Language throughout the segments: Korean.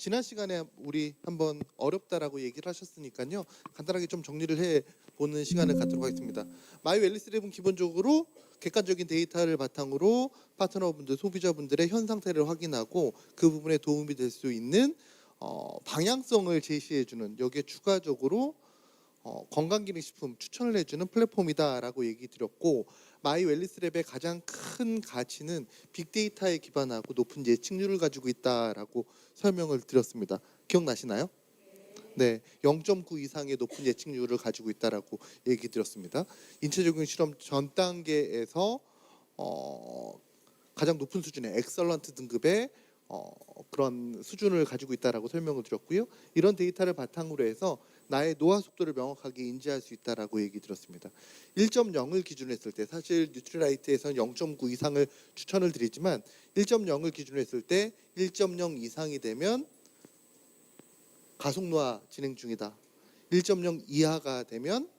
지난 시간에 우리 한번 어렵다라고 얘기를 하셨으니까요. 간단하게 좀 정리를 해보는 시간을 갖도록 하겠습니다. 마이 웰니스 랩은 기본적으로 객관적인 데이터를 바탕으로 파트너분들, 소비자분들의 현 상태를 확인하고 그 부분에 도움이 될 수 있는 방향성을 제시해주는, 여기에 추가적으로 건강기능식품 추천을 해주는 플랫폼이다라고 얘기 드렸고, 마이 웰니스 랩의 가장 큰 가치는 빅데이터에 기반하고 높은 예측률을 가지고 있다라고 설명을 드렸습니다. 기억나시나요? 네, 0.9 이상의 높은 예측률을 가지고 있다라고 얘기 드렸습니다. 인체적인 실험 전 단계에서 가장 높은 수준의 엑설런트 등급의 그런 수준을 가지고 있다라고 설명을 드렸고요. 이런 데이터를 바탕으로 해서 나의 노화 속도를 명확하게 인지할 수 있다라고 얘기 드렸습니다. 1.0을 기준으로 했을 때, 사실 뉴트리라이트에서는 0.9 이상을 추천을 드리지만 1.0을 기준으로 했을 때 1.0 이상이 되면 가속노화 진행 중이다. 1.0 이하가 되면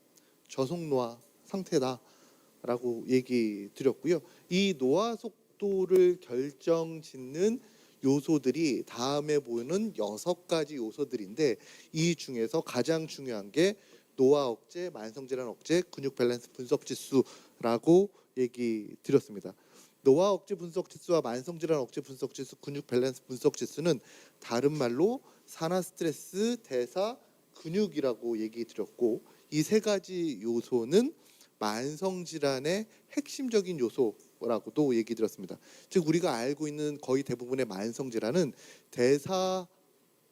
저속노화 상태다라고 얘기 드렸고요. 이 노화 속도를 결정짓는 요소들이 다음에 보이는 6가지 요소들인데, 이 중에서 가장 중요한 게 노화 억제, 만성질환 억제, 근육 밸런스 분석 지수라고 얘기 드렸습니다. 노화 억제 분석 지수와 만성질환 억제 분석 지수, 근육 밸런스 분석 지수는 다른 말로 산화 스트레스, 대사, 근육이라고 얘기 드렸고, 이 3가지 요소는 만성질환의 핵심적인 요소라고도 얘기 드렸습니다. 즉 우리가 알고 있는 거의 대부분의 만성질환은 대사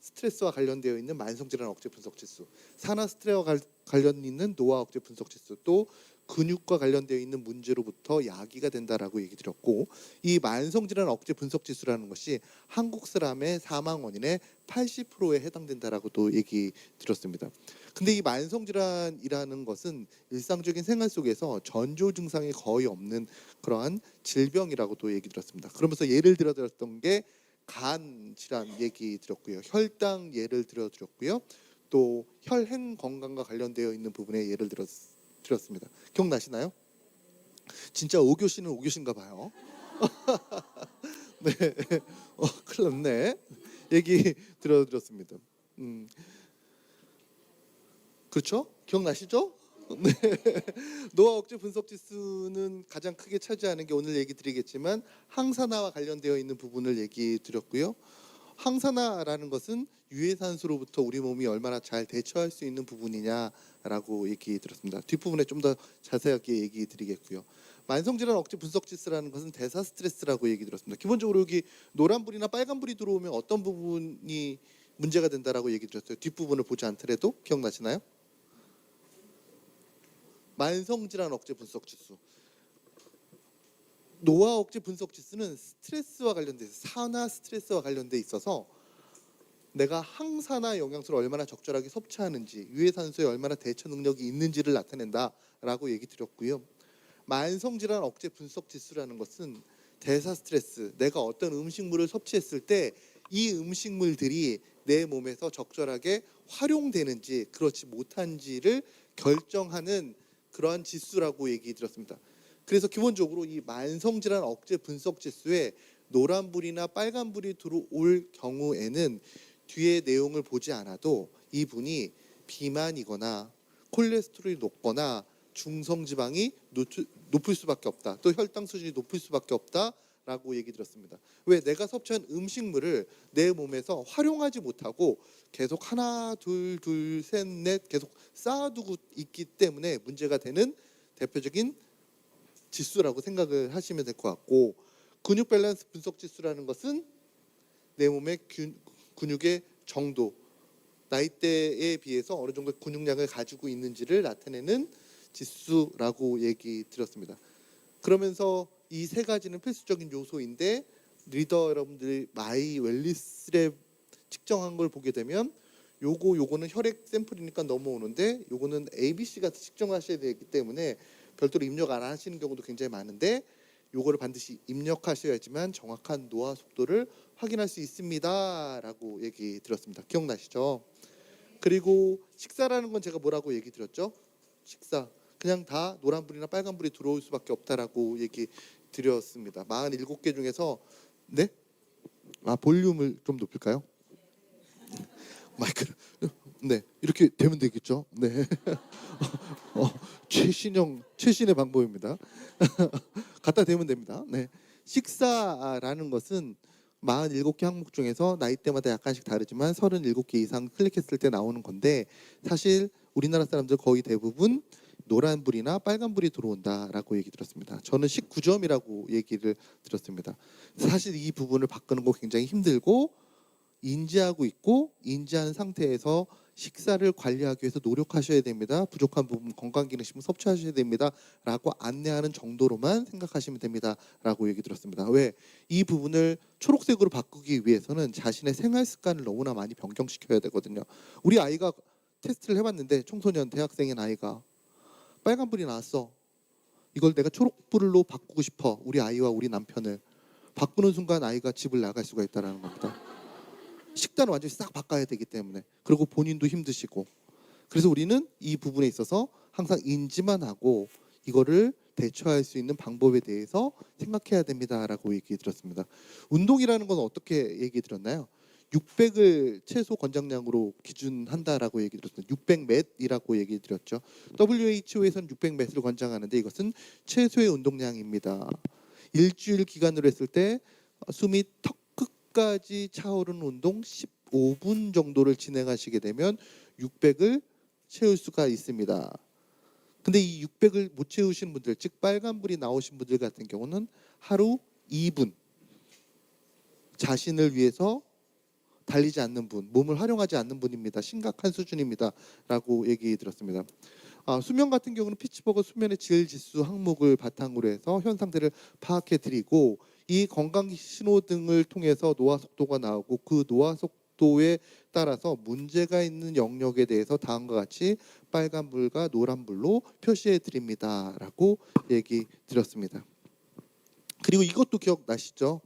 스트레스와 관련되어 있는 만성질환 억제 분석 지수, 산화 스트레스와 관련 있는 노화 억제 분석 지수, 또 근육과 관련되어 있는 문제로부터 야기가 된다라고 얘기 드렸고, 이 만성질환 억제 분석 지수라는 것이 한국 사람의 사망 원인의 80%에 해당된다라고도 얘기 드렸습니다. 근데 이 만성질환이라는 것은 일상적인 생활 속에서 전조 증상이 거의 없는 그러한 질병이라고도 얘기 드렸습니다. 그러면서 예를 들어 드렸던 게 간 질환 얘기 드렸고요, 혈당 예를 들어 드렸고요, 또 혈행 건강과 관련되어 있는 부분에 예를 드렸습니다. 기억나시나요? 진짜 5교시는 5교시인가 봐요. 네, 큰일 났네. 얘기 들어드렸습니다. 그렇죠? 기억나시죠? 네. 노화 억제 분석 지수는 가장 크게 차지하는 게 오늘 얘기 드리겠지만 항산화와 관련되어 있는 부분을 얘기 드렸고요. 항산화라는 것은 유해산소로부터 우리 몸이 얼마나 잘 대처할 수 있는 부분이냐라고 얘기 드렸습니다. 뒷부분에 좀 더 자세하게 얘기 드리겠고요. 만성질환 억제 분석 지수라는 것은 대사 스트레스라고 얘기 드렸습니다. 기본적으로 여기 노란불이나 빨간불이 들어오면 어떤 부분이 문제가 된다라고 얘기 드렸어요. 뒷부분을 보지 않더라도. 기억나시나요? 만성질환 억제 분석 지수. 노화 억제 분석 지수는 스트레스와 관련돼 있어서, 산화 스트레스와 관련돼 있어서 내가 항산화 영양소를 얼마나 적절하게 섭취하는지, 유해산소에 얼마나 대처 능력이 있는지를 나타낸다라고 얘기 드렸고요. 만성질환 억제 분석 지수라는 것은 대사 스트레스, 내가 어떤 음식물을 섭취했을 때 이 음식물들이 내 몸에서 적절하게 활용되는지 그렇지 못한지를 결정하는 그러한 지수라고 얘기 드렸습니다. 그래서 기본적으로 이 만성질환 억제 분석 지수에 노란불이나 빨간불이 들어올 경우에는 뒤에 내용을 보지 않아도 이분이 비만이거나 콜레스테롤이 높거나 중성지방이 높을 수밖에 없다, 또 혈당 수준이 높을 수밖에 없다라고 얘기 드렸습니다. 왜? 내가 섭취한 음식물을 내 몸에서 활용하지 못하고 계속 하나 둘 셋 넷 계속 쌓아두고 있기 때문에 문제가 되는 대표적인 지수라고 생각을 하시면 될 것 같고, 근육 밸런스 분석 지수라는 것은 내 몸의 근육의 정도, 나이대에 비해서 어느 정도 근육량을 가지고 있는지를 나타내는 지수라고 얘기 드렸습니다. 그러면서 이 3가지는 필수적인 요소인데, 리더 여러분들이 마이 웰니스 랩 측정한 걸 보게 되면 요거는 혈액 샘플이니까 넘어오는데, 요거는 ABC 같이 측정하셔야 되기 때문에 별도로 입력 안 하시는 경우도 굉장히 많은데, 요거를 반드시 입력하셔야지만 정확한 노화 속도를 확인할 수 있습니다 라고 얘기 드렸습니다. 기억나시죠? 그리고 식사라는 건 제가 뭐라고 얘기 드렸죠? 식사 그냥 다 노란불이나 빨간불이 들어올 수밖에 없다라고 얘기 드렸습니다. 47개 중에서, 네? 볼륨을 좀 높일까요? 마이크를 네 이렇게 되면 되겠죠. 네 최신의 방법입니다. 갖다 대면 됩니다. 네 식사라는 것은 47개 항목 중에서 나이대마다 약간씩 다르지만 37개 이상 클릭했을 때 나오는 건데 사실 우리나라 사람들 거의 대부분 노란불이나 빨간불이 들어온다라고 얘기 들었습니다. 저는 19점이라고 얘기를 들었습니다. 사실 이 부분을 바꾸는 거 굉장히 힘들고 인지하고 있고 인지한 상태에서 식사를 관리하기 위해서 노력하셔야 됩니다. 부족한 부분 건강기능식품 섭취하셔야 됩니다. 라고 안내하는 정도로만 생각하시면 됩니다. 라고 얘기 들었습니다. 왜? 이 부분을 초록색으로 바꾸기 위해서는 자신의 생활 습관을 너무나 많이 변경시켜야 되거든요. 우리 아이가 테스트를 해봤는데 청소년 대학생인 아이가 빨간불이 나왔어. 이걸 내가 초록불로 바꾸고 싶어. 우리 아이와 우리 남편을. 바꾸는 순간 아이가 집을 나갈 수가 있다는 겁니다. 식단을 완전히 싹 바꿔야 되기 때문에. 그리고 본인도 힘드시고. 그래서 우리는 이 부분에 있어서 항상 인지만 하고 이거를 대처할 수 있는 방법에 대해서 생각해야 됩니다라고 얘기 들었습니다. 운동이라는 건 어떻게 얘기 들었나요? 600을 최소 권장량으로 기준한다라고 얘기 들었습니다. 600m이라고 얘기 드렸죠. WHO에서는 600m를 권장하는데 이것은 최소의 운동량입니다. 일주일 기간으로 했을 때 숨이 턱 끝까지 차오르는 운동 15분 정도를 진행하시게 되면 600을 채울 수가 있습니다. 근데 이 600을 못 채우신 분들, 즉 빨간불이 나오신 분들 같은 경우는 하루 2분 자신을 위해서 달리지 않는 분, 몸을 활용하지 않는 분입니다. 심각한 수준입니다. 라고 얘기 들었습니다. 수면 같은 경우는 피츠버그 수면의 질 지수 항목을 바탕으로 해서 현상들을 파악해 드리고 이 건강 신호등을 통해서 노화 속도가 나오고 그 노화 속도에 따라서 문제가 있는 영역에 대해서 다음과 같이 빨간불과 노란불로 표시해 드립니다. 라고 얘기 드렸습니다. 그리고 이것도 기억나시죠?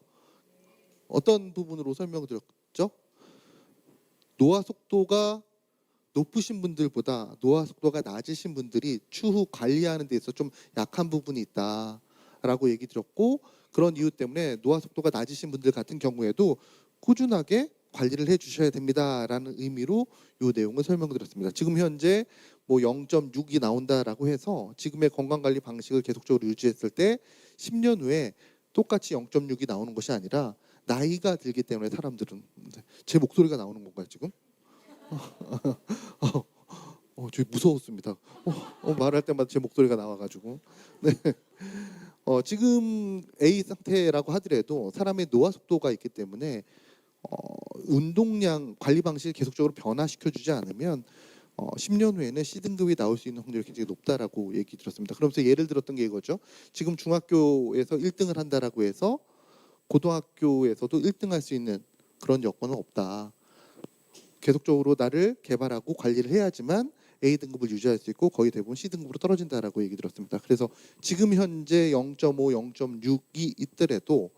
어떤 부분으로 설명드렸죠? 노화 속도가 높으신 분들보다 노화 속도가 낮으신 분들이 추후 관리하는 데 있어서 좀 약한 부분이 있다라고 얘기 드렸고 그런 이유 때문에 노화 속도가 낮으신 분들 같은 경우에도 꾸준하게 관리를 해주셔야 됩니다라는 의미로 이 내용을 설명드렸습니다. 지금 현재 뭐 0.6이 나온다라고 해서 지금의 건강관리 방식을 계속적으로 유지했을 때 10년 후에 똑같이 0.6이 나오는 것이 아니라 나이가 들기 때문에 사람들은 제 목소리가 나오는 건가요 지금? 저 무서웠습니다. 말할 때마다 제 목소리가 나와가지고 네. 지금 A 상태라고 하더라도 사람의 노화 속도가 있기 때문에 운동량 관리 방식을 계속적으로 변화시켜주지 않으면 10년 후에는 C등급이 나올 수 있는 확률이 굉장히 높다라고 얘기 들었습니다. 그러면서 예를 들었던 게 이거죠. 지금 중학교에서 1등을 한다라고 해서 고등학교에서도 1등할 수 있는 그런 여건은 없다. 계속적으로 나를 개발하고 관리를 해야지만 A등급을 유지할 수 있고 거의 대부분 C등급으로 떨어진다라고 얘기 들었습니다. 그래서 지금 현재 0.5, 0.6이 있더라도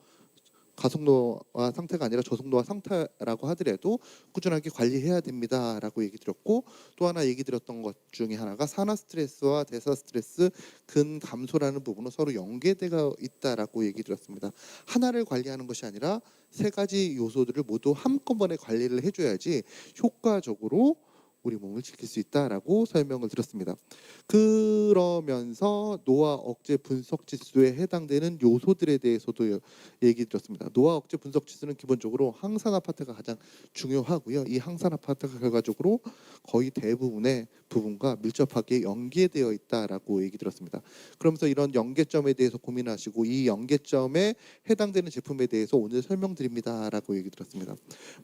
가속노화 상태가 아니라 저속노화 상태라고 하더라도 꾸준하게 관리해야 됩니다라고 얘기 드렸고 또 하나 얘기 드렸던 것 중에 하나가 산화 스트레스와 대사 스트레스 근 감소라는 부분은 서로 연계되어 있다라고 얘기 드렸습니다. 하나를 관리하는 것이 아니라 세 가지 요소들을 모두 한꺼번에 관리를 해줘야지 효과적으로 우리 몸을 지킬 수 있다라고 설명을 드렸습니다. 그러면서 노화 억제 분석 지수에 해당되는 요소들에 대해서도 얘기 드렸습니다. 노화 억제 분석 지수는 기본적으로 항산화 파트가 가장 중요하고요. 이 항산화 파트가 결과적으로 거의 대부분의 부분과 밀접하게 연계되어 있다라고 얘기 드렸습니다. 그러면서 이런 연계점에 대해서 고민하시고 이 연계점에 해당되는 제품에 대해서 오늘 설명드립니다라고 얘기 드렸습니다.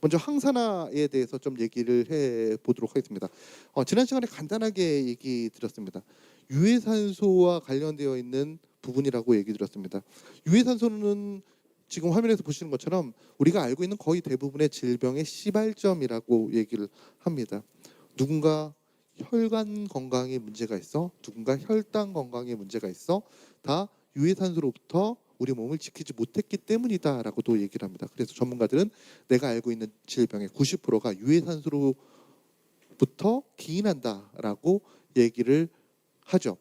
먼저 항산화에 대해서 좀 얘기를 해 보도록 하겠습니다. 지난 시간에 간단하게 얘기 드렸습니다. 유해산소와 관련되어 있는 부분이라고 얘기 드렸습니다. 유해산소는 지금 화면에서 보시는 것처럼 우리가 알고 있는 거의 대부분의 질병의 시발점이라고 얘기를 합니다. 누군가 혈관 건강에 문제가 있어, 누군가 혈당 건강에 문제가 있어, 다 유해산소로부터 우리 몸을 지키지 못했기 때문이다라고도 얘기를 합니다. 그래서 전문가들은 내가 알고 있는 질병의 90%가 유해산소로 부터 기인한다라고 얘기를 하죠.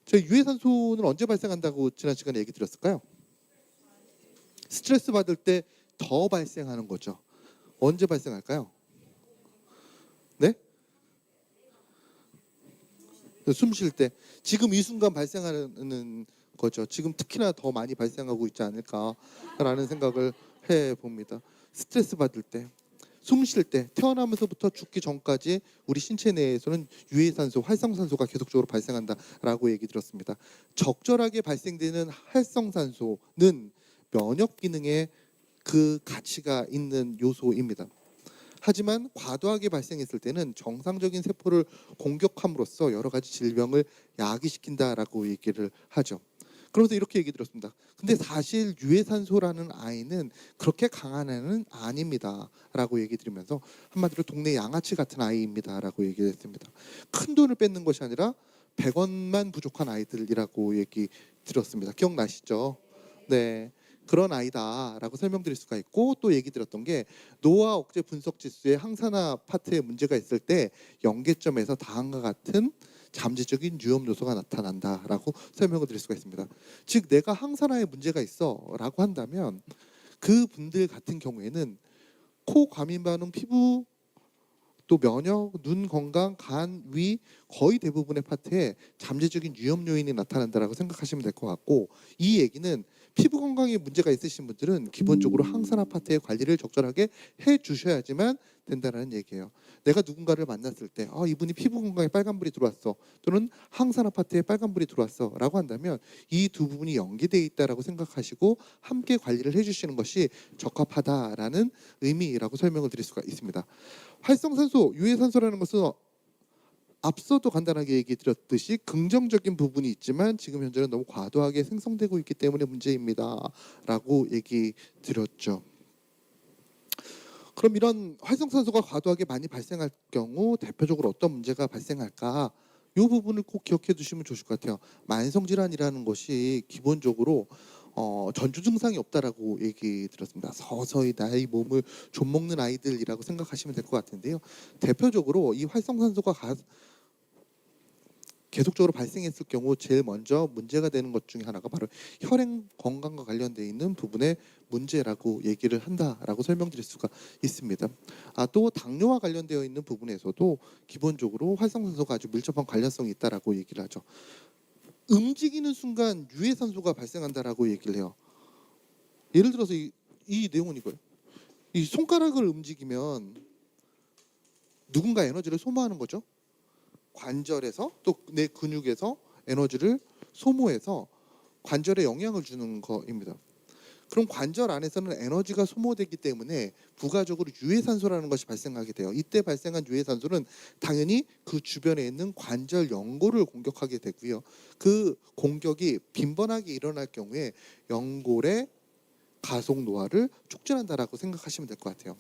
저희 유해산소는 언제 발생한다고 지난 시간에 얘기 드렸을까요? 스트레스 받을 때 더 발생하는 거죠. 언제 발생할까요? 숨 쉴 때 지금 이 순간 발생하는 거죠. 지금 특히나 더 많이 발생하고 있지 않을까라는 생각을 해봅니다. 스트레스 받을 때, 숨 쉴 때, 태어나면서부터 죽기 전까지 우리 신체 내에서는 유해산소, 활성산소가 계속적으로 발생한다라고 얘기 들었습니다. 적절하게 발생되는 활성산소는 면역 기능에 그 가치가 있는 요소입니다. 하지만 과도하게 발생했을 때는 정상적인 세포를 공격함으로써 여러 가지 질병을 야기시킨다라고 얘기를 하죠. 그러면서 이렇게 얘기 들었습니다. 근데 사실 유해산소라는 아이는 그렇게 강한 아이는 아닙니다라고 얘기 드리면서 한마디로 동네 양아치 같은 아이입니다라고 얘기했습니다. 큰 돈을 뺏는 것이 아니라 100원만 부족한 아이들이라고 얘기 드렸습니다. 기억나시죠? 네. 그런 아이다라고 설명드릴 수가 있고, 또 얘기 드렸던 게 노화 억제 분석 지수의 항산화 파트에 문제가 있을 때 연계점에서 다음과 같은 잠재적인 위험 요소가 나타난다라고 설명을 드릴 수가 있습니다. 즉 내가 항산화에 문제가 있어라고 한다면 그 분들 같은 경우에는 코, 과민 반응, 피부, 또 면역, 눈 건강, 간, 위 거의 대부분의 파트에 잠재적인 위험 요인이 나타난다라고 생각하시면 될 것 같고, 이 얘기는 피부 건강에 문제가 있으신 분들은 기본적으로 항산화 파트의 관리를 적절하게 해 주셔야지만 된다는 얘기예요. 내가 누군가를 만났을 때 이분이 피부 건강에 빨간불이 들어왔어, 또는 항산화 파트에 빨간불이 들어왔어 라고 한다면 이 두 부분이 연계되어 있다라고 생각하시고 함께 관리를 해주시는 것이 적합하다라는 의미라고 설명을 드릴 수가 있습니다. 활성산소, 유해산소라는 것은 앞서도 간단하게 얘기 드렸듯이 긍정적인 부분이 있지만 지금 현재는 너무 과도하게 생성되고 있기 때문에 문제입니다 라고 얘기 드렸죠. 그럼 이런 활성산소가 과도하게 많이 발생할 경우 대표적으로 어떤 문제가 발생할까? 이 부분을 꼭 기억해 두시면 좋을 것 같아요. 만성질환이라는 것이 기본적으로 전조 증상이 없다라고 얘기 드렸습니다. 서서히 나의 몸을 좀먹는 아이들이라고 생각하시면 될 것 같은데요. 대표적으로 이 활성산소가 계속적으로 발생했을 경우 제일 먼저 문제가 되는 것 중에 하나가 바로 혈행 건강과 관련되어 있는 부분의 문제라고 얘기를 한다라고 설명드릴 수가 있습니다. 또 당뇨와 관련되어 있는 부분에서도 기본적으로 활성산소가 아주 밀접한 관련성이 있다라고 얘기를 하죠. 움직이는 순간 유해산소가 발생한다라고 얘기를 해요. 예를 들어서 이 내용은 이거예요. 이 손가락을 움직이면 누군가 에너지를 소모하는 거죠. 관절에서 또 내 근육에서 에너지를 소모해서 관절에 영향을 주는 거입니다. 그럼 관절 안에서는 에너지가 소모되기 때문에 부가적으로 유해산소라는 것이 발생하게 돼요. 이때 발생한 유해산소는 당연히 그 주변에 있는 관절 연골을 공격하게 되고요. 그 공격이 빈번하게 일어날 경우에 연골의 가속 노화를 촉진한다라고 생각하시면 될 것 같아요.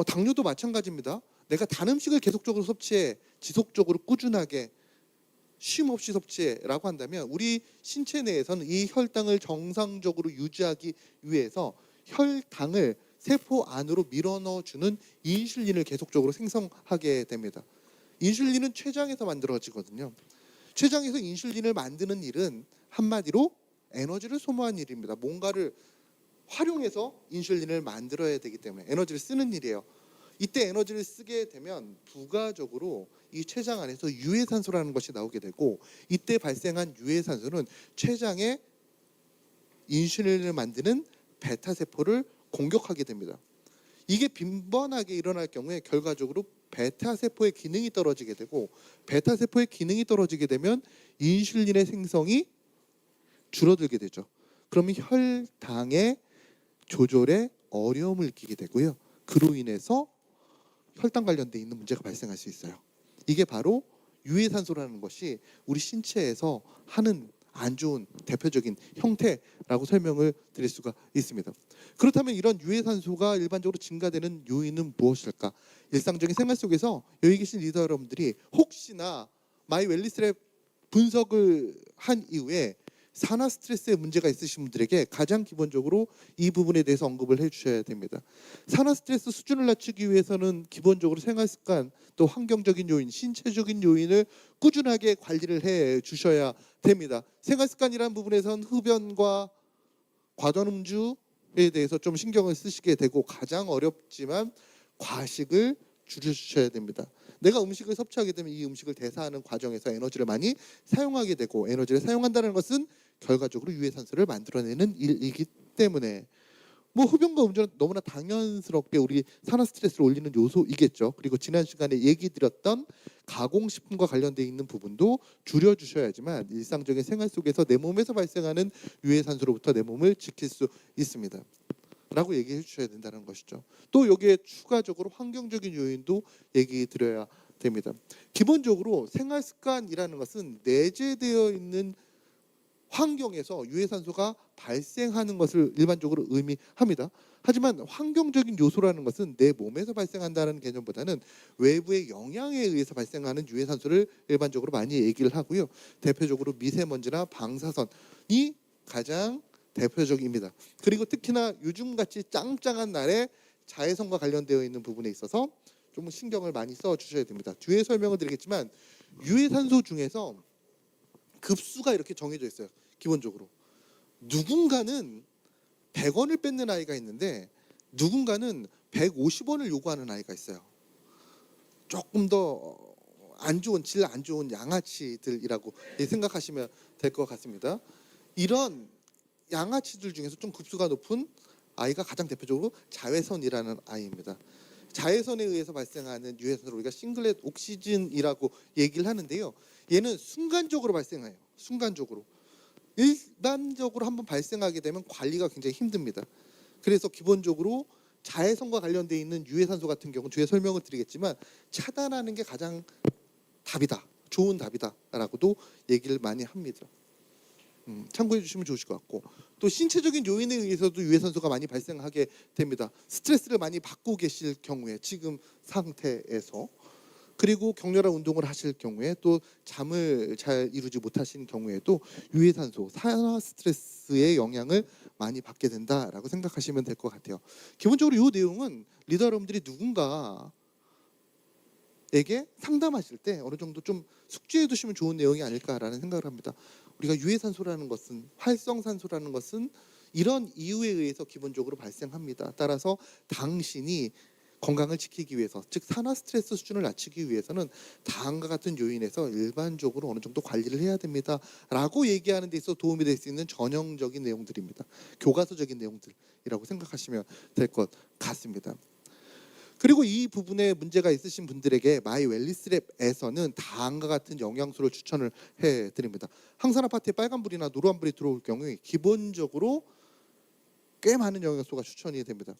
당뇨도 마찬가지입니다. 내가 단 음식을 계속적으로 섭취해, 지속적으로 꾸준하게 쉼 없이 섭취해라고 한다면 우리 신체 내에서는 이 혈당을 정상적으로 유지하기 위해서 혈당을 세포 안으로 밀어넣어주는 인슐린을 계속적으로 생성하게 됩니다. 인슐린은 췌장에서 만들어지거든요. 췌장에서 인슐린을 만드는 일은 한마디로 에너지를 소모하는 일입니다. 뭔가를 활용해서 인슐린을 만들어야 되기 때문에 에너지를 쓰는 일이에요. 이때 에너지를 쓰게 되면 부가적으로 이 췌장 안에서 유해산소라는 것이 나오게 되고, 이때 발생한 유해산소는 췌장에 인슐린을 만드는 베타세포를 공격하게 됩니다. 이게 빈번하게 일어날 경우에 결과적으로 베타세포의 기능이 떨어지게 되고, 베타세포의 기능이 떨어지게 되면 인슐린의 생성이 줄어들게 되죠. 그러면 혈당의 조절에 어려움을 느끼게 되고요. 그로 인해서 혈당 관련돼 있는 문제가 발생할 수 있어요. 이게 바로 유해산소라는 것이 우리 신체에서 하는 안 좋은 대표적인 형태라고 설명을 드릴 수가 있습니다. 그렇다면 이런 유해산소가 일반적으로 증가되는 요인은 무엇일까? 일상적인 생활 속에서 여기 계신 리더 여러분들이 혹시나 마이 웰리스랩 분석을 한 이후에 산화 스트레스에 문제가 있으신 분들에게 가장 기본적으로 이 부분에 대해서 언급을 해주셔야 됩니다. 산화 스트레스 수준을 낮추기 위해서는 기본적으로 생활 습관, 또 환경적인 요인, 신체적인 요인을 꾸준하게 관리를 해 주셔야 됩니다. 생활 습관이라는 부분에선 흡연과 과도한 음주에 대해서 좀 신경을 쓰시게 되고, 가장 어렵지만 과식을 줄여주셔야 됩니다. 내가 음식을 섭취하게 되면 이 음식을 대사하는 과정에서 에너지를 많이 사용하게 되고, 에너지를 사용한다는 것은 결과적으로 유해산소를 만들어내는 일이기 때문에 뭐 흡연과 음주는 너무나 당연스럽게 우리 산화 스트레스를 올리는 요소이겠죠. 그리고 지난 시간에 얘기 드렸던 가공식품과 관련돼 있는 부분도 줄여주셔야지만 일상적인 생활 속에서 내 몸에서 발생하는 유해산소로부터 내 몸을 지킬 수 있습니다. 라고 얘기해 주셔야 된다는 것이죠. 또 여기에 추가적으로 환경적인 요인도 얘기 드려야 됩니다. 기본적으로 생활 습관이라는 것은 내재되어 있는 환경에서 유해산소가 발생하는 것을 일반적으로 의미합니다. 하지만 환경적인 요소라는 것은 내 몸에서 발생한다는 개념보다는 외부의 영향에 의해서 발생하는 유해산소를 일반적으로 많이 얘기를 하고요. 대표적으로 미세먼지나 방사선이 가장 대표적입니다. 그리고 특히나 요즘같이 짱짱한 날에 자외선과 관련되어 있는 부분에 있어서 좀 신경을 많이 써주셔야 됩니다. 뒤에 설명을 드리겠지만 유해산소 중에서 급수가 이렇게 정해져 있어요. 기본적으로 누군가는 100원을 뺏는 아이가 있는데 누군가는 150원을 요구하는 아이가 있어요. 조금 더 질 안 좋은 양아치들이라고 생각하시면 될 것 같습니다. 이런 양아치들 중에서 좀 급수가 높은 아이가 가장 대표적으로 자외선이라는 아이입니다. 자외선에 의해서 발생하는 유해산소를 우리가 싱글렛 옥시즌이라고 얘기를 하는데요. 얘는 순간적으로 발생해요. 순간적으로. 일반적으로 한번 발생하게 되면 관리가 굉장히 힘듭니다. 그래서 기본적으로 자외선과 관련되어 있는 유해산소 같은 경우는 뒤에 설명을 드리겠지만 차단하는 게 가장 답이다. 좋은 답이다라고도 얘기를 많이 합니다. 참고해 주시면 좋으실 것 같고, 또 신체적인 요인에 의해서도 유해산소가 많이 발생하게 됩니다. 스트레스를 많이 받고 계실 경우에 지금 상태에서, 그리고 격렬한 운동을 하실 경우에, 또 잠을 잘 이루지 못하시는 경우에도 유해산소, 산화 스트레스의 영향을 많이 받게 된다라고 생각하시면 될 것 같아요. 기본적으로 이 내용은 리더 여러분들이 누군가에게 상담하실 때 어느 정도 좀 숙지해 두시면 좋은 내용이 아닐까라는 생각을 합니다. 우리가 유해산소라는 것은, 활성산소라는 것은 이런 이유에 의해서 기본적으로 발생합니다. 따라서 당신이 건강을 지키기 위해서, 즉 산화 스트레스 수준을 낮추기 위해서는 다음과 같은 요인에서 일반적으로 어느 정도 관리를 해야 됩니다라고 얘기하는 데 있어 도움이 될 수 있는 전형적인 내용들입니다. 교과서적인 내용들이라고 생각하시면 될 것 같습니다. 그리고 이 부분에 문제가 있으신 분들에게 마이 웰리스랩에서는 다음과 같은 영양소를 추천을 해드립니다. 항산화 파트에 빨간불이나 노란불이 들어올 경우에 기본적으로 꽤 많은 영양소가 추천이 됩니다.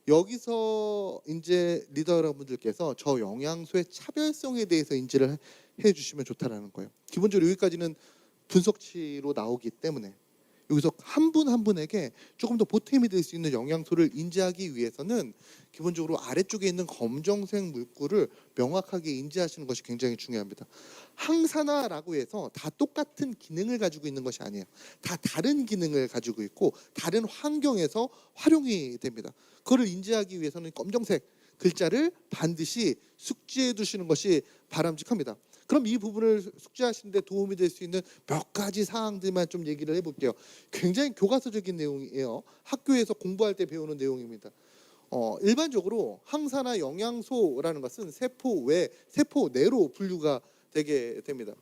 여기서 이제 리더 여러분들께서 저 영양소의 차별성에 대해서 인지를 해주시면 좋다라는 거예요. 기본적으로 여기까지는 분석치로 나오기 때문에 여기서 한 분 한 분에게 조금 더 보탬이 될 수 있는 영양소를 인지하기 위해서는 기본적으로 아래쪽에 있는 검정색 물구를 명확하게 인지하시는 것이 굉장히 중요합니다. 항산화라고 해서 다 똑같은 기능을 가지고 있는 것이 아니에요. 다 다른 기능을 가지고 있고 다른 환경에서 활용이 됩니다. 그걸 인지하기 위해서는 검정색 글자를 반드시 숙지해 두시는 것이 바람직합니다. 그럼 이 부분을 숙지하시는 데 도움이 될 수 있는 몇 가지 사항들만 좀 얘기를 해볼게요. 굉장히 교과서적인 내용이에요. 학교에서 공부할 때 배우는 내용입니다. 일반적으로 항산화 영양소라는 것은 세포 외, 세포 내로 분류가 되게 됩니다.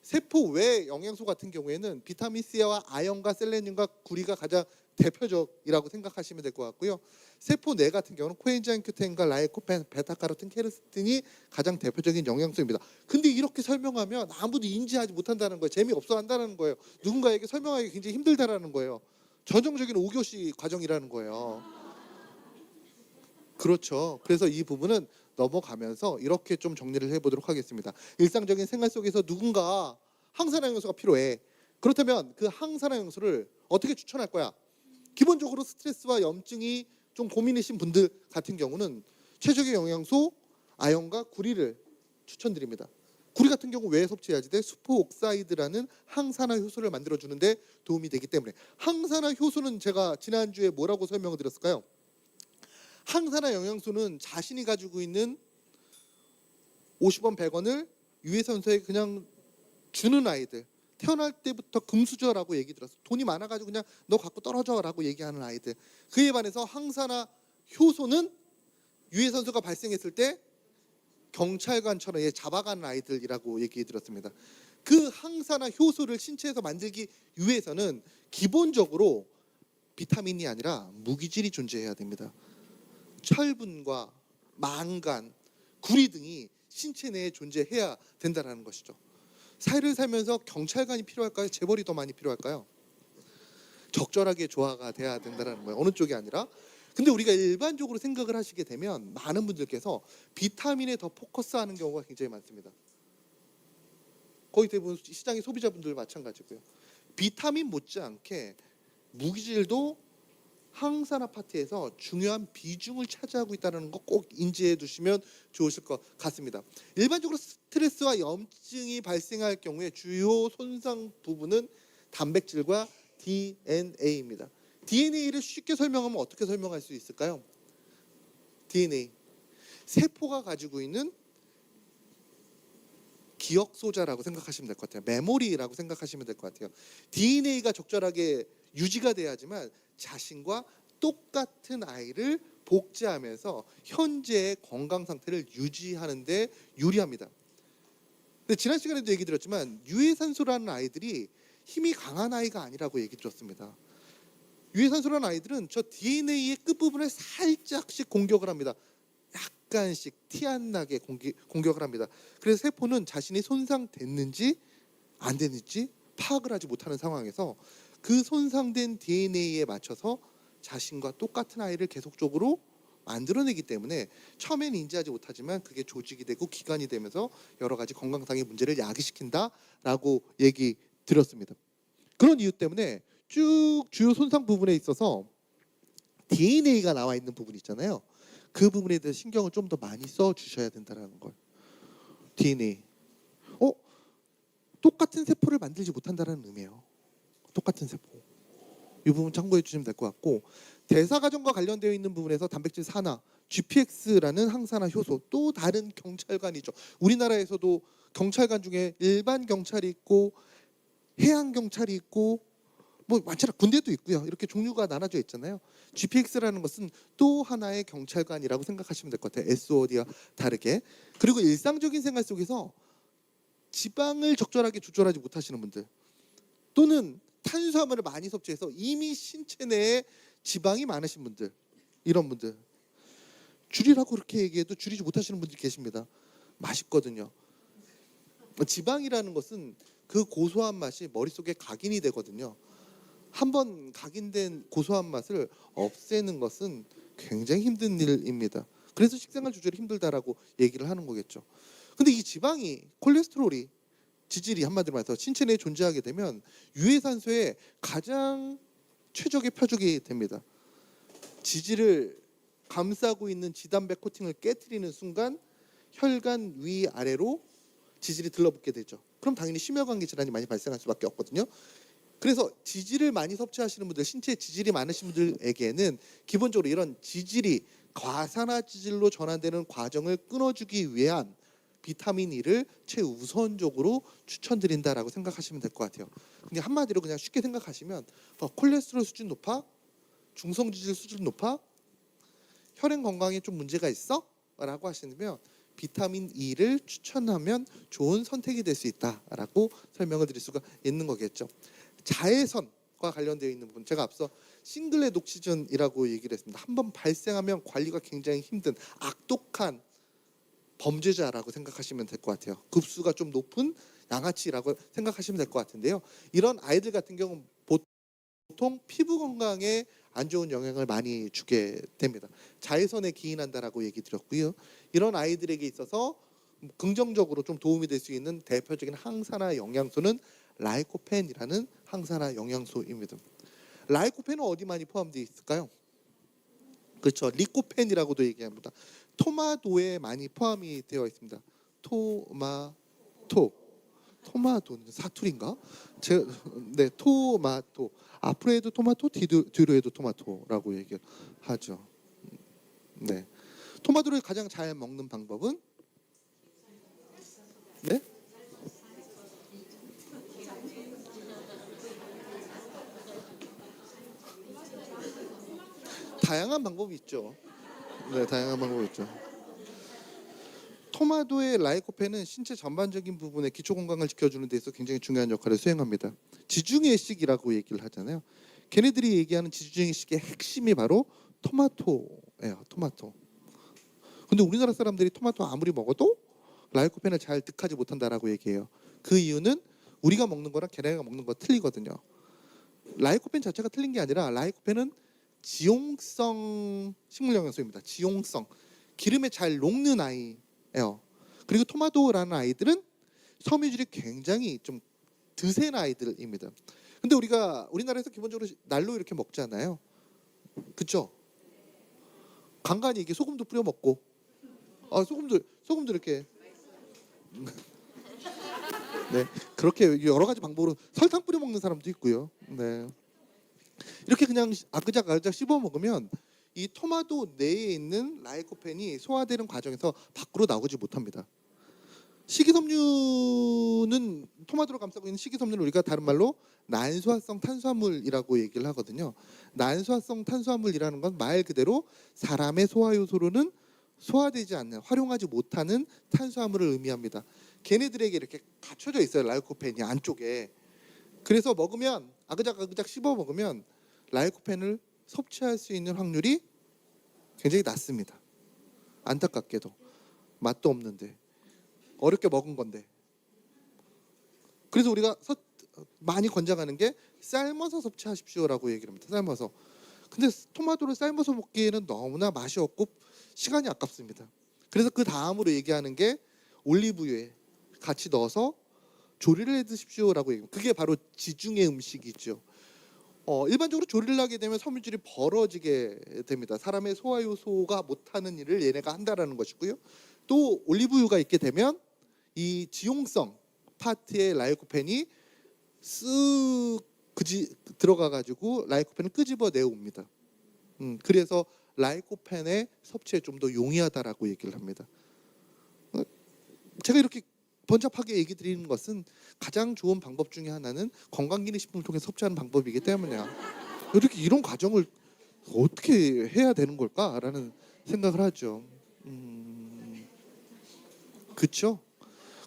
세포 외 영양소 같은 경우에는 비타민 C와 아연과 셀레늄과 구리가 가장 대표적이라고 생각하시면 될 것 같고요. 세포 내 같은 경우는 코엔자임 Q10과 라이코펜, 베타카로틴, 케르스틴이 가장 대표적인 영양소입니다. 근데 이렇게 설명하면 아무도 인지하지 못한다는 거예요. 재미없어 한다는 거예요. 누군가에게 설명하기 굉장히 힘들다라는 거예요. 전형적인 5교시 과정이라는 거예요. 그렇죠. 그래서 이 부분은 넘어가면서 이렇게 좀 정리를 해보도록 하겠습니다. 일상적인 생활 속에서 누군가 항산화 영양소가 필요해. 그렇다면 그 항산화 영양소를 어떻게 추천할 거야? 기본적으로 스트레스와 염증이 좀 고민이신 분들 같은 경우는 최적의 영양소 아연과 구리를 추천드립니다. 구리 같은 경우 왜 섭취해야지 돼? 수포옥사이드라는 항산화 효소를 만들어주는데 도움이 되기 때문에. 항산화 효소는 제가 지난주에 뭐라고 설명을 드렸을까요? 항산화 영양소는 자신이 가지고 있는 50원 100원을 유해산소에 그냥 주는 아이들, 태어날 때부터 금수저라고 얘기 들었어. 돈이 많아가지고 그냥 너 갖고 떨어져라고 얘기하는 아이들. 그에 반해서 항산화 효소는 유해산소가 발생했을 때 경찰관처럼 잡아가는 아이들이라고 얘기 드렸습니다. 그 항산화 효소를 신체에서 만들기 위해서는 기본적으로 비타민이 아니라 무기질이 존재해야 됩니다. 철분과 망간, 구리 등이 신체 내에 존재해야 된다는 것이죠. 사회를 살면서 경찰관이 필요할까요? 재벌이 더 많이 필요할까요? 적절하게 조화가 돼야 된다는 거예요. 어느 쪽이 아니라. 근데 우리가 일반적으로 생각을 하시게 되면 많은 분들께서 비타민에 더 포커스하는 경우가 굉장히 많습니다. 거의 대부분 시장의 소비자분들 마찬가지고요. 비타민 못지않게 무기질도 항산화 파트에서 중요한 비중을 차지하고 있다는 거 꼭 인지해 두시면 좋으실 것 같습니다. 일반적으로 스트레스와 염증이 발생할 경우에 주요 손상 부분은 단백질과 DNA입니다. DNA를 쉽게 설명하면 어떻게 설명할 수 있을까요? DNA, 세포가 가지고 있는 기억 소자라고 생각하시면 될 것 같아요. 메모리라고 생각하시면 될 것 같아요. DNA가 적절하게 유지가 돼야지만 자신과 똑같은 아이를 복제하면서 현재의 건강 상태를 유지하는 데 유리합니다. 근데 지난 시간에도 얘기 드렸지만 유해산소라는 아이들이 힘이 강한 아이가 아니라고 얘기 드렸습니다. 유해산소라는 아이들은 저 DNA의 끝부분을 살짝씩 공격을 합니다. 약간씩 티 안 나게 공격을 합니다. 그래서 세포는 자신이 손상됐는지 안 됐는지 파악을 하지 못하는 상황에서 그 손상된 DNA에 맞춰서 자신과 똑같은 아이를 계속적으로 만들어내기 때문에 처음에는 인지하지 못하지만 그게 조직이 되고 기관이 되면서 여러 가지 건강상의 문제를 야기시킨다라고 얘기 드렸습니다. 그런 이유 때문에 쭉 주요 손상 부분에 있어서 DNA가 나와 있는 부분 있잖아요. 그 부분에 대해서 신경을 좀 더 많이 써 주셔야 된다는 걸. DNA. 똑같은 세포를 만들지 못한다는 의미예요. 똑같은 세포. 이 부분 참고해 주시면 될 것 같고, 대사 과정과 관련되어 있는 부분에서 단백질 산화, GPX라는 항산화 효소, 또 다른 경찰관이죠. 우리나라에서도 경찰관 중에 일반 경찰이 있고 해양 경찰이 있고 뭐 많잖아. 군대도 있고요. 이렇게 종류가 나눠져 있잖아요. GPX라는 것은 또 하나의 경찰관이라고 생각하시면 될 것 같아요. SOD와 다르게. 그리고 일상적인 생활 속에서 지방을 적절하게 조절하지 못하시는 분들, 또는 탄수화물을 많이 섭취해서 이미 신체 내에 지방이 많으신 분들, 이런 분들 줄이라고 그렇게 얘기해도 줄이지 못하시는 분들이 계십니다. 맛있거든요. 지방이라는 것은 그 고소한 맛이 머릿속에 각인이 되거든요. 한번 각인된 고소한 맛을 없애는 것은 굉장히 힘든 일입니다. 그래서 식생활 조절이 힘들다라고 얘기를 하는 거겠죠. 근데 이 지방이, 콜레스테롤이, 지질이 한마디로 말해서 신체 내에 존재하게 되면 유해산소의 가장 최적의 표적이 됩니다. 지질을 감싸고 있는 지단백 코팅을 깨트리는 순간 혈관 위아래로 지질이 들러붙게 되죠. 그럼 당연히 심혈관계 질환이 많이 발생할 수밖에 없거든요. 그래서 지질을 많이 섭취하시는 분들, 신체에 지질이 많으신 분들에게는 기본적으로 이런 지질이 과산화 지질로 전환되는 과정을 끊어주기 위한 비타민 E를 최우선적으로 추천드린다라고 생각하시면 될 것 같아요. 그냥 한마디로 그냥 쉽게 생각하시면 콜레스테롤 수준 높아? 중성지질 수준 높아? 혈행 건강에 좀 문제가 있어? 라고 하시면 비타민 E를 추천하면 좋은 선택이 될 수 있다라고 설명을 드릴 수가 있는 거겠죠. 자외선과 관련되어 있는 부분, 제가 앞서 싱글렛 옥시즌이라고 얘기를 했습니다. 한번 발생하면 관리가 굉장히 힘든 악독한 범죄자라고 생각하시면 될 것 같아요. 급수가 좀 높은 양아치라고 생각하시면 될 것 같은데요. 이런 아이들 같은 경우는 보통 피부 건강에 안 좋은 영향을 많이 주게 됩니다. 자외선에 기인한다라고 얘기 드렸고요. 이런 아이들에게 있어서 긍정적으로 좀 도움이 될 수 있는 대표적인 항산화 영양소는 라이코펜이라는 항산화 영양소입니다. 라이코펜은 어디 많이 포함되어 있을까요? 그렇죠. 리코펜이라고도 얘기합니다. 토마토에 많이 포함이 되어 있습니다. 토마토는 사투리인가? 네, 토마토. 앞으로 해도 토마토, 뒤로 해도 토마토라고 얘기를 하죠. 네. 토마토를 가장 잘 먹는 방법은? 네? 다양한 방법이 있죠. 네, 다양한 방법이 있죠. 토마토의 라이코펜은 신체 전반적인 부분의 기초 건강을 지켜주는 데 있어 굉장히 중요한 역할을 수행합니다. 지중해식이라고 얘기를 하잖아요. 걔네들이 얘기하는 지중해식의 핵심이 바로 토마토예요. 토마토. 근데 우리나라 사람들이 토마토 아무리 먹어도 라이코펜을 잘 득하지 못한다라고 얘기해요. 그 이유는 우리가 먹는 거랑 걔네가 먹는 거 틀리거든요. 라이코펜 자체가 틀린 게 아니라 라이코펜은 지용성 식물 영양소입니다. 지용성. 기름에 잘 녹는 아이예요. 그리고 토마토라는 아이들은 섬유질이 굉장히 좀 드센 아이들입니다. 근데 우리가 우리나라에서 기본적으로 날로 이렇게 먹잖아요. 그렇죠? 간간히 이게 소금도 뿌려 먹고, 소금도 이렇게 네, 그렇게 여러 가지 방법으로 설탕 뿌려 먹는 사람도 있고요. 네, 이렇게 그냥 아그작아그작 씹어 먹으면 이 토마토 내에 있는 라이코펜이 소화되는 과정에서 밖으로 나오지 못합니다. 식이섬유는 토마토로 감싸고 있는 식이섬유를 우리가 다른 말로 난소화성 탄수화물이라고 얘기를 하거든요. 난소화성 탄수화물이라는 건 말 그대로 사람의 소화 요소로는 소화되지 않는, 활용하지 못하는 탄수화물을 의미합니다. 걔네들에게 이렇게 갖춰져 있어요. 라이코펜이 안쪽에. 그래서 먹으면 아그작아그작 씹어 먹으면 라이코펜을 섭취할 수 있는 확률이 굉장히 낮습니다. 안타깝게도 맛도 없는데 어렵게 먹은 건데. 그래서 우리가 많이 권장하는 게 삶아서 섭취하십시오라고 얘기를 합니다. 삶아서. 근데 토마토를 삶아서 먹기에는 너무나 맛이 없고 시간이 아깝습니다. 그래서 그 다음으로 얘기하는 게 올리브유에 같이 넣어서 조리를 해 드십시오라고 얘기합니다. 그게 바로 지중해 음식이죠. 일반적으로 조리를 하게 되면 섬유질이 벌어지게 됩니다. 사람의 소화 요소가 못하는 일을 얘네가 한다라는 것이고요. 또 올리브유가 있게 되면 이 지용성 파트의 라이코펜이 쓱 들어가 가지고 라이코펜을 끄집어 내옵니다. 그래서 라이코펜의 섭취에 좀 더 용이하다라고 얘기를 합니다. 제가 이렇게 번잡하게 얘기 드리는 것은 가장 좋은 방법 중에 하나는 건강기능식품을 통해 섭취하는 방법이기 때문이야. 이렇게 이런 과정을 어떻게 해야 되는 걸까라는 생각을 하죠. 그렇죠?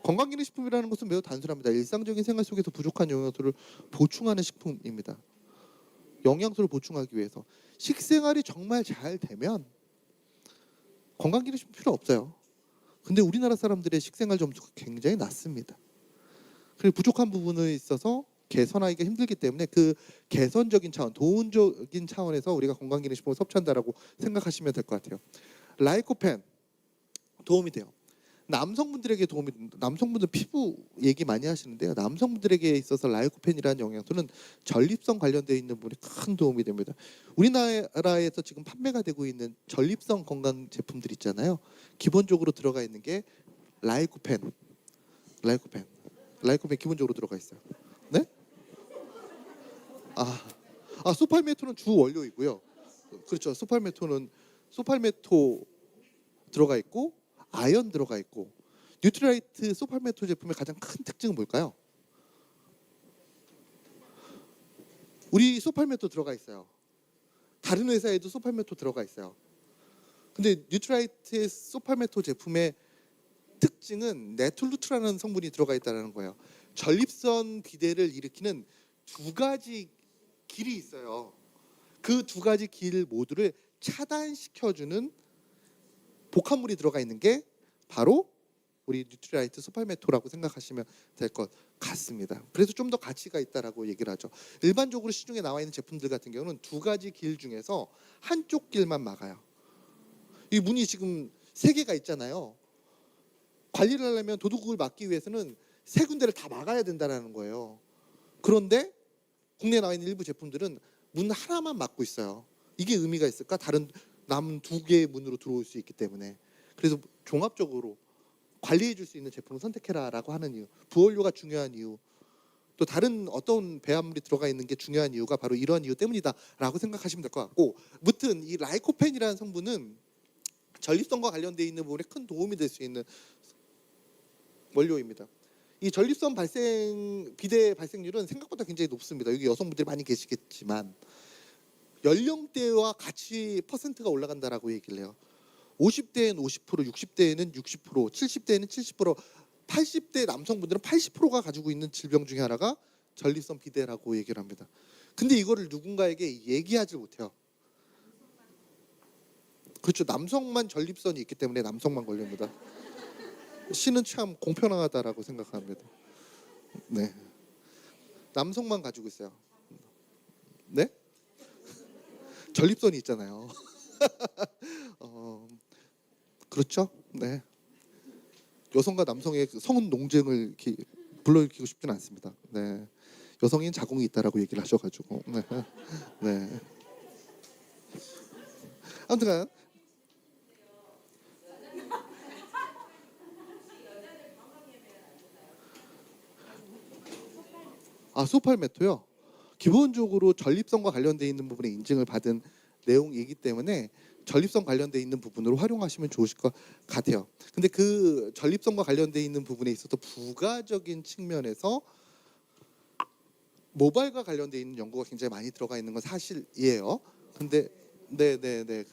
건강기능식품이라는 것은 매우 단순합니다. 일상적인 생활 속에서 부족한 영양소를 보충하는 식품입니다. 영양소를 보충하기 위해서 식생활이 정말 잘 되면 건강기능식품 필요 없어요. 근데 우리나라 사람들의 식생활 점수가 굉장히 낮습니다. 그리고 부족한 부분에 있어서 개선하기가 힘들기 때문에 그 개선적인 차원, 도움적인 차원에서 우리가 건강기능식품을 섭취한다라고 생각하시면 될 것 같아요. 라이코펜 도움이 돼요. 남성분들에게 도움이 됩니다. 남성분들 피부 얘기 많이 하시는데요. 남성분들에게 있어서 라이코펜이라는 영양소는 전립선 관련되어 있는 부분에 큰 도움이 됩니다. 우리나라에서 지금 판매가 되고 있는 전립선 건강 제품들 있잖아요. 기본적으로 들어가 있는 게 라이코펜 기본적으로 들어가 있어요. 네? 소팔메토는 주 원료이고요. 그렇죠. 소팔메토 들어가 있고 아연 들어가 있고. 뉴트라이트 소팔메토 제품의 가장 큰 특징은 뭘까요? 우리 소팔메토 들어가 있어요. 다른 회사에도 소팔메토 들어가 있어요. 근데 뉴트라이트의 소팔메토 제품의 특징은 네툴루트라는 성분이 들어가 있다는 거예요. 전립선 비대를 일으키는 두 가지 길이 있어요. 그 두 가지 길 모두를 차단시켜주는 복합물이 들어가 있는 게 바로 우리 뉴트라이트 소팔메토라고 생각하시면 될 것 같습니다. 그래서 좀 더 가치가 있다라고 얘기를 하죠. 일반적으로 시중에 나와 있는 제품들 같은 경우는 두 가지 길 중에서 한쪽 길만 막아요. 이 문이 지금 세 개가 있잖아요. 관리를 하려면 도둑을 막기 위해서는 세 군데를 다 막아야 된다는 거예요. 그런데 국내에 나와 있는 일부 제품들은 문 하나만 막고 있어요. 이게 의미가 있을까? 다른 남은 두 개의 문으로 들어올 수 있기 때문에. 그래서 종합적으로 관리해 줄 수 있는 제품을 선택해라라고 하는 이유, 부원료가 중요한 이유, 또 다른 어떤 배합물이 들어가 있는 게 중요한 이유가 바로 이런 이유 때문이다라고 생각하시면 될 것 같고, 무튼 이 라이코펜이라는 성분은 전립선과 관련되어 있는 부분에 큰 도움이 될 수 있는 원료입니다. 이 전립선 비대 발생률은 생각보다 굉장히 높습니다. 여기 여성분들이 많이 계시겠지만 연령대와 같이 퍼센트가 올라간다라고 얘기를 해요. 50대엔 50%, 60대에는 60%, 70대에는 70%, 80대 남성분들은 80%가 가지고 있는 질병 중에 하나가 전립선 비대라고 얘기를 합니다. 근데 이거를 누군가에게 얘기하지 못해요. 그렇죠. 남성만 전립선이 있기 때문에 남성만 걸립니다. 신은 참 공평하다라고 생각합니다. 네, 남성만 가지고 있어요. 네? 전립선이 있잖아요. 그렇죠? 네. 여성과 남성의 그 성은 논쟁을 이렇게 불러일으키고 싶지는 않습니다. 네. 여성인 자궁이 있다라고 얘기를 하셔가지고. 네. 네. 아무튼간 소팔메토요. 기본적으로 전립선과 관련돼 있는 부분에 인증을 받은 내용이기 때문에 전립선 관련돼 있는 부분으로 활용하시면 좋으실 것 같아요. 근데 그 전립선과 관련돼 있는 부분에 있어서 부가적인 측면에서 모발과 관련돼 있는 연구가 굉장히 많이 들어가 있는 건 사실이에요. 근데 네네네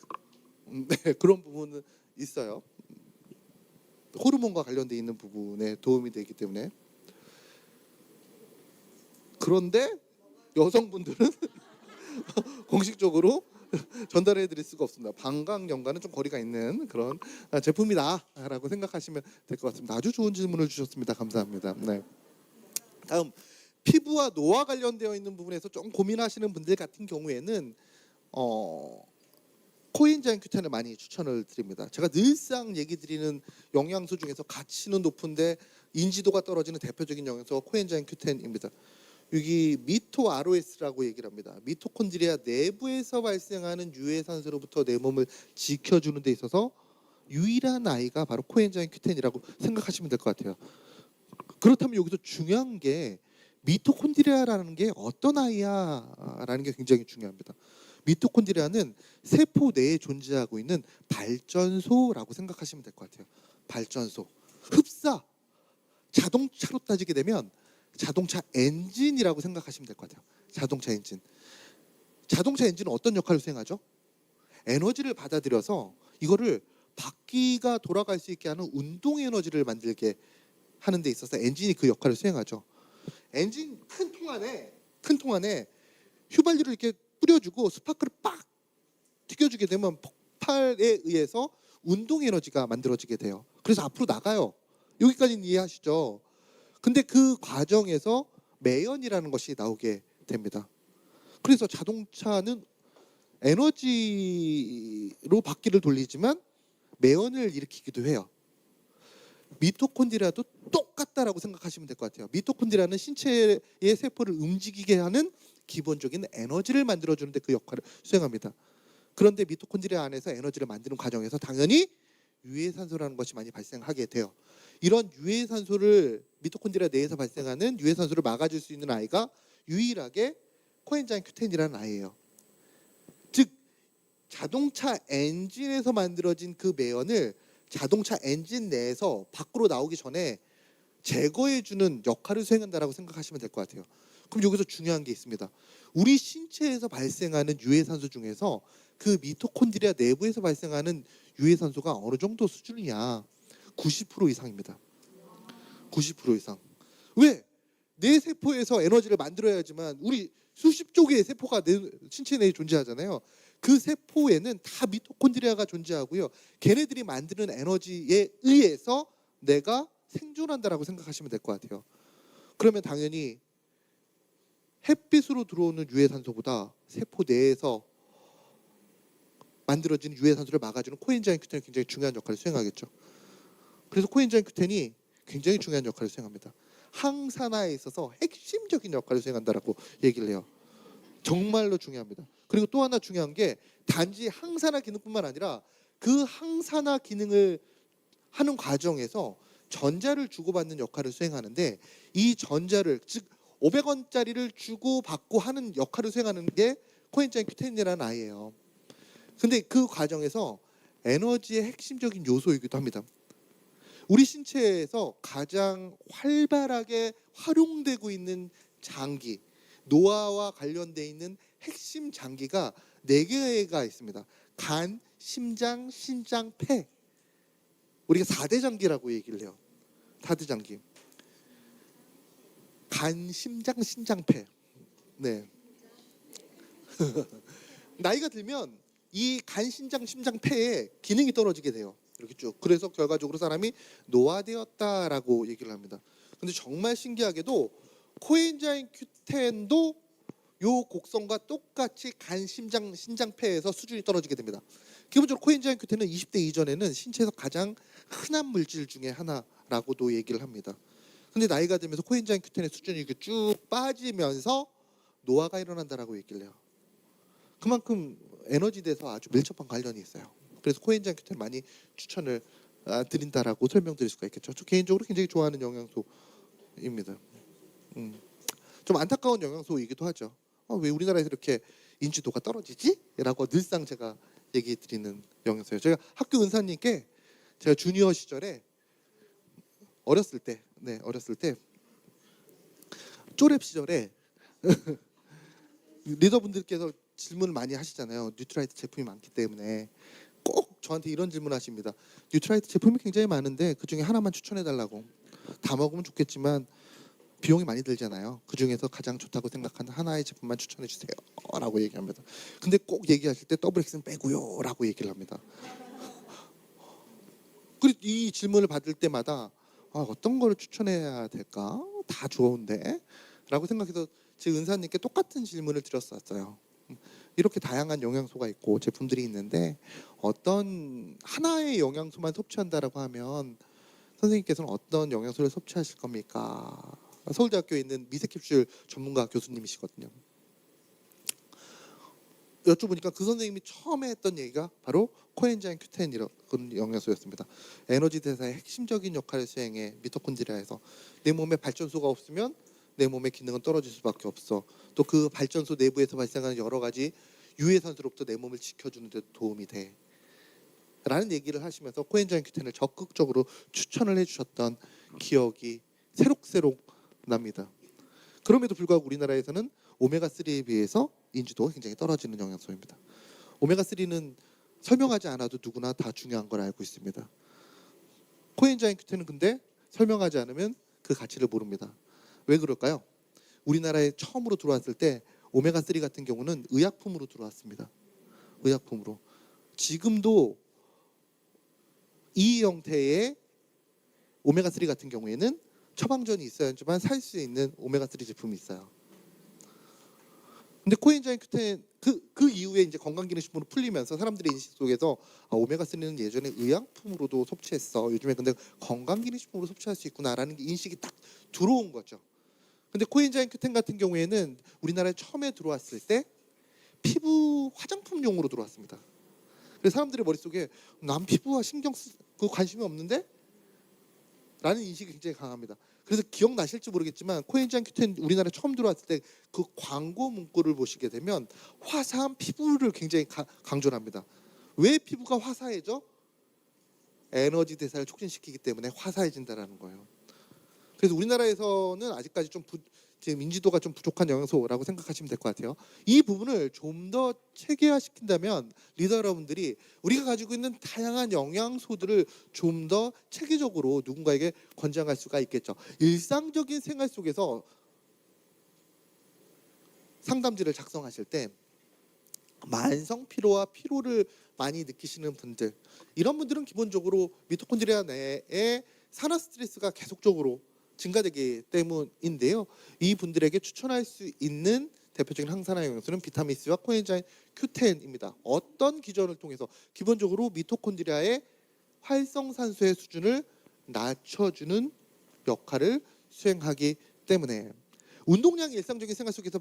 네, 그런 부분은 있어요. 호르몬과 관련돼 있는 부분에 도움이 되기 때문에. 그런데 여성분들은 공식적으로 전달해 드릴 수가 없습니다. 방광염과는 좀 거리가 있는 그런 제품이다라고 생각하시면 될 것 같습니다. 아주 좋은 질문을 주셨습니다. 감사합니다. 네. 다음 피부와 노화 관련되어 있는 부분에서 좀 고민하시는 분들 같은 경우에는 코엔자임 Q10을 많이 추천을 드립니다. 제가 늘상 얘기 드리는 영양소 중에서 가치는 높은데 인지도가 떨어지는 대표적인 영양소가 코엔자임 Q10입니다. 여기 미토 ROS라고 얘기를 합니다. 미토콘드리아 내부에서 발생하는 유해산소로부터 내 몸을 지켜주는 데 있어서 유일한 아이가 바로 코엔자임 Q10이라고 생각하시면 될 것 같아요. 그렇다면 여기서 중요한 게 미토콘드리아라는 게 어떤 아이야라는 게 굉장히 중요합니다. 미토콘드리아는 세포 내에 존재하고 있는 발전소라고 생각하시면 될 것 같아요. 발전소, 흡사, 자동차로 따지게 되면 자동차 엔진이라고 생각하시면 될 것 같아요. 자동차 엔진. 자동차 엔진은 어떤 역할을 수행하죠? 에너지를 받아들여서 이거를 바퀴가 돌아갈 수 있게 하는 운동 에너지를 만들게 하는 데 있어서 엔진이 그 역할을 수행하죠. 엔진 큰 통 안에 휘발유를 이렇게 뿌려주고 스파크를 빡 튀겨주게 되면 폭발에 의해서 운동 에너지가 만들어지게 돼요. 그래서 앞으로 나가요. 여기까지는 이해하시죠? 근데 그 과정에서 매연이라는 것이 나오게 됩니다. 그래서 자동차는 에너지로 바퀴를 돌리지만 매연을 일으키기도 해요. 미토콘드리아도 똑같다라고 생각하시면 될 것 같아요. 미토콘드리아는 신체의 세포를 움직이게 하는 기본적인 에너지를 만들어주는 데 그 역할을 수행합니다. 그런데 미토콘드리아 안에서 에너지를 만드는 과정에서 당연히 유해산소라는 것이 많이 발생하게 돼요. 이런 유해산소를 미토콘드리아 내에서 발생하는 유해산소를 막아줄 수 있는 아이가 유일하게 코엔자임 Q10이라는 아이예요. 즉 자동차 엔진에서 만들어진 그 매연을 자동차 엔진 내에서 밖으로 나오기 전에 제거해주는 역할을 수행한다라고 생각하시면 될 것 같아요. 그럼 여기서 중요한 게 있습니다. 우리 신체에서 발생하는 유해산소 중에서 그 미토콘드리아 내부에서 발생하는 유해산소가 어느 정도 수준이냐? 90% 이상입니다. 90% 이상. 왜? 내 세포에서 에너지를 만들어야지만 우리 수십조 개의 세포가 내 신체 내에 존재하잖아요. 그 세포에는 다 미토콘드리아가 존재하고요. 걔네들이 만드는 에너지에 의해서 내가 생존한다라고 생각하시면 될 것 같아요. 그러면 당연히 햇빛으로 들어오는 유해산소보다 세포 내에서 만들어지는 유해산소를 막아주는 코엔자임 Q10이 굉장히 중요한 역할을 수행하겠죠. 그래서 코엔자임 Q10이 굉장히 중요한 역할을 수행합니다. 항산화에 있어서 핵심적인 역할을 수행한다라고 얘기를 해요. 정말로 중요합니다. 그리고 또 하나 중요한 게 단지 항산화 기능뿐만 아니라 그 항산화 기능을 하는 과정에서 전자를 주고받는 역할을 수행하는데 이 전자를 즉 500원짜리를 주고받고 하는 역할을 수행하는 게 코엔자임 Q10이라는 아이예요. 근데 그 과정에서 에너지의 핵심적인 요소이기도 합니다. 우리 신체에서 가장 활발하게 활용되고 있는 장기, 노화와 관련돼 있는 핵심 장기가 4개가 있습니다. 간, 심장, 신장, 폐. 우리가 4대 장기라고 얘기를 해요. 4대 장기. 간, 심장, 신장, 폐. 네. 나이가 들면 이 간, 신장, 심장, 폐의 기능이 떨어지게 돼요. 이렇게 쭉. 그래서 결과적으로 사람이 노화되었다라고 얘기를 합니다. 근데 정말 신기하게도 코엔자임 Q10도 요 곡선과 똑같이 간, 심장, 신장, 폐에서 수준이 떨어지게 됩니다. 기본적으로 코엔자임 Q10은 20대 이전에는 신체에서 가장 흔한 물질 중에 하나라고도 얘기를 합니다. 근데 나이가 들면서 코엔자임 Q10의 수준이 이렇게 쭉 빠지면서 노화가 일어난다라고 얘기를 해요. 그만큼 에너지대에서 아주 밀접한 관련이 있어요. 그래서 코엔자임 Q10 많이 추천을 드린다라고 설명드릴 수가 있겠죠. 저 개인적으로 굉장히 좋아하는 영양소입니다. 좀 안타까운 영양소이기도 하죠. 왜 우리나라에서 이렇게 인지도가 떨어지지? 라고 늘상 제가 얘기 드리는 영양소예요. 제가 학교 은사님께 제가 주니어 시절에 어렸을 때 쪼렙 시절에 리더분들께서 질문을 많이 하시잖아요. 뉴트라이트 제품이 많기 때문에 꼭 저한테 이런 질문 하십니다. 뉴트라이트 제품이 굉장히 많은데 그중에 하나만 추천해달라고. 다 먹으면 좋겠지만 비용이 많이 들잖아요. 그중에서 가장 좋다고 생각하는 하나의 제품만 추천해 주세요 라고 얘기합니다. 근데 꼭 얘기하실 때 더블 X는 빼고요 라고 얘기를 합니다. 그리고 이 질문을 받을 때마다 어떤 거를 추천해야 될까? 다 좋은데? 라고 생각해서 제 은사님께 똑같은 질문을 드렸었어요. 이렇게 다양한 영양소가 있고 제품들이 있는데 어떤 하나의 영양소만 섭취한다라고 하면 선생님께서는 어떤 영양소를 섭취하실 겁니까? 서울대학교에 있는 미세캡슐 전문가 교수님이시거든요. 여쭤보니까 그 선생님이 처음에 했던 얘기가 바로 코엔자임 Q10이라는 영양소였습니다. 에너지 대사의 핵심적인 역할을 수행해 미토콘드리아에서 내 몸에 발전소가 없으면 내 몸의 기능은 떨어질 수밖에 없어. 또 그 발전소 내부에서 발생하는 여러 가지 유해산소로부터 내 몸을 지켜주는 데 도움이 돼. 라는 얘기를 하시면서 코엔자임 Q10을 적극적으로 추천을 해주셨던 기억이 새록새록 납니다. 그럼에도 불구하고 우리나라에서는 오메가3에 비해서 인지도가 굉장히 떨어지는 영양소입니다. 오메가3는 설명하지 않아도 누구나 다 중요한 걸 알고 있습니다. 코엔자임 Q10은 근데 설명하지 않으면 그 가치를 모릅니다. 왜 그럴까요? 우리나라에 처음으로 들어왔을 때 오메가3 같은 경우는 의약품으로 들어왔습니다. 의약품으로. 지금도 이 형태의 오메가3 같은 경우에는 처방전이 있어야지만 살 수 있는 오메가3 제품이 있어요. 근데 코엔자임 Q10 그 이후에 이제 건강기능식품으로 풀리면서 사람들의 인식 속에서 오메가3는 예전에 의약품으로도 섭취했어. 요즘에 근데 건강기능식품으로 섭취할 수 있구나라는 게 인식이 딱 들어온 거죠. 근데 코엔자임 Q10 같은 경우에는 우리나라에 처음에 들어왔을 때 피부 화장품용으로 들어왔습니다. 그래서 사람들의 머릿속에 난 피부와 관심이 없는데? 라는 인식이 굉장히 강합니다. 그래서 기억나실지 모르겠지만 코엔자임 Q10 우리나라에 처음 들어왔을 때 그 광고 문구를 보시게 되면 화사한 피부를 굉장히 강조를 합니다. 왜 피부가 화사해져? 에너지 대사를 촉진시키기 때문에 화사해진다는 거예요. 그래서 우리나라에서는 아직까지 지금 인지도가 좀 부족한 영양소라고 생각하시면 될 것 같아요. 이 부분을 좀 더 체계화시킨다면 리더 여러분들이 우리가 가지고 있는 다양한 영양소들을 좀 더 체계적으로 누군가에게 권장할 수가 있겠죠. 일상적인 생활 속에서 상담지를 작성하실 때 만성 피로와 피로를 많이 느끼시는 분들, 이런 분들은 기본적으로 미토콘드리아 내에 산화 스트레스가 계속적으로 증가되기 때문인데요. 이 분들에게 추천할 수 있는 대표적인 항산화 영양소는 비타민 C와 코엔자임 Q10입니다. 어떤 기전을 통해서 기본적으로 미토콘드리아의 활성산소의 수준을 낮춰주는 역할을 수행하기 때문에 운동량이 일상적인 생활 속에서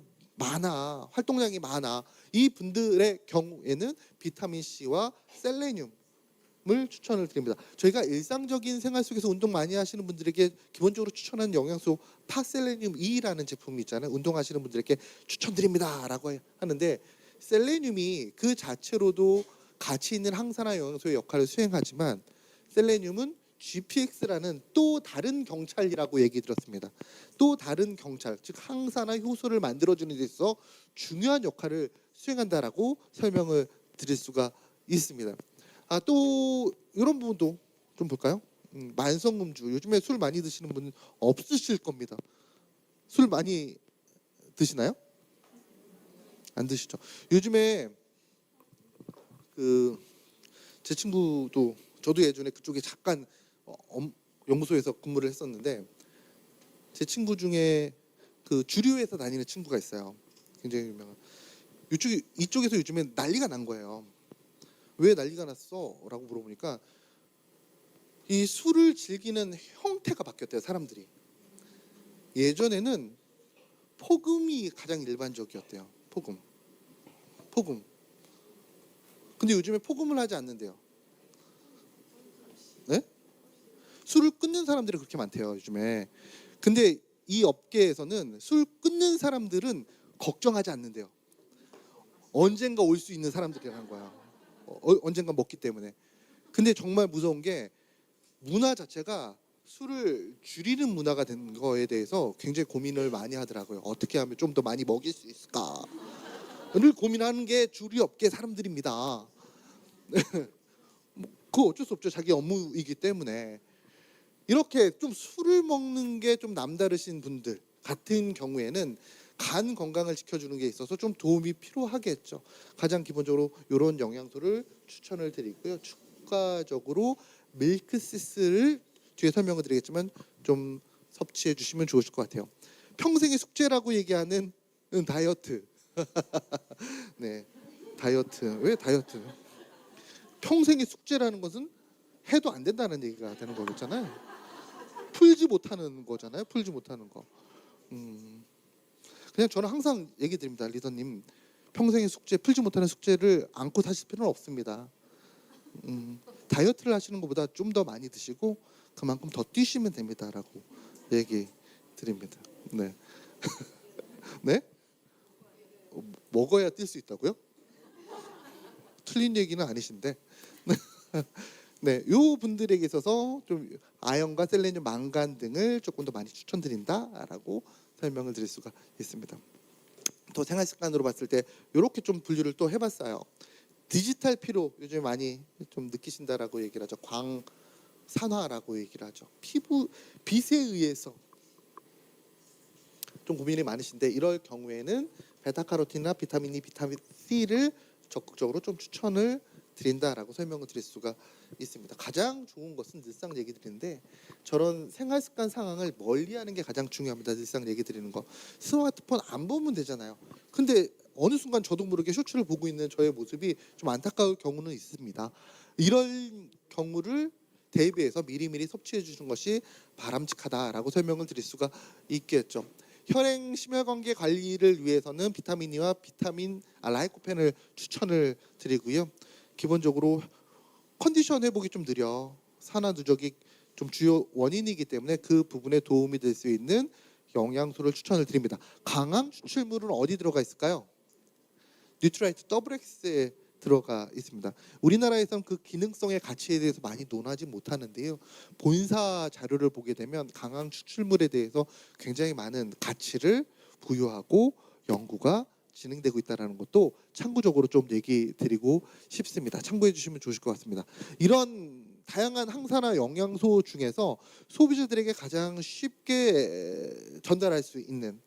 활동량이 많아. 이 분들의 경우에는 비타민 C와 셀레늄 을 추천을 드립니다. 저희가 일상적인 생활 속에서 운동 많이 하시는 분들에게 기본적으로 추천하는 영양소 파셀레늄 E라는 제품이 있잖아요. 운동하시는 분들에게 추천드립니다라고 하는데 셀레늄이 그 자체로도 가치 있는 항산화 영양소의 역할을 수행하지만 셀레늄은 GPX라는 또 다른 경찰이라고 얘기 들었습니다. 또 다른 경찰, 즉 항산화 효소를 만들어주는 데 있어 중요한 역할을 수행한다라고 설명을 드릴 수가 있습니다. 또 이런 부분도 좀 볼까요? 만성음주. 요즘에 술 많이 드시는 분 없으실 겁니다. 술 많이 드시나요? 안 드시죠? 요즘에 제 친구도, 저도 예전에 그쪽에 잠깐 연구소에서 근무를 했었는데, 제 친구 중에 그 주류회사 다니는 친구가 있어요. 굉장히 유명한. 이쪽에서 요즘에 난리가 난 거예요. 왜 난리가 났어? 라고 물어보니까 이 술을 즐기는 형태가 바뀌었대요, 사람들이. 예전에는 폭음이 가장 일반적이었대요. 폭음. 근데 요즘에 폭음을 하지 않는데요. 네? 술을 끊는 사람들이 그렇게 많대요, 요즘에. 근데 이 업계에서는 술 끊는 사람들은 걱정하지 않는데요. 언젠가 올 수 있는 사람들이라는 거야. 언젠가 먹기 때문에. 근데 정말 무서운 게, 문화 자체가 술을 줄이는 문화가 된 거에 대해서 굉장히 고민을 많이 하더라고요. 어떻게 하면 좀 더 많이 먹일 수 있을까?를 고민하는 게 주류 업계 사람들입니다. 그거 어쩔 수 없죠. 자기 업무이기 때문에. 이렇게 좀 술을 먹는 게 좀 남다르신 분들 같은 경우에는 간 건강을 지켜주는 게 있어서 좀 도움이 필요하겠죠. 가장 기본적으로 이런 영양소를 추천을 드리고요. 추가적으로 밀크시스를 뒤에 설명을 드리겠지만 좀 섭취해 주시면 좋으실 것 같아요. 평생의 숙제라고 얘기하는 다이어트. 네, 다이어트. 왜 다이어트? 평생의 숙제라는 것은 해도 안 된다는 얘기가 되는 거겠잖아요. 풀지 못하는 거잖아요. 풀지 못하는 거. 그냥 저는 항상 얘기 드립니다. 리더님, 평생의 숙제, 풀지 못하는 숙제를 안고 사실 필요는 없습니다. 다이어트를 하시는 것보다 좀 더 많이 드시고 그만큼 더 뛰시면 됩니다라고 얘기 드립니다. 네. 네? 먹어야 뛸 수 있다고요? 틀린 얘기는 아니신데. 네, 요 분들에게 있어서 좀 아연과 셀레늄, 망간 등을 조금 더 많이 추천드린다라고 설명을 드릴 수가 있습니다. 또 생활 습관으로 봤을 때 이렇게 좀 분류를 또 해봤어요. 디지털 피로 요즘 많이 좀 느끼신다라고 얘기를 하죠. 광산화라고 얘기를 하죠. 피부 빛에 의해서 좀 고민이 많으신데, 이럴 경우에는 베타카로틴이나 비타민 E, 비타민 C를 적극적으로 좀 추천을 드린다라고 설명을 드릴 수가 있습니다. 가장 좋은 것은 늘상 얘기 드리는데, 저런 생활 습관 상황을 멀리하는 게 가장 중요합니다. 늘상 얘기 드리는 거. 스마트폰 안 보면 되잖아요. 근데 어느 순간 저도 모르게 쇼츠를 보고 있는 저의 모습이 좀 안타까울 경우는 있습니다. 이런 경우를 대비해서 미리미리 섭취해 주는 것이 바람직하다라고 설명을 드릴 수가 있겠죠. 혈행 심혈관계 관리를 위해서는 비타민 E와 라이코펜을 추천을 드리고요. 기본적으로 컨디션 회복이 좀 느려 산화 누적이 좀 주요 원인이기 때문에 그 부분에 도움이 될 수 있는 영양소를 추천을 드립니다. 강황 추출물은 어디 들어가 있을까요? 뉴트라이트 XX에 들어가 있습니다. 우리나라에선 그 기능성의 가치에 대해서 많이 논하지 못하는데요. 본사 자료를 보게 되면 강황 추출물에 대해서 굉장히 많은 가치를 부여하고 연구가 진행되고 있다는 것도 참고적으로 좀 얘기 드리고 싶습니다. 참고해 주시면 좋으실 것 같습니다. 이런 다양한 항산화 영양소 중에서 소비자들에게 가장 쉽게 전달할 수 있는,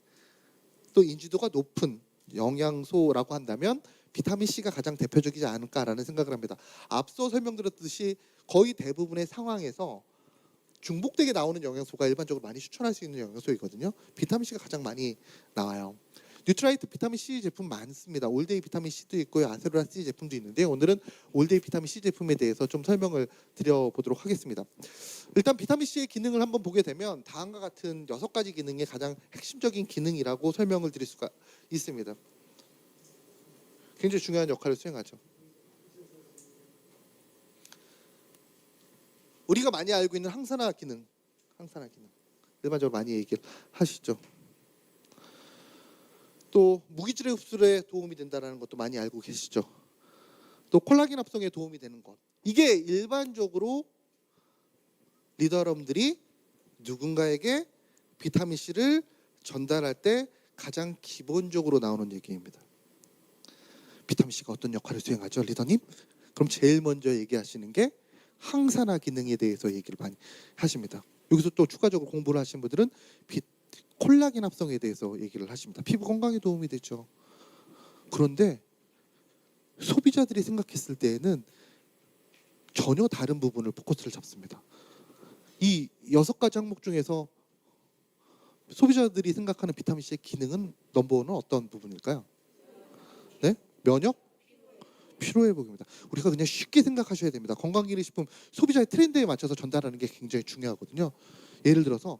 또 인지도가 높은 영양소라고 한다면 비타민 C가 가장 대표적이지 않을까라는 생각을 합니다. 앞서 설명드렸듯이 거의 대부분의 상황에서 중복되게 나오는 영양소가 일반적으로 많이 추천할 수 있는 영양소이거든요. 비타민 C가 가장 많이 나와요. 뉴트라이트 비타민 C 제품 많습니다. 올데이 비타민 C도 있고요, 아세로라 C 제품도 있는데, 오늘은 올데이 비타민 C 제품에 대해서 좀 설명을 드려보도록 하겠습니다. 일단 비타민 C의 기능을 한번 보게 되면 다음과 같은 6가지 기능의 가장 핵심적인 기능이라고 설명을 드릴 수가 있습니다. 굉장히 중요한 역할을 수행하죠. 우리가 많이 알고 있는 항산화 기능 일반적으로 많이 얘기를 하시죠. 또 무기질의 흡수에 도움이 된다는 것도 많이 알고 계시죠. 또 콜라겐 합성에 도움이 되는 것, 이게 일반적으로 리더 여러분들이 누군가에게 비타민 C를 전달할 때 가장 기본적으로 나오는 얘기입니다. 비타민 C가 어떤 역할을 수행하죠, 리더님? 그럼 제일 먼저 얘기하시는 게 항산화 기능에 대해서 얘기를 많이 하십니다. 여기서 또 추가적으로 공부를 하신 분들은 콜라겐 합성에 대해서 얘기를 하십니다. 피부 건강에 도움이 되죠. 그런데 소비자들이 생각했을 때에는 전혀 다른 부분을 포커스를 잡습니다. 이 6가지 항목 중에서 소비자들이 생각하는 비타민C의 기능은 넘버원은 어떤 부분일까요? 네? 면역? 피로회복입니다. 우리가 그냥 쉽게 생각하셔야 됩니다. 건강기능식품 소비자의 트렌드에 맞춰서 전달하는 게 굉장히 중요하거든요. 예를 들어서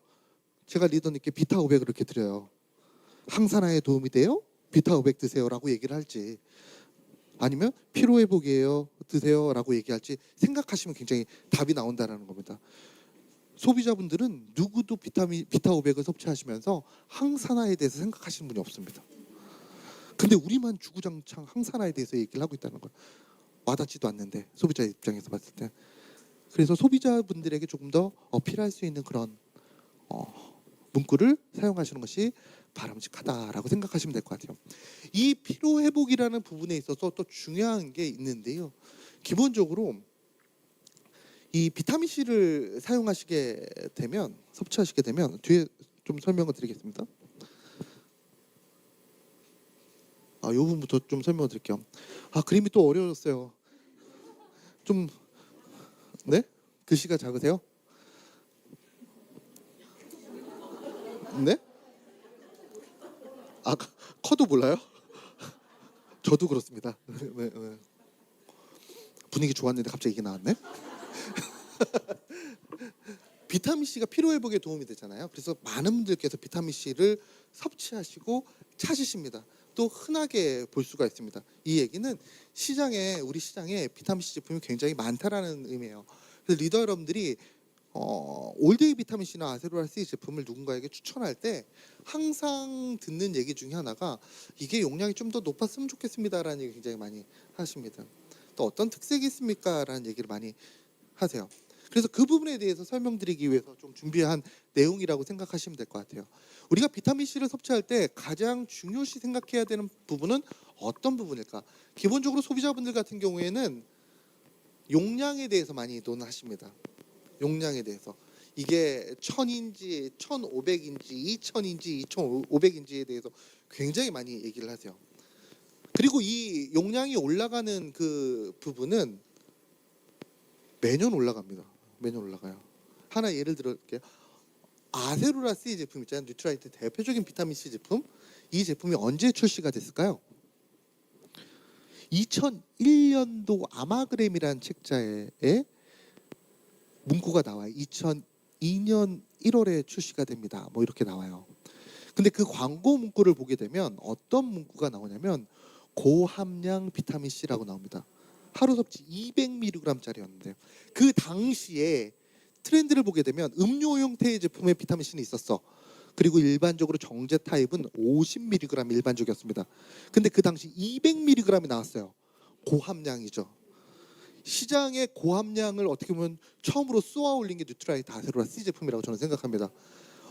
제가 리더님께 비타500을 이렇게 드려요. 항산화에 도움이 돼요? 비타500 드세요라고 얘기를 할지, 아니면 피로회복이에요 드세요라고 얘기할지 생각하시면 굉장히 답이 나온다는 겁니다. 소비자분들은 누구도 비타500을 섭취하시면서 항산화에 대해서 생각하시는 분이 없습니다. 근데 우리만 주구장창 항산화에 대해서 얘기를 하고 있다는 걸 와닿지도 않는데, 소비자 입장에서 봤을 때. 그래서 소비자분들에게 조금 더 어필할 수 있는 그런 문구를 사용하시는 것이 바람직하다라고 생각하시면 될 것 같아요. 이 피로회복이라는 부분에 있어서 또 중요한 게 있는데요. 기본적으로 이 비타민C를 사용하시게 되면, 섭취하시게 되면, 뒤에 좀 설명을 드리겠습니다. 이 부분부터 좀 설명을 드릴게요. 그림이 또 어려웠어요. 좀, 네? 글씨가 작으세요? 네? 커도 몰라요? 저도 그렇습니다. 네. 분위기 좋았는데 갑자기 이게 나왔네. 비타민C가 피로회복에 도움이 되잖아요. 그래서 많은 분들께서 비타민C를 섭취하시고 찾으십니다. 또 흔하게 볼 수가 있습니다. 이 얘기는 우리 시장에 비타민C 제품이 굉장히 많다라는 의미예요. 그래서 리더 여러분들이 올데이 비타민C나 아세로라 C 제품을 누군가에게 추천할 때 항상 듣는 얘기 중에 하나가 이게 용량이 좀 더 높았으면 좋겠습니다라는 얘기 굉장히 많이 하십니다. 또 어떤 특색이 있습니까? 라는 얘기를 많이 하세요. 그래서 그 부분에 대해서 설명드리기 위해서 좀 준비한 내용이라고 생각하시면 될 것 같아요. 우리가 비타민C를 섭취할 때 가장 중요시 생각해야 되는 부분은 어떤 부분일까? 기본적으로 소비자분들 같은 경우에는 용량에 대해서 많이 논하십니다. 용량에 대해서. 이게 1000인지, 1500인지, 2000인지, 2500인지에 대해서 굉장히 많이 얘기를 하세요. 그리고 이 용량이 올라가는 그 부분은 매년 올라갑니다. 매년 올라가요. 하나 예를 들어볼게요. 아세로라 C 제품 있잖아요. 뉴트라이트 대표적인 비타민C 제품. 이 제품이 언제 출시가 됐을까요? 2001년도 아마그램이라는 책자에 문구가 나와요. 2002년 1월에 출시가 됩니다. 뭐 이렇게 나와요. 근데 그 광고 문구를 보게 되면 어떤 문구가 나오냐면 고함량 비타민C라고 나옵니다. 하루 섭취 200mg짜리였는데 그 당시에 트렌드를 보게 되면 음료 형태의 제품의 비타민C는 있었어. 그리고 일반적으로 정제 타입은 50mg 일반적이었습니다. 근데 그 당시 200mg이 나왔어요. 고함량이죠. 시장에 고함량을 어떻게 보면 처음으로 쏘아 올린 게 뉴트라이트 아세로라 C 제품이라고 저는 생각합니다.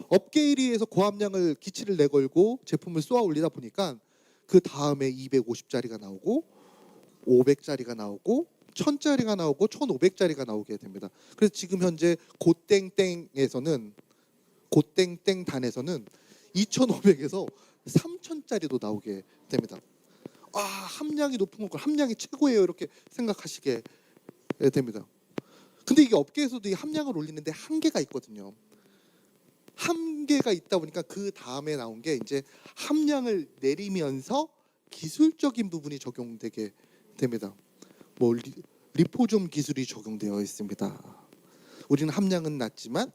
업계 1위에서 고함량을 기치를 내걸고 제품을 쏘아 올리다 보니까 그 다음에 250짜리가 나오고 500짜리가 나오고 1000짜리가 나오고 1500짜리가 나오게 됩니다. 그래서 지금 현재 고땡땡에서는 고땡땡 단에서는 2500에서 3000짜리도 나오게 됩니다. 함량이 높은 걸 함량이 최고예요 이렇게 생각하시게 됩니다. 근데 이게 업계에서도 이 함량을 올리는데 한계가 있거든요. 한계가 있다 보니까 그 다음에 나온 게 이제 함량을 내리면서 기술적인 부분이 적용되게 됩니다. 뭐 리포좀 기술이 적용되어 있습니다. 우리는 함량은 낮지만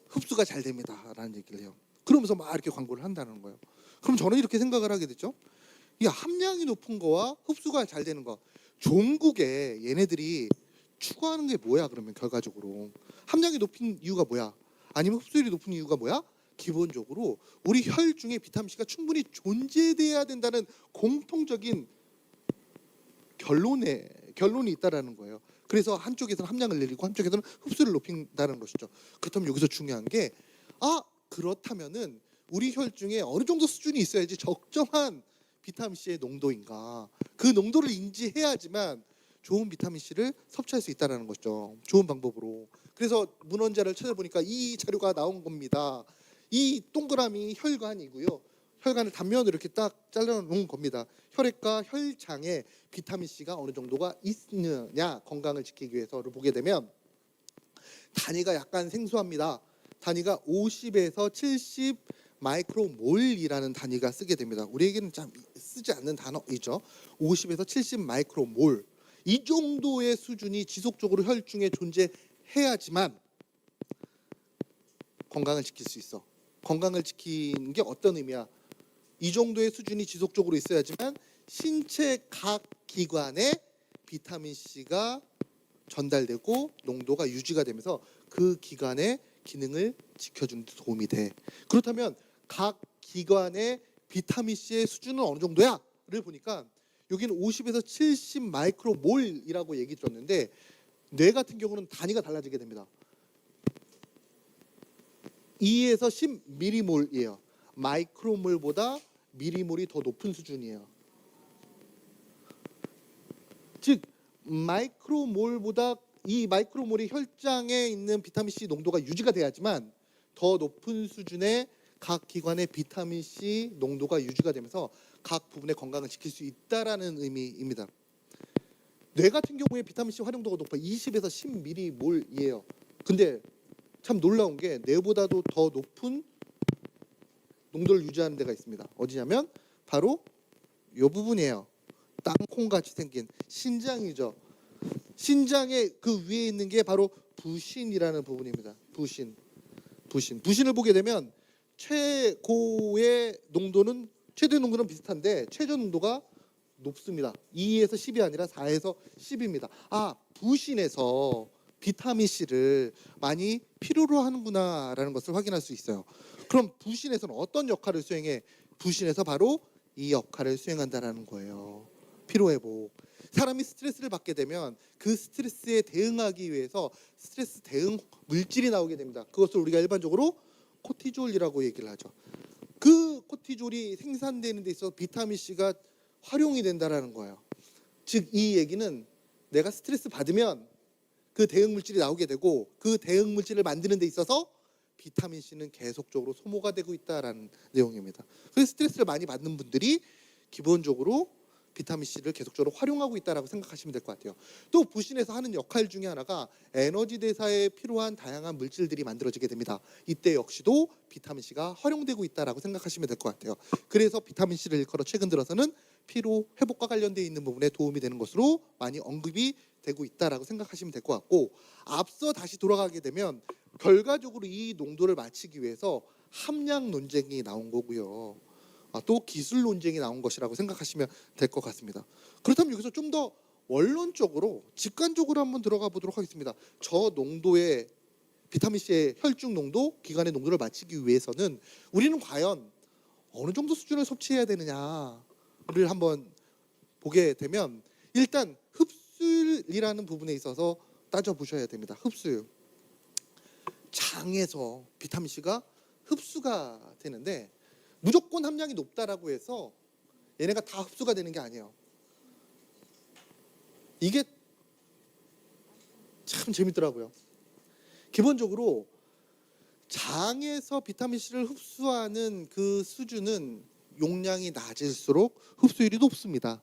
흡수가 잘 됩니다라는 얘기를 해요. 그러면서 막 이렇게 광고를 한다는 거예요. 그럼 저는 이렇게 생각을 하게 되죠. 이 함량이 높은 거와 흡수가 잘 되는 거, 종국에 얘네들이 추구하는 게 뭐야? 그러면 결과적으로 함량이 높은 이유가 뭐야? 아니면 흡수율이 높은 이유가 뭐야? 기본적으로 우리 혈중에 비타민C가 충분히 존재돼야 된다는 공통적인 결론이 있다라는 거예요. 그래서 한쪽에서는 함량을 내리고 한쪽에서는 흡수를 높인다는 것이죠. 그렇다면 여기서 중요한 게 그렇다면은 우리 혈중에 어느 정도 수준이 있어야지 적정한 비타민C의 농도인가? 그 농도를 인지해야지만 좋은 비타민 C를 섭취할 수 있다는 거죠. 좋은 방법으로. 그래서 문헌자를 찾아보니까 이 자료가 나온 겁니다. 이 동그라미 혈관이고요. 혈관을 단면으로 이렇게 딱 잘라놓은 겁니다. 혈액과 혈장에 비타민 C가 어느 정도가 있느냐, 건강을 지키기 위해서를 보게 되면 단위가 약간 생소합니다. 단위가 50에서 70 마이크로몰이라는 단위가 쓰게 됩니다. 우리에게는 참 쓰지 않는 단어이죠. 50에서 70 마이크로몰. 이 정도의 수준이 지속적으로 혈중에 존재해야지만 건강을 지킬 수 있어. 건강을 지키는 게 어떤 의미야? 이 정도의 수준이 지속적으로 있어야지만 신체 각 기관에 비타민 C가 전달되고 농도가 유지가 되면서 그 기관의 기능을 지켜주는 데 도움이 돼. 그렇다면 각 기관의 비타민 C의 수준은 어느 정도야? 를 보니까 여기는 50에서 70 마이크로몰이라고 얘기 들었는데 뇌 같은 경우는 단위가 달라지게 됩니다. 2에서 10 미리몰이에요. 마이크로몰보다 미리몰이 더 높은 수준이에요. 즉 마이크로몰보다 이 마이크로몰이 혈장에 있는 비타민 C 농도가 유지가 돼야지만 더 높은 수준의 각 기관의 비타민 C 농도가 유지가 되면서 각 부분의 건강을 지킬 수 있다라는 의미입니다. 뇌 같은 경우에 비타민 C 활용도가 높아 20에서 10mg이에요. 근데 참 놀라운 게 뇌보다도 더 높은 농도를 유지하는 데가 있습니다. 어디냐면 바로 이 부분이에요. 땅콩같이 생긴 신장이죠. 신장의 그 위에 있는 게 바로 부신이라는 부분입니다. 부신을 보게 되면 최고의 농도는 최대 농도는 비슷한데 최저 농도가 높습니다. 2에서 10이 아니라 4에서 10입니다. 부신에서 비타민 C를 많이 필요로 하는구나라는 것을 확인할 수 있어요. 그럼 부신에서는 어떤 역할을 수행해? 부신에서 바로 이 역할을 수행한다라는 거예요. 피로회복. 사람이 스트레스를 받게 되면 그 스트레스에 대응하기 위해서 스트레스 대응 물질이 나오게 됩니다. 그것을 우리가 일반적으로 코티졸이라고 얘기를 하죠. 그 코티졸이 생산되는 데 있어서 비타민 C가 활용이 된다라는 거예요. 즉 이 얘기는 내가 스트레스 받으면 그 대응 물질이 나오게 되고 그 대응 물질을 만드는 데 있어서 비타민 C는 계속적으로 소모가 되고 있다라는 내용입니다. 그래서 스트레스를 많이 받는 분들이 기본적으로 비타민 C를 계속적으로 활용하고 있다라고 생각하시면 될 것 같아요. 또 부신에서 하는 역할 중에 하나가 에너지 대사에 필요한 다양한 물질들이 만들어지게 됩니다. 이때 역시도 비타민 C가 활용되고 있다라고 생각하시면 될 것 같아요. 그래서 비타민 C를 일컬어 최근 들어서는 피로 회복과 관련되어 있는 부분에 도움이 되는 것으로 많이 언급이 되고 있다라고 생각하시면 될 것 같고, 앞서 다시 돌아가게 되면 결과적으로 이 농도를 맞추기 위해서 함량 논쟁이 나온 거고요. 또 기술 논쟁이 나온 것이라고 생각하시면 될 것 같습니다. 그렇다면 여기서 좀 더 원론적으로 직관적으로 한번 들어가 보도록 하겠습니다. 저 농도의 비타민 C의 혈중 농도, 기관의 농도를 맞추기 위해서는 우리는 과연 어느 정도 수준을 섭취해야 되느냐를 한번 보게 되면 일단 흡수율이라는 부분에 있어서 따져보셔야 됩니다. 흡수율. 장에서 비타민 C가 흡수가 되는데 무조건 함량이 높다라고 해서 얘네가 다 흡수가 되는 게 아니에요. 이게 참 재밌더라고요. 기본적으로 장에서 비타민 C를 흡수하는 그 수준은 용량이 낮을수록 흡수율이 높습니다.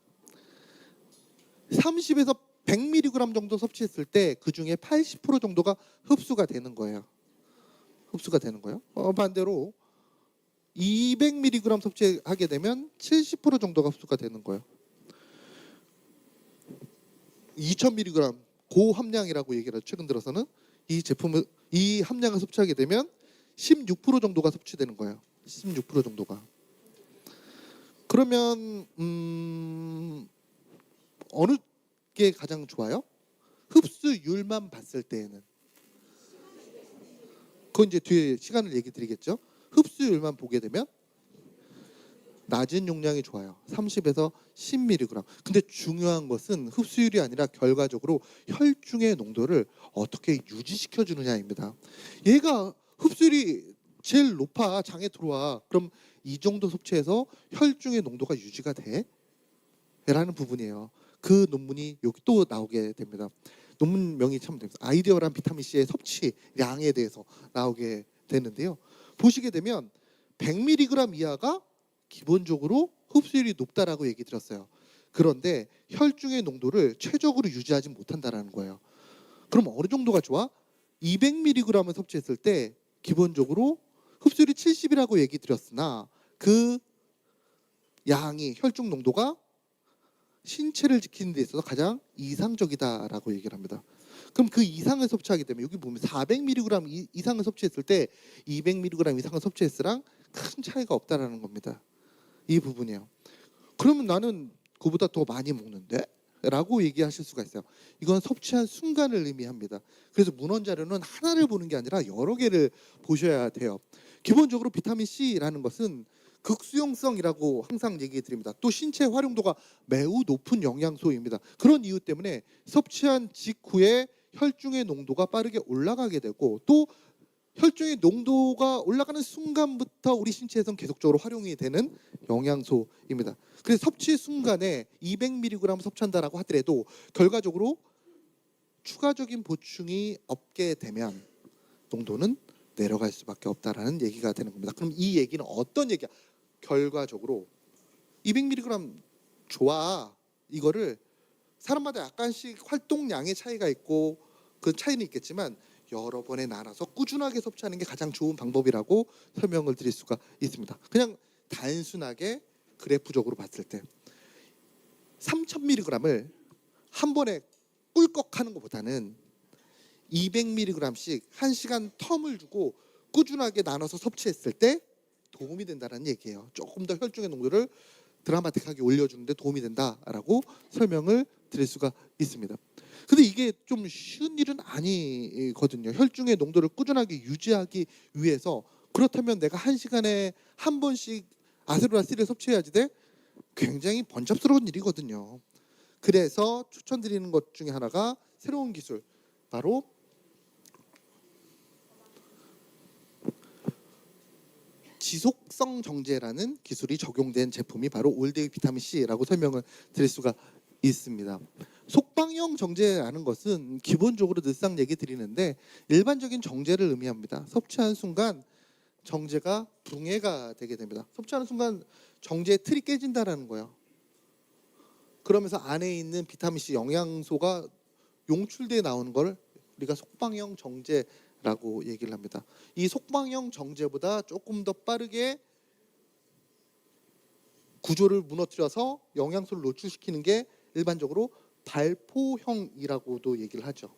30에서 100mg 정도 섭취했을 때 그 중에 80% 정도가 흡수가 되는 거예요. 반대로 200mg 섭취하게 되면 70% 정도가 흡수가 되는 거예요. 2000mg 고함량이라고 얘기를 하죠. 최근 들어서는 이 함량을 섭취하게 되면 16% 정도가 섭취되는 거예요. 16% 정도가. 그러면 어느 게 가장 좋아요? 흡수율만 봤을 때에는. 그건 이제 뒤에 시간을 얘기 드리겠죠. 흡수율만 보게 되면 낮은 용량이 좋아요. 30에서 10mg. 근데 중요한 것은 흡수율이 아니라 결과적으로 혈중의 농도를 어떻게 유지시켜 주느냐입니다. 얘가 흡수율이 제일 높아, 장에 들어와. 그럼 이 정도 섭취해서 혈중의 농도가 유지가 돼? 라는 부분이에요. 그 논문이 여기 또 나오게 됩니다. 논문명이 참 됩니다. 아이디어란 비타민 C의 섭취량에 대해서 나오게 되는데요. 보시게 되면 100mg 이하가 기본적으로 흡수율이 높다라고 얘기 드렸어요. 그런데 혈중의 농도를 최적으로 유지하지 못한다라는 거예요. 그럼 어느 정도가 좋아? 200mg을 섭취했을 때 기본적으로 흡수율이 70이라고 얘기 드렸으나 그 양이 혈중 농도가 신체를 지키는 데 있어서 가장 이상적이다라고 얘기를 합니다. 그럼 그 이상을 섭취하게 되면 여기 보면 400mg 이상을 섭취했을 때 200mg 이상을 섭취했으랑 큰 차이가 없다라는 겁니다. 이 부분이에요. 그러면 나는 그보다 더 많이 먹는데? 라고 얘기하실 수가 있어요. 이건 섭취한 순간을 의미합니다. 그래서 문헌 자료는 하나를 보는 게 아니라 여러 개를 보셔야 돼요. 기본적으로 비타민 C라는 것은 극수용성이라고 항상 얘기해 드립니다. 또 신체 활용도가 매우 높은 영양소입니다. 그런 이유 때문에 섭취한 직후에 혈중의 농도가 빠르게 올라가게 되고 또 혈중의 농도가 올라가는 순간부터 우리 신체에선 계속적으로 활용이 되는 영양소입니다. 그래서 섭취 순간에 200mg 섭취한다라고 하더라도 결과적으로 추가적인 보충이 없게 되면 농도는 내려갈 수밖에 없다라는 얘기가 되는 겁니다. 그럼 이 얘기는 어떤 얘기야? 결과적으로 200mg 좋아. 이거를 사람마다 약간씩 활동량의 차이가 있고 그 차이는 있겠지만 여러 번에 나눠서 꾸준하게 섭취하는 게 가장 좋은 방법이라고 설명을 드릴 수가 있습니다. 그냥 단순하게 그래프적으로 봤을 때 3000mg을 한 번에 꿀꺽 하는 것보다는 200mg씩 1시간 텀을 주고 꾸준하게 나눠서 섭취했을 때 도움이 된다는 얘기예요. 조금 더 혈중의 농도를 드라마틱하게 올려주는데 도움이 된다라고 설명을 드릴 수가 있습니다. 근데 이게 좀 쉬운 일은 아니거든요. 혈중의 농도를 꾸준하게 유지하기 위해서 그렇다면 내가 1시간에 한 번씩 아세로라씨를 섭취해야지 돼? 굉장히 번잡스러운 일이거든요. 그래서 추천드리는 것 중에 하나가 새로운 기술, 바로 지속성 정제라는 기술이 적용된 제품이 바로 올데이 비타민 C라고 설명을 드릴 수가 있습니다. 속방형 정제라는 것은 기본적으로 늘상 얘기 드리는데 일반적인 정제를 의미합니다. 섭취한 순간 정제가 붕해가 되게 됩니다. 섭취하는 순간 정제의 틀이 깨진다라는 거예요. 그러면서 안에 있는 비타민 C 영양소가 용출돼 나오는 걸 우리가 속방형 정제라고 얘기를 합니다. 이 속방형 정제보다 조금 더 빠르게 구조를 무너뜨려서 영양소를 노출시키는 게 일반적으로 발포형이라고도 얘기를 하죠.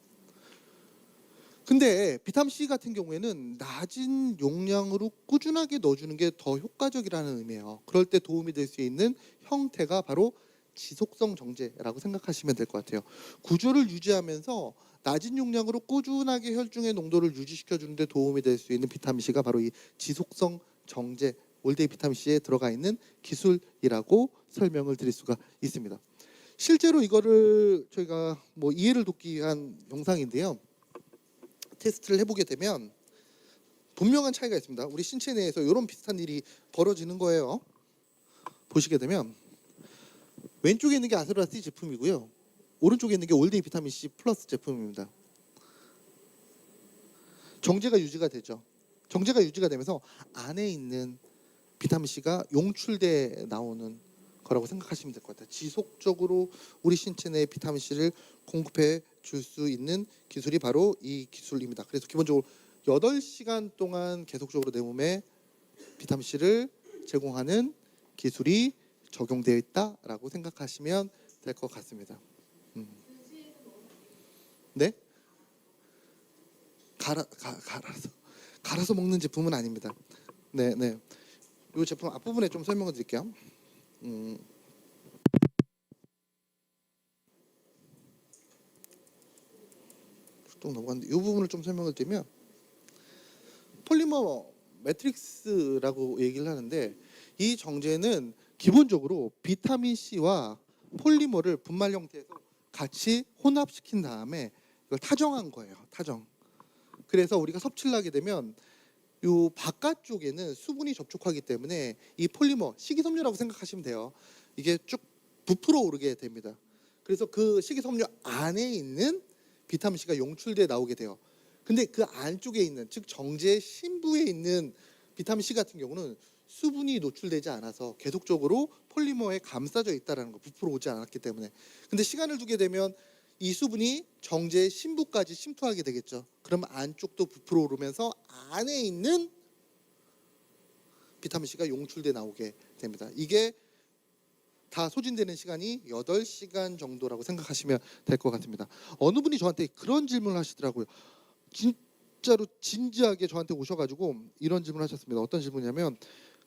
근데 비타민 C 같은 경우에는 낮은 용량으로 꾸준하게 넣어주는 게 더 효과적이라는 의미예요. 그럴 때 도움이 될 수 있는 형태가 바로 지속성 정제라고 생각하시면 될 것 같아요. 구조를 유지하면서 낮은 용량으로 꾸준하게 혈중의 농도를 유지시켜 주는데 도움이 될 수 있는 비타민 C가 바로 이 지속성 정제 올데이 비타민 C에 들어가 있는 기술이라고 설명을 드릴 수가 있습니다. 실제로 이거를 저희가 이해를 돕기 위한 영상인데요. 테스트를 해보게 되면 분명한 차이가 있습니다. 우리 신체 내에서 이런 비슷한 일이 벌어지는 거예요. 보시게 되면 왼쪽에 있는 게 아세로라 C 제품이고요. 오른쪽에 있는 게 올데이 비타민 C 플러스 제품입니다. 정제가 유지가 되죠. 정제가 유지가 되면서 안에 있는 비타민 C가 용출돼 나오는 거라고 생각하시면 될 것 같아요. 지속적으로 우리 신체 내에 비타민 C를 공급해 줄 수 있는 기술이 바로 이 기술입니다. 그래서 기본적으로 8시간 동안 계속적으로 내 몸에 비타민 C를 제공하는 기술이 적용되어 있다라고 생각하시면 될 것 같습니다. 네? 갈아서 먹는 제품은 아닙니다. 네. 이 제품 앞부분에 좀 설명을 드릴게요. 좀 넘어갔는데 이 부분을 좀 설명을 드리면 폴리머 매트릭스라고 얘기를 하는데 이 정제는 기본적으로 비타민 C와 폴리머를 분말 형태에서 같이 혼합시킨 다음에 이걸 타정한 거예요. 타정. 그래서 우리가 섭취를 하게 되면 요 바깥쪽에는 수분이 접촉하기 때문에 이 폴리머 식이섬유라고 생각하시면 돼요. 이게 쭉 부풀어 오르게 됩니다. 그래서 그 식이섬유 안에 있는 비타민 C가 용출돼 나오게 돼요. 근데 그 안쪽에 있는, 즉 정제 심부에 있는 비타민 C 같은 경우는 수분이 노출되지 않아서 계속적으로 폴리머에 감싸져 있다라는 거, 부풀어 오지 않았기 때문에. 근데 시간을 두게 되면 이 수분이 정제 심부까지 침투하게 되겠죠. 그럼 안쪽도 부풀어 오르면서 안에 있는 비타민 C가 용출돼 나오게 됩니다. 이게 다 소진되는 시간이 8시간 정도라고 생각하시면 될 것 같습니다. 어느 분이 저한테 그런 질문을 하시더라고요. 진짜로 진지하게 저한테 오셔가지고 이런 질문을 하셨습니다. 어떤 질문이냐면,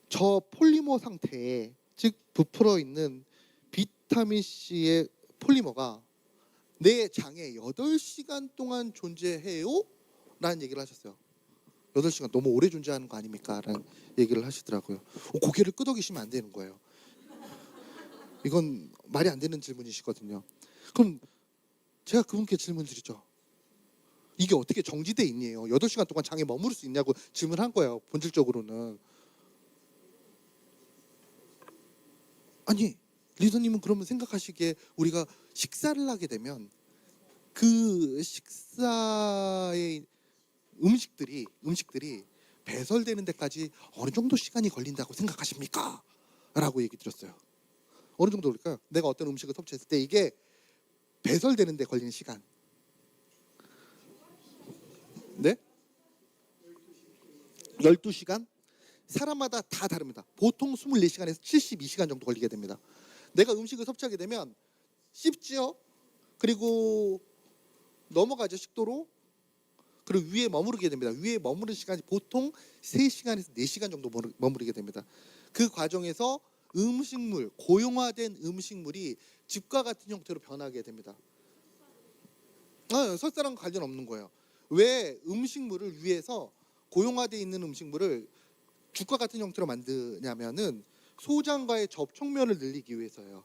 저 폴리머 상태에, 즉 부풀어 있는 비타민 C의 폴리머가 내 장에 8시간 동안 존재해요? 라는 얘기를 하셨어요. 8시간 너무 오래 존재하는 거 아닙니까? 라는 얘기를 하시더라고요. 고개를 끄덕이시면 안 되는 거예요. 이건 말이 안 되는 질문이시거든요. 그럼 제가 그분께 질문 드리죠. 이게 어떻게 정지돼 있니요? 8시간 동안 장에 머무를 수 있냐고 질문한 거예요. 본질적으로는. 아니, 리더님은 그러면 생각하시기에 우리가 식사를 하게 되면 그 식사의 음식들이 배설되는 데까지 어느 정도 시간이 걸린다고 생각하십니까? 라고 얘기 드렸어요. 어느 정도 걸릴까요? 내가 어떤 음식을 섭취했을 때 이게 배설되는 데 걸리는 시간. 네? 12시간? 사람마다 다 다릅니다. 보통 24시간에서 72시간 정도 걸리게 됩니다. 내가 음식을 섭취하게 되면 씹지요. 그리고 넘어가죠, 식도로. 그리고 위에 머무르게 됩니다. 위에 머무르는 시간이 보통 3시간에서 4시간 정도 머무르게 됩니다. 그 과정에서 음식물, 고용화된 음식물이 즙과 같은 형태로 변하게 됩니다. 설사랑 관련 없는 거예요. 왜 음식물을 위에서 고용화되어 있는 음식물을 죽과 같은 형태로 만드냐면은 소장과의 접촉면을 늘리기 위해서예요.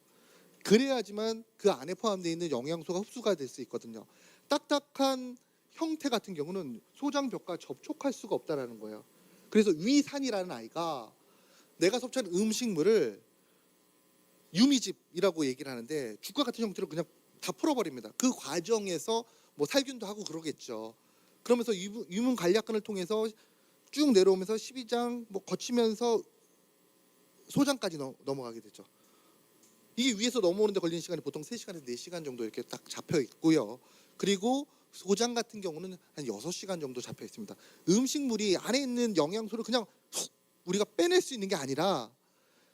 그래야지만 그 안에 포함되어 있는 영양소가 흡수가 될 수 있거든요. 딱딱한 형태 같은 경우는 소장벽과 접촉할 수가 없다라는 거예요. 그래서 위산이라는 아이가 내가 섭취하는 음식물을 유미즙이라고 얘기를 하는데 죽과 같은 형태로 그냥 다 풀어버립니다. 그 과정에서 뭐 살균도 하고 그러겠죠. 그러면서 유문 간략근을 통해서 쭉 내려오면서 12장 뭐 거치면서 소장까지 넘어가게 되죠. 이게 위에서 넘어오는데 걸리는 시간이 보통 3시간에서 4시간 정도 이렇게 딱 잡혀 있고요. 그리고 소장 같은 경우는 한 6시간 정도 잡혀 있습니다. 음식물이 안에 있는 영양소를 그냥 우리가 빼낼 수 있는 게 아니라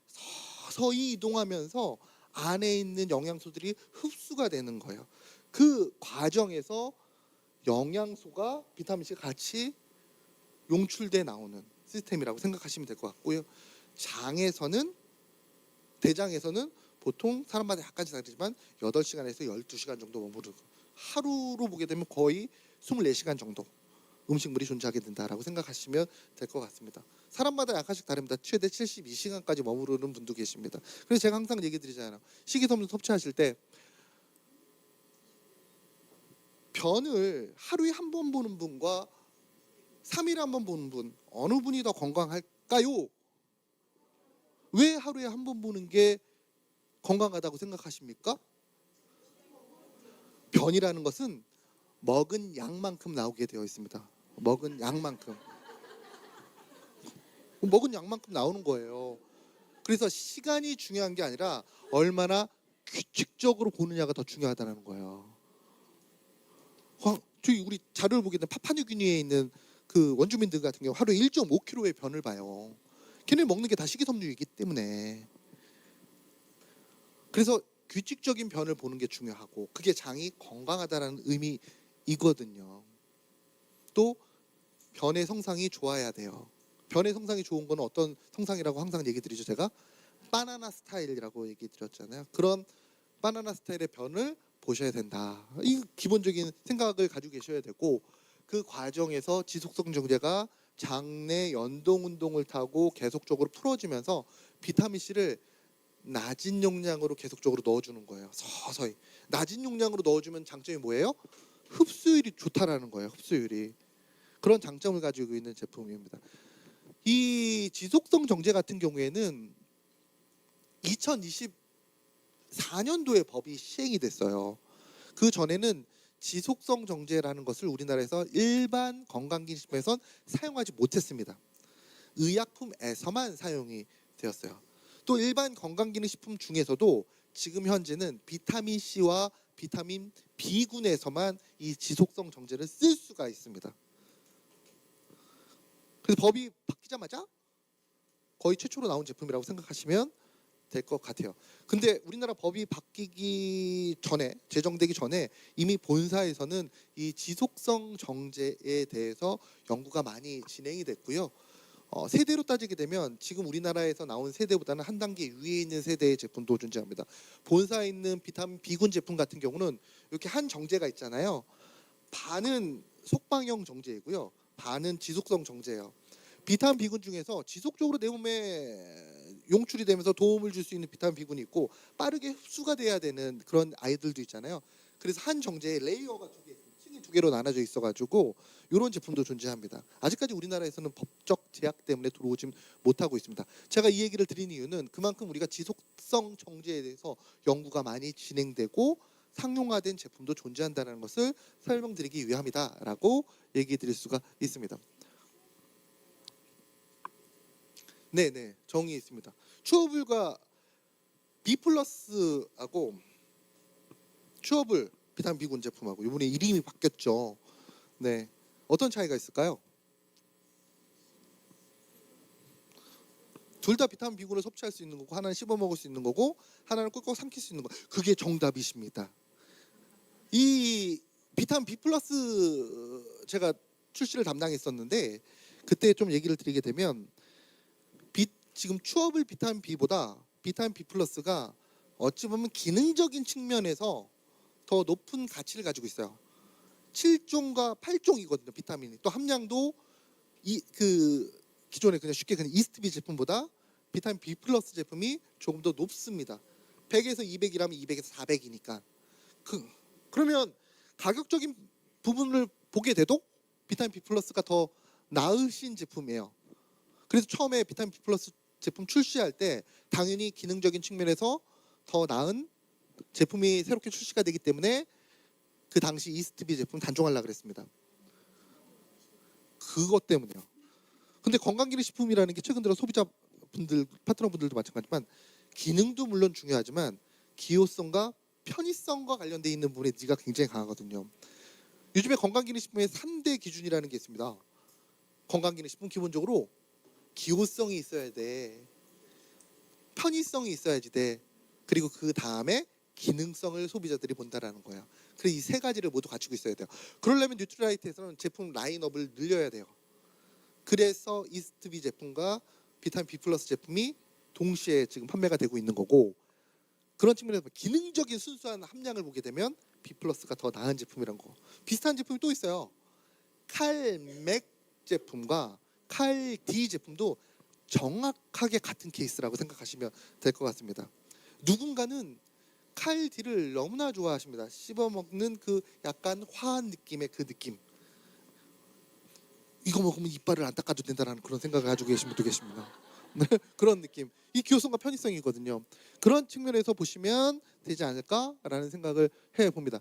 서서히 이동하면서 안에 있는 영양소들이 흡수가 되는 거예요. 그 과정에서 영양소가 비타민C가 같이 용출돼 나오는 시스템이라고 생각하시면 될 것 같고요. 대장에서는 보통 사람마다 약간 다르지만 8시간에서 12시간 정도 머무르고, 하루로 보게 되면 거의 24시간 정도 음식물이 존재하게 된다라고 생각하시면 될 것 같습니다. 사람마다 약간씩 다릅니다. 최대 72시간까지 머무르는 분도 계십니다. 그래서 제가 항상 얘기 드리잖아요. 식이섬유 섭취하실 때 변을 하루에 한 번 보는 분과 3일에 한 번 보는 분, 어느 분이 더 건강할까요? 왜 하루에 한 번 보는 게 건강하다고 생각하십니까? 변이라는 것은 먹은 양만큼 나오게 되어 있습니다. 먹은 양만큼 나오는 거예요. 그래서 시간이 중요한 게 아니라 얼마나 규칙적으로 보느냐가 더 중요하다는 거예요. 저희 우리 자료를 보게 되면 파푸아뉴기니에 있는 그 원주민들 같은 경우 하루에 1.5kg의 변을 봐요. 걔네 먹는 게 다 식이섬유이기 때문에. 그래서 규칙적인 변을 보는 게 중요하고, 그게 장이 건강하다는 의미이거든요. 또 변의 성상이 좋아야 돼요. 변의 성상이 좋은 건 어떤 성상이라고 항상 얘기 드리죠. 제가 바나나 스타일이라고 얘기 드렸잖아요. 그런 바나나 스타일의 변을 보셔야 된다. 이 기본적인 생각을 가지고 계셔야 되고, 그 과정에서 지속성 정제가 장내 연동 운동을 타고 계속적으로 풀어지면서 비타민C를 낮은 용량으로 계속적으로 넣어주는 거예요. 서서히. 낮은 용량으로 넣어주면 장점이 뭐예요? 흡수율이 좋다라는 거예요. 흡수율이. 그런 장점을 가지고 있는 제품입니다. 이 지속성 정제 같은 경우에는 2024 2004년도에 법이 시행이 됐어요. 그 전에는 지속성 정제라는 것을 우리나라에서 일반 건강기능식품에선 사용하지 못했습니다. 의약품에서만 사용이 되었어요. 또 일반 건강기능식품 중에서도 지금 현재는 비타민 C와 비타민 B군에서만 이 지속성 정제를 쓸 수가 있습니다. 그래서 법이 바뀌자마자 거의 최초로 나온 제품이라고 생각하시면 될 것 같아요. 근데 우리나라 법이 바뀌기 전에, 제정되기 전에 이미 본사에서는 이 지속성 정제에 대해서 연구가 많이 진행이 됐고요. 세대로 따지게 되면 지금 우리나라에서 나온 세대보다는 한 단계 위에 있는 세대의 제품도 존재합니다. 본사에 있는 비타민 B군 제품 같은 경우는 이렇게 한 정제가 있잖아요. 반은 속방형 정제이고요, 반은 지속성 정제예요. 비타민 B군 중에서 지속적으로 내 몸에 용출이 되면서 도움을 줄 수 있는 비타민 B군이 있고 빠르게 흡수가 돼야 되는 그런 아이들도 있잖아요. 그래서 한 정제에 레이어가 두 개, 층이 두 개로 나눠져 있어가지고 이런 제품도 존재합니다. 아직까지 우리나라에서는 법적 제약 때문에 들어오지 못하고 있습니다. 제가 이 얘기를 드린 이유는 그만큼 우리가 지속성 정제에 대해서 연구가 많이 진행되고 상용화된 제품도 존재한다는 것을 설명드리기 위함이다라고 얘기 드릴 수가 있습니다. 네네, 정의 있습니다. 추어블과 B 플러스하고 추어블 비타민 B군 제품하고 이번에 이름이 바뀌었죠. 네, 어떤 차이가 있을까요? 둘 다 비타민 B군을 섭취할 수 있는 거고 하나는 씹어 먹을 수 있는 거고 하나는 꿀꺽 삼킬 수 있는 거. 그게 정답이십니다. 이 비타민 B 플러스 제가 출시를 담당했었는데 그때 좀 얘기를 드리게 되면 지금 추어블 비타민 B보다 비타민 B 플러스가 어찌 보면 기능적인 측면에서 더 높은 가치를 가지고 있어요. 7종과 8종이거든요, 비타민이. 또 함량도 기존에 그냥 쉽게 그냥 이스트비 제품보다 비타민 B 플러스 제품이 조금 더 높습니다. 100에서 200이라면 200에서 400이니까. 그러면 가격적인 부분을 보게 돼도 비타민 B 플러스가 더 나으신 제품이에요. 그래서 처음에 비타민 B 플러스 제품 출시할 때 당연히 기능적인 측면에서 더 나은 제품이 새롭게 출시가 되기 때문에 그 당시 이스트비 제품 단종하려고 그랬습니다. 그것 때문이요. 근데 건강기능식품이라는 게 최근 들어 소비자분들, 파트너분들도 마찬가지지만 기능도 물론 중요하지만 기호성과 편의성과 관련돼 있는 부분에 니가 굉장히 강하거든요. 요즘에 건강기능식품의 3대 기준이라는 게 있습니다. 건강기능식품 기본적으로 기호성이 있어야 돼, 편의성이 있어야지 돼, 그리고 그 다음에 기능성을 소비자들이 본다라는 거예요. 그래서 이 세 가지를 모두 갖추고 있어야 돼요. 그러려면 뉴트라이트에서는 제품 라인업을 늘려야 돼요. 그래서 이스트비 제품과 비타민 B 플러스 제품이 동시에 지금 판매가 되고 있는 거고, 그런 측면에서 기능적인 순수한 함량을 보게 되면 B 플러스가 더 나은 제품이란 거. 비슷한 제품이 또 있어요. 칼맥 제품과 칼D 제품도 정확하게 같은 케이스라고 생각하시면 될 것 같습니다. 누군가는 칼D를 너무나 좋아하십니다. 씹어먹는 그 약간 화한 느낌의 그 느낌. 이거 먹으면 이빨을 안 닦아도 된다는 그런 생각을 가지고 계신 분도 계십니다. 네, 그런 느낌. 이 기호성과 편의성이거든요. 그런 측면에서 보시면 되지 않을까라는 생각을 해봅니다.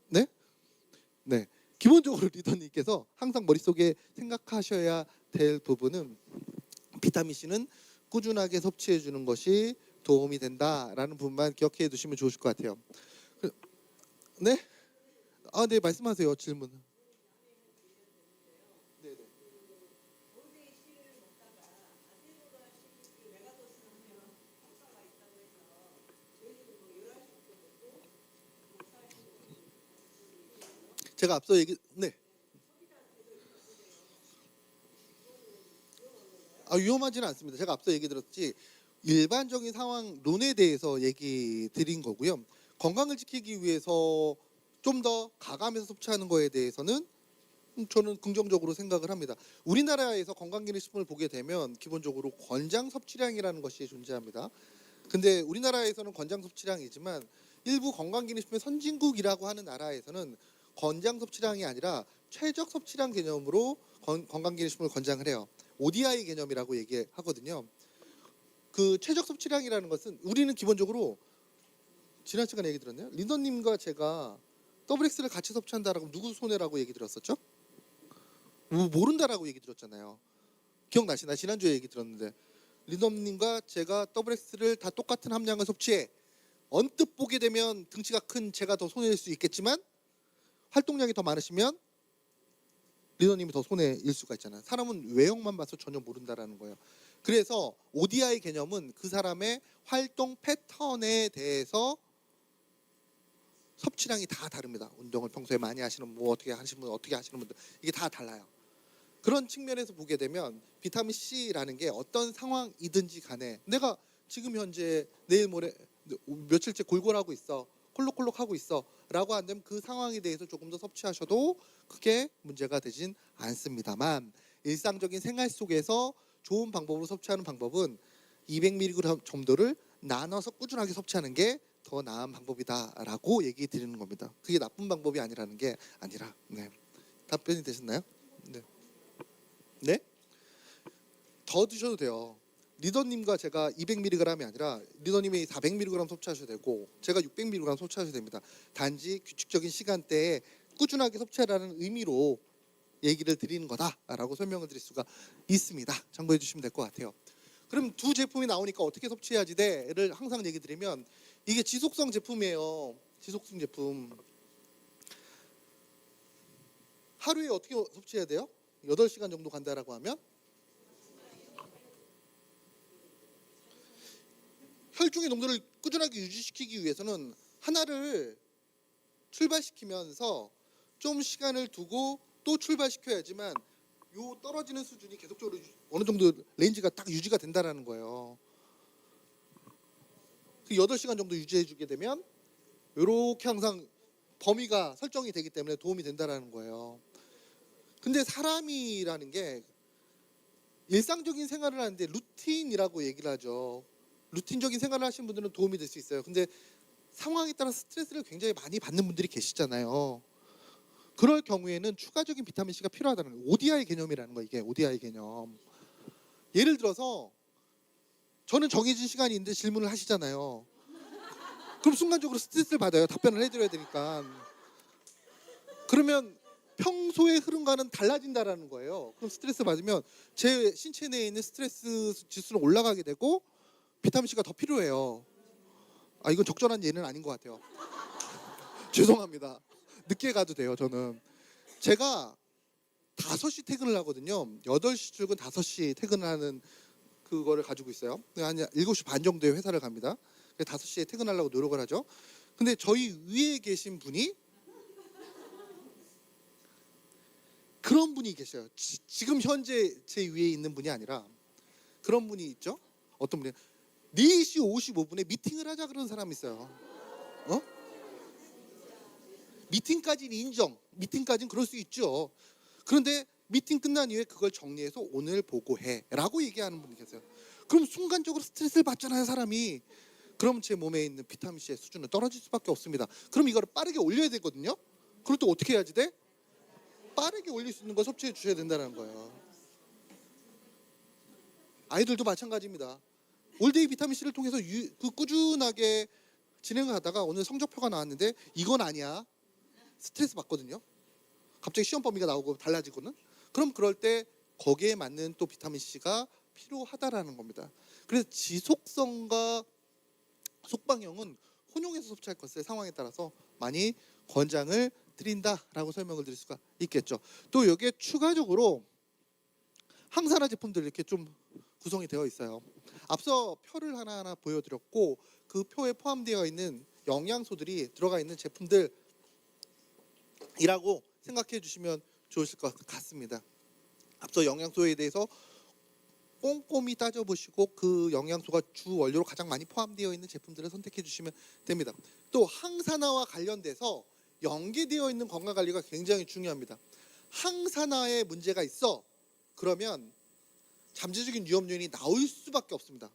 네? 네. 기본적으로 리더님께서 항상 머릿속에 생각하셔야 될 부분은 비타민 C는 꾸준하게 섭취해 주는 것이 도움이 된다라는 부분만 기억해 두시면 좋으실 것 같아요. 네? 네, 말씀하세요. 질문. 제가 앞서 네. 위험하지는 않습니다. 제가 앞서 얘기 들었지 일반적인 상황론에 대해서 얘기 드린 거고요. 건강을 지키기 위해서 좀 더 가감해서 섭취하는 거에 대해서는 저는 긍정적으로 생각을 합니다. 우리나라에서 건강기능식품을 보게 되면 기본적으로 권장 섭취량이라는 것이 존재합니다. 근데 우리나라에서는 권장 섭취량이지만 일부 건강기능식품의 선진국이라고 하는 나라에서는 권장 섭취량이 아니라 최적 섭취량 개념으로 건강기능식품을 권장을 해요. ODI 개념이라고 얘기하거든요. 그 최적 섭취량이라는 것은 우리는 기본적으로 지난 시간에 얘기 들었나요? 리더님과 제가 더블 X를 같이 섭취한다라고 누구 손해라고 얘기 들었었죠? 모른다라고 얘기 들었잖아요. 기억나시나? 지난주에 얘기 들었는데 리더님과 제가 더블 X를 다 똑같은 함량을 섭취해 언뜻 보게 되면 등치가 큰 제가 더 손해일 수 있겠지만 활동량이 더 많으시면 리더님이 더 손해일 수가 있잖아요. 사람은 외형만 봐서 전혀 모른다라는 거예요. 그래서 ODI 개념은 그 사람의 활동 패턴에 대해서 섭취량이 다 다릅니다. 운동을 평소에 많이 하시는 뭐 어떻게 하시는 분, 어떻게 하시는 분들 이게 다 달라요. 그런 측면에서 보게 되면 비타민 C라는 게 어떤 상황이든지 간에 내가 지금 현재 내일 모레 며칠째 골골하고 있어, 콜록콜록 하고 있어 라고 한다면 그 상황에 대해서 조금 더 섭취하셔도 크게 문제가 되진 않습니다만 일상적인 생활 속에서 좋은 방법으로 섭취하는 방법은 200mg 정도를 나눠서 꾸준하게 섭취하는 게 더 나은 방법이다라고 얘기 드리는 겁니다. 그게 나쁜 방법이 아니라는 게 아니라. 네. 답변이 되셨나요? 네. 네? 더 드셔도 돼요. 리더님과 제가 200mg이 아니라 리더님이 400mg 섭취하셔도 되고 제가 600mg 섭취하셔도 됩니다. 단지 규칙적인 시간대에 꾸준하게 섭취하라는 의미로 얘기를 드리는 거다라고 설명을 드릴 수가 있습니다. 참고해 주시면 될 것 같아요. 그럼 두 제품이 나오니까 어떻게 섭취해야지 돼를 항상 얘기 드리면 이게 지속성 제품이에요. 지속성 제품. 하루에 어떻게 섭취해야 돼요? 8시간 정도 간다라고 하면 혈중의 농도를 꾸준하게 유지시키기 위해서는 하나를 출발시키면서 좀 시간을 두고 또 출발시켜야지만 요 떨어지는 수준이 계속적으로 어느 정도 레인지가 딱 유지가 된다라는 거예요. 그 8시간 정도 유지해 주게 되면 이렇게 항상 범위가 설정이 되기 때문에 도움이 된다라는 거예요. 근데 사람이라는 게 일상적인 생활을 하는데 루틴이라고 얘기를 하죠. 루틴적인 생활을 하시는 분들은 도움이 될 수 있어요. 근데 상황에 따라 스트레스를 굉장히 많이 받는 분들이 계시잖아요. 그럴 경우에는 추가적인 비타민 C가 필요하다는 거예요. ODI 개념이라는 거예요. 이게 ODI 개념. 예를 들어서 저는 정해진 시간이 있는데 질문을 하시잖아요. 그럼 순간적으로 스트레스를 받아요. 답변을 해드려야 되니까. 그러면 평소의 흐름과는 달라진다라는 거예요. 그럼 스트레스 받으면 제 신체 내에 있는 스트레스 지수는 올라가게 되고 비타민 C가 더 필요해요. 아, 이건 적절한 예는 아닌 것 같아요. 죄송합니다. 늦게 가도 돼요. 저는 제가 5시 퇴근을 하거든요. 8시 출근 5시 퇴근하는 그거를 가지고 있어요. 한 7시 반 정도에 회사를 갑니다. 5시에 퇴근하려고 노력을 하죠. 근데 저희 위에 계신 분이 그런 분이 계셔요. 지금 현재 제 위에 있는 분이 아니라 그런 분이 있죠. 어떤 분이 4시 55분에 미팅을 하자 그러는 사람이 있어요. 어? 미팅까지는 인정. 미팅까지는 그럴 수 있죠. 그런데 미팅 끝난 이후에 그걸 정리해서 오늘 보고해 라고 얘기하는 분이 계세요. 그럼 순간적으로 스트레스를 받잖아요, 사람이. 그럼 제 몸에 있는 비타민 C의 수준은 떨어질 수밖에 없습니다. 그럼 이거를 빠르게 올려야 되거든요. 그럴 때 어떻게 해야지 돼? 빠르게 올릴 수 있는 걸 섭취해 주셔야 된다는 거예요. 아이들도 마찬가지입니다. 올데이 비타민 C를 통해서 꾸준하게 진행을 하다가 오늘 성적표가 나왔는데 이건 아니야. 스트레스 받거든요. 갑자기 시험 범위가 나오고 달라지고는. 그럼 그럴 때 거기에 맞는 또 비타민 C가 필요하다라는 겁니다. 그래서 지속성과 속방형은 혼용해서 섭취할 것을 상황에 따라서 많이 권장을 드린다라고 설명을 드릴 수가 있겠죠. 또 여기에 추가적으로 항산화 제품들 이렇게 좀 구성이 되어 있어요. 앞서 표를 하나하나 보여드렸고 그 표에 포함되어 있는 영양소들이 들어가 있는 제품들이라고 생각해 주시면 좋으실 것 같습니다. 앞서 영양소에 대해서 꼼꼼히 따져보시고 그 영양소가 주 원료로 가장 많이 포함되어 있는 제품들을 선택해 주시면 됩니다. 또 항산화와 관련돼서 연계되어 있는 건강관리가 굉장히 중요합니다. 항산화에 문제가 있어 그러면 잠재적인 위험 요인이 나올 수밖에 없습니다.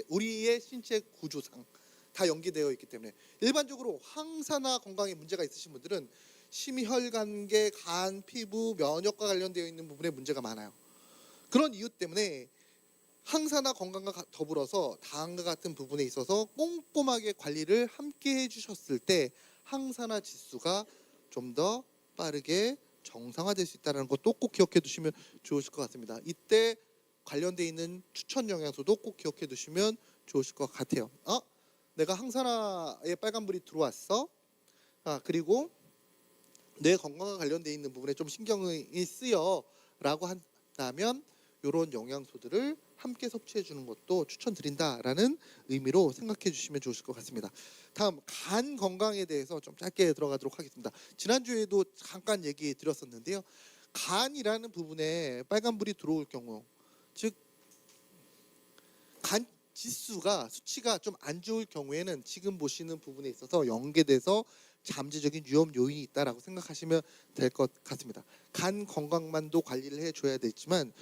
우리의 신체 구조상 다 연계되어 있기 때문에 일반적으로 항산화 건강에 문제가 있으신 분들은 심혈관계, 간, 피부, 면역과 관련되어 있는 부분에 문제가 많아요. 그런 이유 때문에 항산화 건강과 더불어서 다음과 같은 부분에 있어서 꼼꼼하게 관리를 함께 해주셨을 때 항산화 지수가 좀 더 빠르게 정상화될 수 있다는 것도 꼭 기억해 두시면 좋으실 것 같습니다. 이때 관련돼 있는 추천 영양소도 꼭 기억해 두시면 좋으실 것 같아요. 내가 항산화에 빨간불이 들어왔어. 그리고 내 건강과 관련돼 있는 부분에 좀 신경이 쓰여라고 한다면 이런 영양소들을 함께 섭취해 주는 것도 추천드린다라는 의미로 생각해 주시면 좋으실 것 같습니다. 다음 간 건강에 대해서 좀 짧게 들어가도록 하겠습니다. 지난주에도 잠깐 얘기 드렸었는데요. 간이라는 부분에 빨간불이 들어올 경우, 즉 간 지수가 수치가 좀 안 좋을 경우에는 지금 보시는 부분에 있어서 연계돼서 잠재적인 위험 요인이 있다라고 생각하시면 될 것 같습니다. 간 건강만도 관리를 해줘야 되지만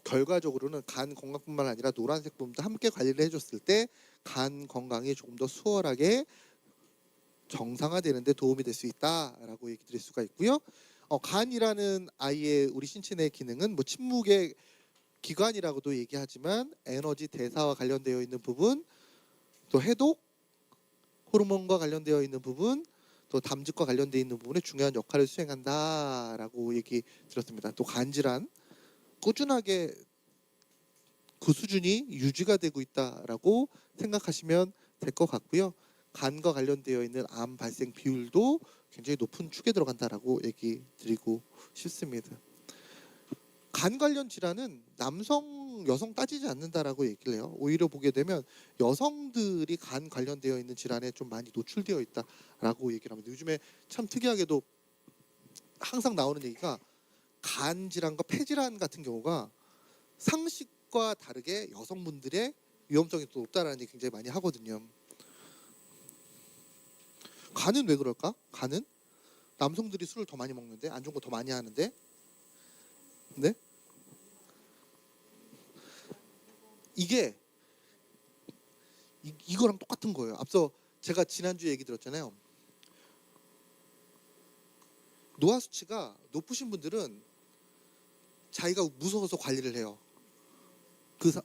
결과적으로는 간 건강뿐만 아니라 노란색 부분도 함께 관리를 해줬을 때 간 건강이 조금 더 수월하게 정상화되는 데 도움이 될 수 있다라고 얘기 드릴 수가 있고요. 간이라는 아이의 우리 신체 내 기능은 뭐 침묵의 기관이라고도 얘기하지만 에너지 대사와 관련되어 있는 부분, 또 해독 호르몬과 관련되어 있는 부분, 또 담즙과 관련되어 있는 부분에 중요한 역할을 수행한다라고 얘기 드렸습니다. 또 간질환 꾸준하게 그 수준이 유지가 되고 있다라고 생각하시면 될 것 같고요. 간과 관련되어 있는 암 발생 비율도 굉장히 높은 축에 들어간다라고 얘기 드리고 싶습니다. 간 관련 질환은 남성, 여성 따지지 않는다라고 얘기를 해요. 오히려 보게 되면 여성들이 간 관련되어 있는 질환에 좀 많이 노출되어 있다라고 얘기를 합니다. 요즘에 참 특이하게도 항상 나오는 얘기가 간 질환과 폐 질환 같은 경우가 상식과 다르게 여성분들의 위험성이 또 높다라는 얘기 굉장히 많이 하거든요. 간은 왜 그럴까? 간은 남성들이 술을 더 많이 먹는데 안 좋은 거 더 많이 하는데, 네? 이게 이거랑 똑같은 거예요. 앞서 제가 지난주에 얘기 들었잖아요. 노화 수치가 높으신 분들은 자기가 무서워서 관리를 해요.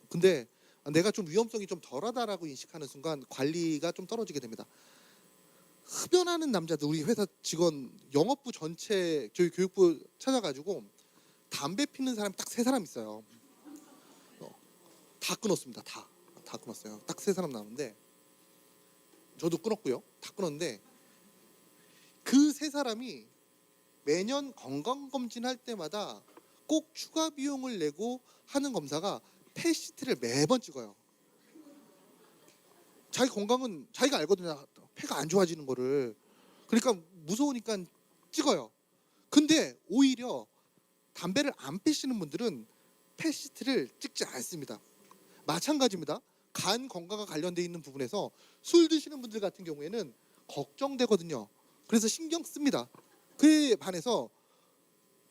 근데 내가 좀 위험성이 좀 덜하다라고 인식하는 순간 관리가 좀 떨어지게 됩니다. 흡연하는 남자들, 우리 회사 직원 영업부 전체 저희 교육부 찾아가지고 담배 피는 사람이 딱 3사람 있어요. 다 끊었습니다. 다 끊었어요. 딱 3사람 나오는데 저도 끊었고요. 다 끊었는데 그 3사람이 매년 건강검진 할 때마다 꼭 추가 비용을 내고 하는 검사가 폐시트를 매번 찍어요. 자기 건강은 자기가 알거든요. 폐가 안 좋아지는 거를. 그러니까 무서우니까 찍어요. 근데 오히려 담배를 안 피시는 분들은 폐시트를 찍지 않습니다. 마찬가지입니다. 간 건강과 관련되어 있는 부분에서 술 드시는 분들 같은 경우에는 걱정되거든요. 그래서 신경 씁니다. 그에 반해서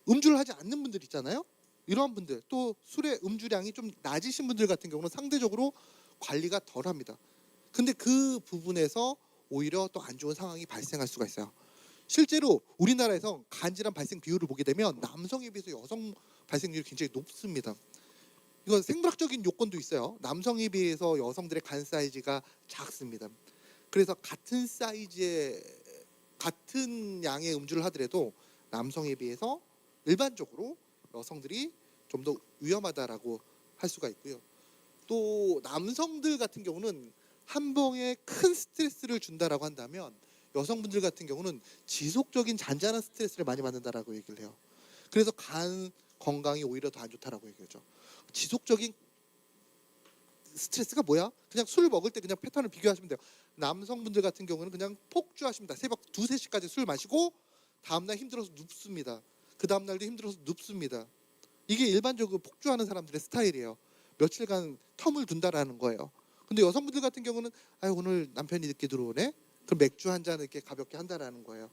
음주를 하지 않는 분들 있잖아요. 이러한 분들, 또 술의 음주량이 좀 낮으신 분들 같은 경우는 상대적으로 관리가 덜합니다. 근데 그 부분에서 오히려 또 안 좋은 상황이 발생할 수가 있어요. 실제로 우리나라에서 간질환 발생 비율을 보게 되면 남성에 비해서 여성 발생률이 굉장히 높습니다. 이건 생물학적인 요건도 있어요. 남성에 비해서 여성들의 간 사이즈가 작습니다. 그래서 같은 사이즈의 같은 양의 음주를 하더라도 남성에 비해서 일반적으로 여성들이 좀 더 위험하다라고 할 수가 있고요. 또 남성들 같은 경우는 한 번에 큰 스트레스를 준다라고 한다면 여성분들 같은 경우는 지속적인 잔잔한 스트레스를 많이 받는다라고 얘기를 해요. 그래서 간 건강이 오히려 더 안 좋다라고 얘기하죠. 지속적인 스트레스가 뭐야? 그냥 술 먹을 때 그냥 패턴을 비교하시면 돼요. 남성분들 같은 경우는 그냥 폭주하십니다. 새벽 2, 3시까지 술 마시고 다음날 힘들어서 눕습니다. 그 다음날도 힘들어서 눕습니다. 이게 일반적으로 폭주하는 사람들의 스타일이에요. 며칠간 텀을 둔다라는 거예요. 근데 여성분들 같은 경우는 오늘 남편이 늦게 들어오네? 그럼 맥주 한 잔 이렇게 가볍게 한다라는 거예요.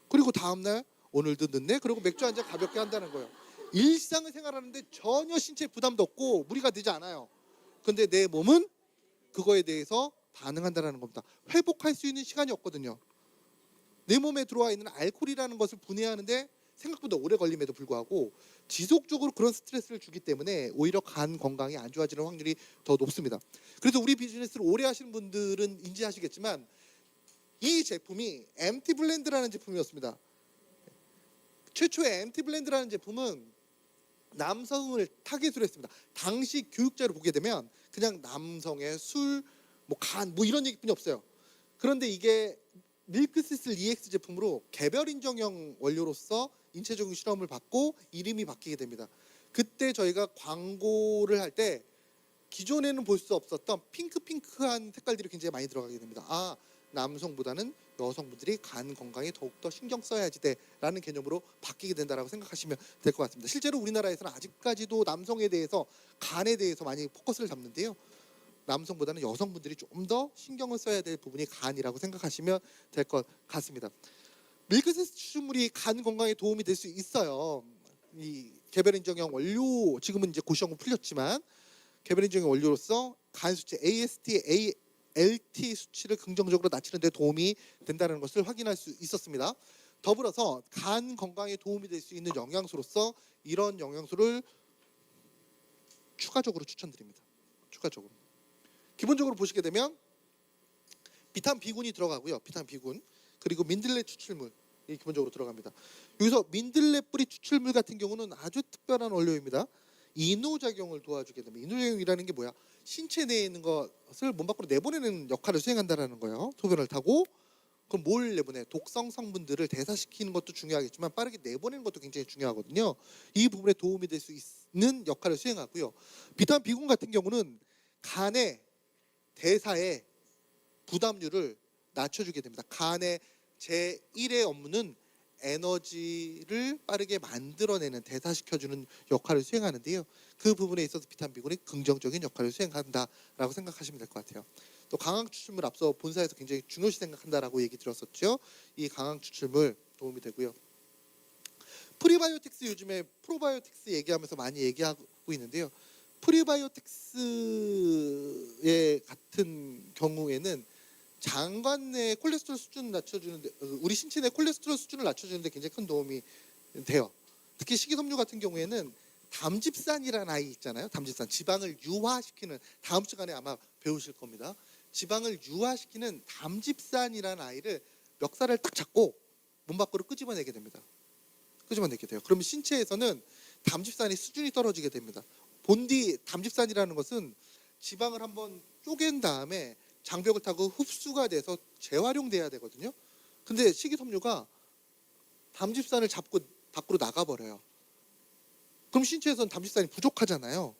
그리고 다음날 오늘도 늦네? 그리고 맥주 한 잔 가볍게 한다는 거예요. 일상을 생활하는데 전혀 신체 부담도 없고 무리가 되지 않아요. 근데 내 몸은 그거에 대해서 반응한다는 겁니다. 회복할 수 있는 시간이 없거든요. 내 몸에 들어와 있는 알코올이라는 것을 분해하는데 생각보다 오래 걸림에도 불구하고 지속적으로 그런 스트레스를 주기 때문에 오히려 간 건강이 안 좋아지는 확률이 더 높습니다. 그래서 우리 비즈니스를 오래 하시는 분들은 인지하시겠지만 이 제품이 MT 블렌드라는 제품이었습니다. 최초의 MT 블렌드라는 제품은 남성을 타겟으로 했습니다. 당시 교육자를 보게 되면 그냥 남성의 술, 뭐 간, 뭐 이런 얘기뿐이 없어요. 그런데 이게 밀크시슬 EX 제품으로 개별 인정형 원료로서 인체적인 실험을 받고 이름이 바뀌게 됩니다. 그때 저희가 광고를 할 때 기존에는 볼 수 없었던 핑크한 색깔들이 굉장히 많이 들어가게 됩니다. 아, 남성보다는 여성분들이 간 건강에 더욱더 신경 써야지 돼라는 개념으로 바뀌게 된다라고 생각하시면 될 것 같습니다. 실제로 우리나라에서는 아직까지도 남성에 대해서 간에 대해서 많이 포커스를 잡는데요. 남성보다는 여성분들이 좀 더 신경을 써야 될 부분이 간이라고 생각하시면 될 것 같습니다. 밀크시슬 추출물이 간 건강에 도움이 될 수 있어요. 이 개별 인정형 원료, 지금은 이제 고시원금 풀렸지만 개별 인정형 원료로서 간 수치 AST, ALT 수치를 긍정적으로 낮추는 데 도움이 된다는 것을 확인할 수 있었습니다. 더불어서 간 건강에 도움이 될 수 있는 영양소로서 이런 영양소를 추가적으로 추천드립니다. 추가적으로. 기본적으로 보시게 되면 비타민 B군이 들어가고요. 비타민 B군. 그리고 민들레 추출물이 기본적으로 들어갑니다. 여기서 민들레 뿌리 추출물 같은 경우는 아주 특별한 원료입니다. 이노작용을 도와주게 됩니다. 이노작용이라는 게 뭐야? 신체 내에 있는 것을 몸 밖으로 내보내는 역할을 수행한다는 거예요. 소변을 타고. 그럼 뭘 내보내? 독성 성분들을 대사시키는 것도 중요하겠지만 빠르게 내보내는 것도 굉장히 중요하거든요. 이 부분에 도움이 될 수 있는 역할을 수행하고요. 비타민 B군 같은 경우는 간의 대사의 부담률을 낮춰주게 됩니다. 간의 제1의 업무는 에너지를 빠르게 만들어내는, 대사시켜주는 역할을 수행하는데요. 그 부분에 있어서 비타민 B군이 긍정적인 역할을 수행한다라고 생각하시면 될 것 같아요. 또 강황 추출물, 앞서 본사에서 굉장히 중요시 생각한다라고 얘기 들었었죠. 이 강황 추출물 도움이 되고요. 프리바이오틱스, 요즘에 프로바이오틱스 얘기하면서 많이 얘기하고 있는데요. 프리바이오틱스의 같은 경우에는 장관 내 콜레스테롤 수준을 낮춰주는데, 우리 신체 내 콜레스테롤 수준을 낮춰주는데 굉장히 큰 도움이 돼요. 특히 식이섬유 같은 경우에는 담집산이라는 아이 있잖아요. 담집산, 지방을 유화시키는, 다음 시간에 아마 배우실 겁니다. 지방을 유화시키는 담집산이라는 아이를 멱살을 딱 잡고 몸 밖으로 끄집어내게 됩니다. 끄집어내게 돼요. 그러면 신체에서는 담집산이 수준이 떨어지게 됩니다. 본디 담집산이라는 것은 지방을 한번 쪼갠 다음에 장벽을 타고 흡수가 돼서 재활용돼야 되거든요. 근데 식이섬유가 담집산을 잡고 밖으로 나가버려요. 그럼 신체에서는 담집산이 부족하잖아요.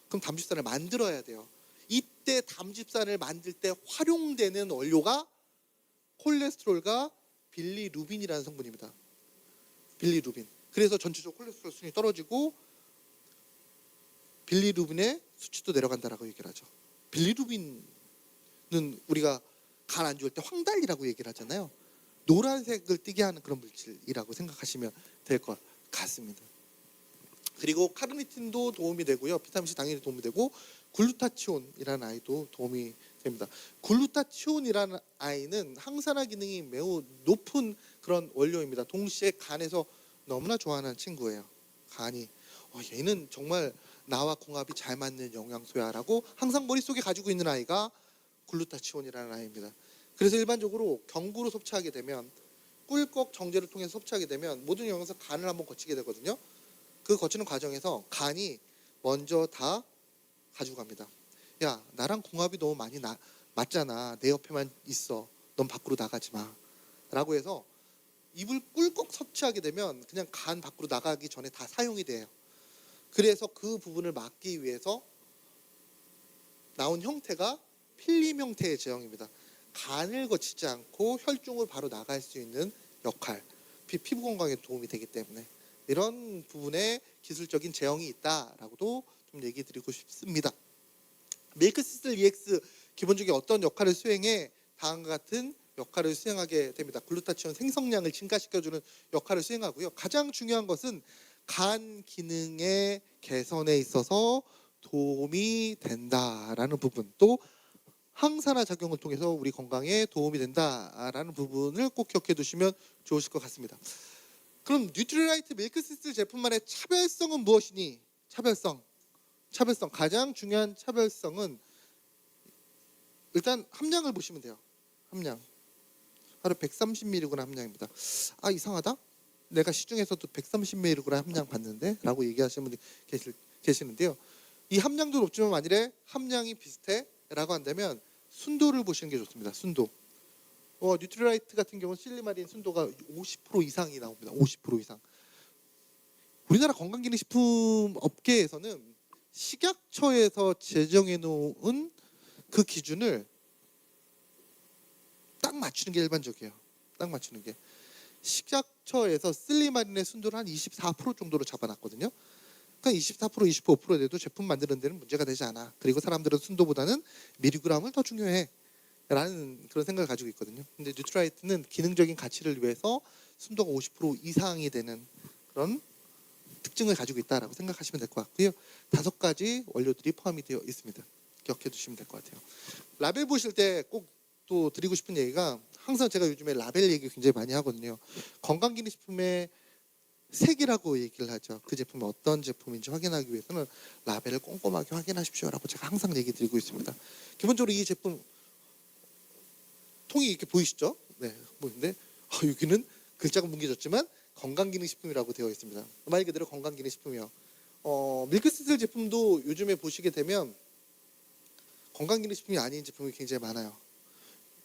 그럼 담집산을 만들어야 돼요. 이때 담집산을 만들 때 활용되는 원료가 콜레스테롤과 빌리루빈이라는 성분입니다. 빌리루빈. 그래서 전체적으로 콜레스테롤 수준이 떨어지고 빌리루빈의 수치도 내려간다라고 얘기를 하죠. 빌리루빈은 우리가 간 안 좋을 때 황달이라고 얘기를 하잖아요. 노란색을 띠게 하는 그런 물질이라고 생각하시면 될 것 같습니다. 그리고 카르니틴도 도움이 되고요. 비타민C 당연히 도움이 되고, 글루타치온이라는 아이도 도움이 됩니다. 글루타치온이라는 아이는 항산화 기능이 매우 높은 그런 원료입니다. 동시에 간에서 너무나 좋아하는 친구예요. 간이 얘는 정말 나와 궁합이 잘 맞는 영양소야라고 항상 머릿속에 가지고 있는 아이가 글루타치온이라는 아이입니다. 그래서 일반적으로 경구로 섭취하게 되면, 꿀꺽 정제를 통해서 섭취하게 되면 모든 영양소 간을 한번 거치게 되거든요. 그 거치는 과정에서 간이 먼저 다 가지고 갑니다. 야, 나랑 궁합이 너무 많이 맞잖아. 내 옆에만 있어. 넌 밖으로 나가지 마. 라고 해서 입을 꿀꺽 섭취하게 되면 그냥 간 밖으로 나가기 전에 다 사용이 돼요. 그래서 그 부분을 막기 위해서 나온 형태가 필름 형태의 제형입니다. 간을 거치지 않고 혈중으로 바로 나갈 수 있는 역할, 피부 건강에 도움이 되기 때문에 이런 부분에 기술적인 제형이 있다라고도 좀 얘기 드리고 싶습니다. 밀크시슬 EX 기본적인 어떤 역할을 수행해? 다음과 같은 역할을 수행하게 됩니다. 글루타치온 생성량을 증가시켜주는 역할을 수행하고요. 가장 중요한 것은 간 기능의 개선에 있어서 도움이 된다라는 부분, 또 항산화 작용을 통해서 우리 건강에 도움이 된다라는 부분을 꼭 기억해 두시면 좋으실 것 같습니다. 그럼 뉴트리라이트 밀크시슬 제품만의 차별성은 무엇이니? 차별성 가장 중요한 차별성은 일단 함량을 보시면 돼요. 함량 하루 130mg 함량입니다. 아 이상하다. 내가 시중에서도 130mg 함량 봤는데 라고 얘기하시는 분이 계시는데요. 이 함량도 높지만 만일에 함량이 비슷해 라고 한다면 순도를 보시는 게 좋습니다. 순도. 뉴트리라이트 같은 경우는 실리마린 순도가 50% 이상이 나옵니다. 50% 이상. 우리나라 건강기능식품 업계에서는 식약처에서 제정해 놓은 그 기준을 딱 맞추는 게 일반적이에요. 딱 맞추는 게. 식약처에서 슬리마린의 순도를 한 24% 정도로 잡아놨거든요. 그러니까 24%, 25% 돼도 제품 만드는 데는 문제가 되지 않아. 그리고 사람들은 순도보다는 미리그램을 더 중요해 라는 그런 생각을 가지고 있거든요. 근데 뉴트라이트는 기능적인 가치를 위해서 순도가 50% 이상이 되는 그런 특징을 가지고 있다라고 생각하시면 될 것 같고요. 5가지 원료들이 포함이 되어 있습니다. 기억해 두시면 될 것 같아요. 라벨 보실 때 꼭 또 드리고 싶은 얘기가, 항상 제가 요즘에 라벨 얘기 굉장히 많이 하거든요. 건강기능식품의 색이라고 얘기를 하죠. 그 제품이 어떤 제품인지 확인하기 위해서는 라벨을 꼼꼼하게 확인하십시오라고 제가 항상 얘기 드리고 있습니다. 기본적으로 이 제품 통이 이렇게 보이시죠? 네, 보이는데 여기는 글자가 뭉개졌지만 건강기능식품이라고 되어 있습니다. 말 그대로 건강기능식품이요. 밀크시슬 제품도 요즘에 보시게 되면 건강기능식품이 아닌 제품이 굉장히 많아요.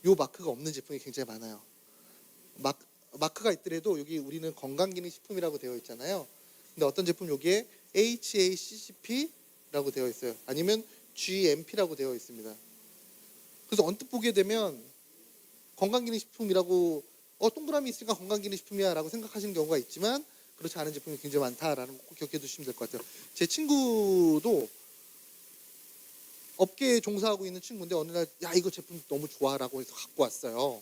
요 마크가 없는 제품이 굉장히 많아요. 마크가 있더라도 여기 우리는 건강기능식품이라고 되어 있잖아요. 근데 어떤 제품 여기에 HACCP라고 되어 있어요. 아니면 GMP라고 되어 있습니다. 그래서 언뜻 보게 되면 건강기능식품이라고 동그라미 있으니까 건강기능식품이야 라고 생각하시는 경우가 있지만 그렇지 않은 제품이 굉장히 많다라는 거 꼭 기억해 두시면 될 것 같아요. 제 친구도 업계에 종사하고 있는 친구인데 어느 날 야 이거 제품 너무 좋아 라고 해서 갖고 왔어요.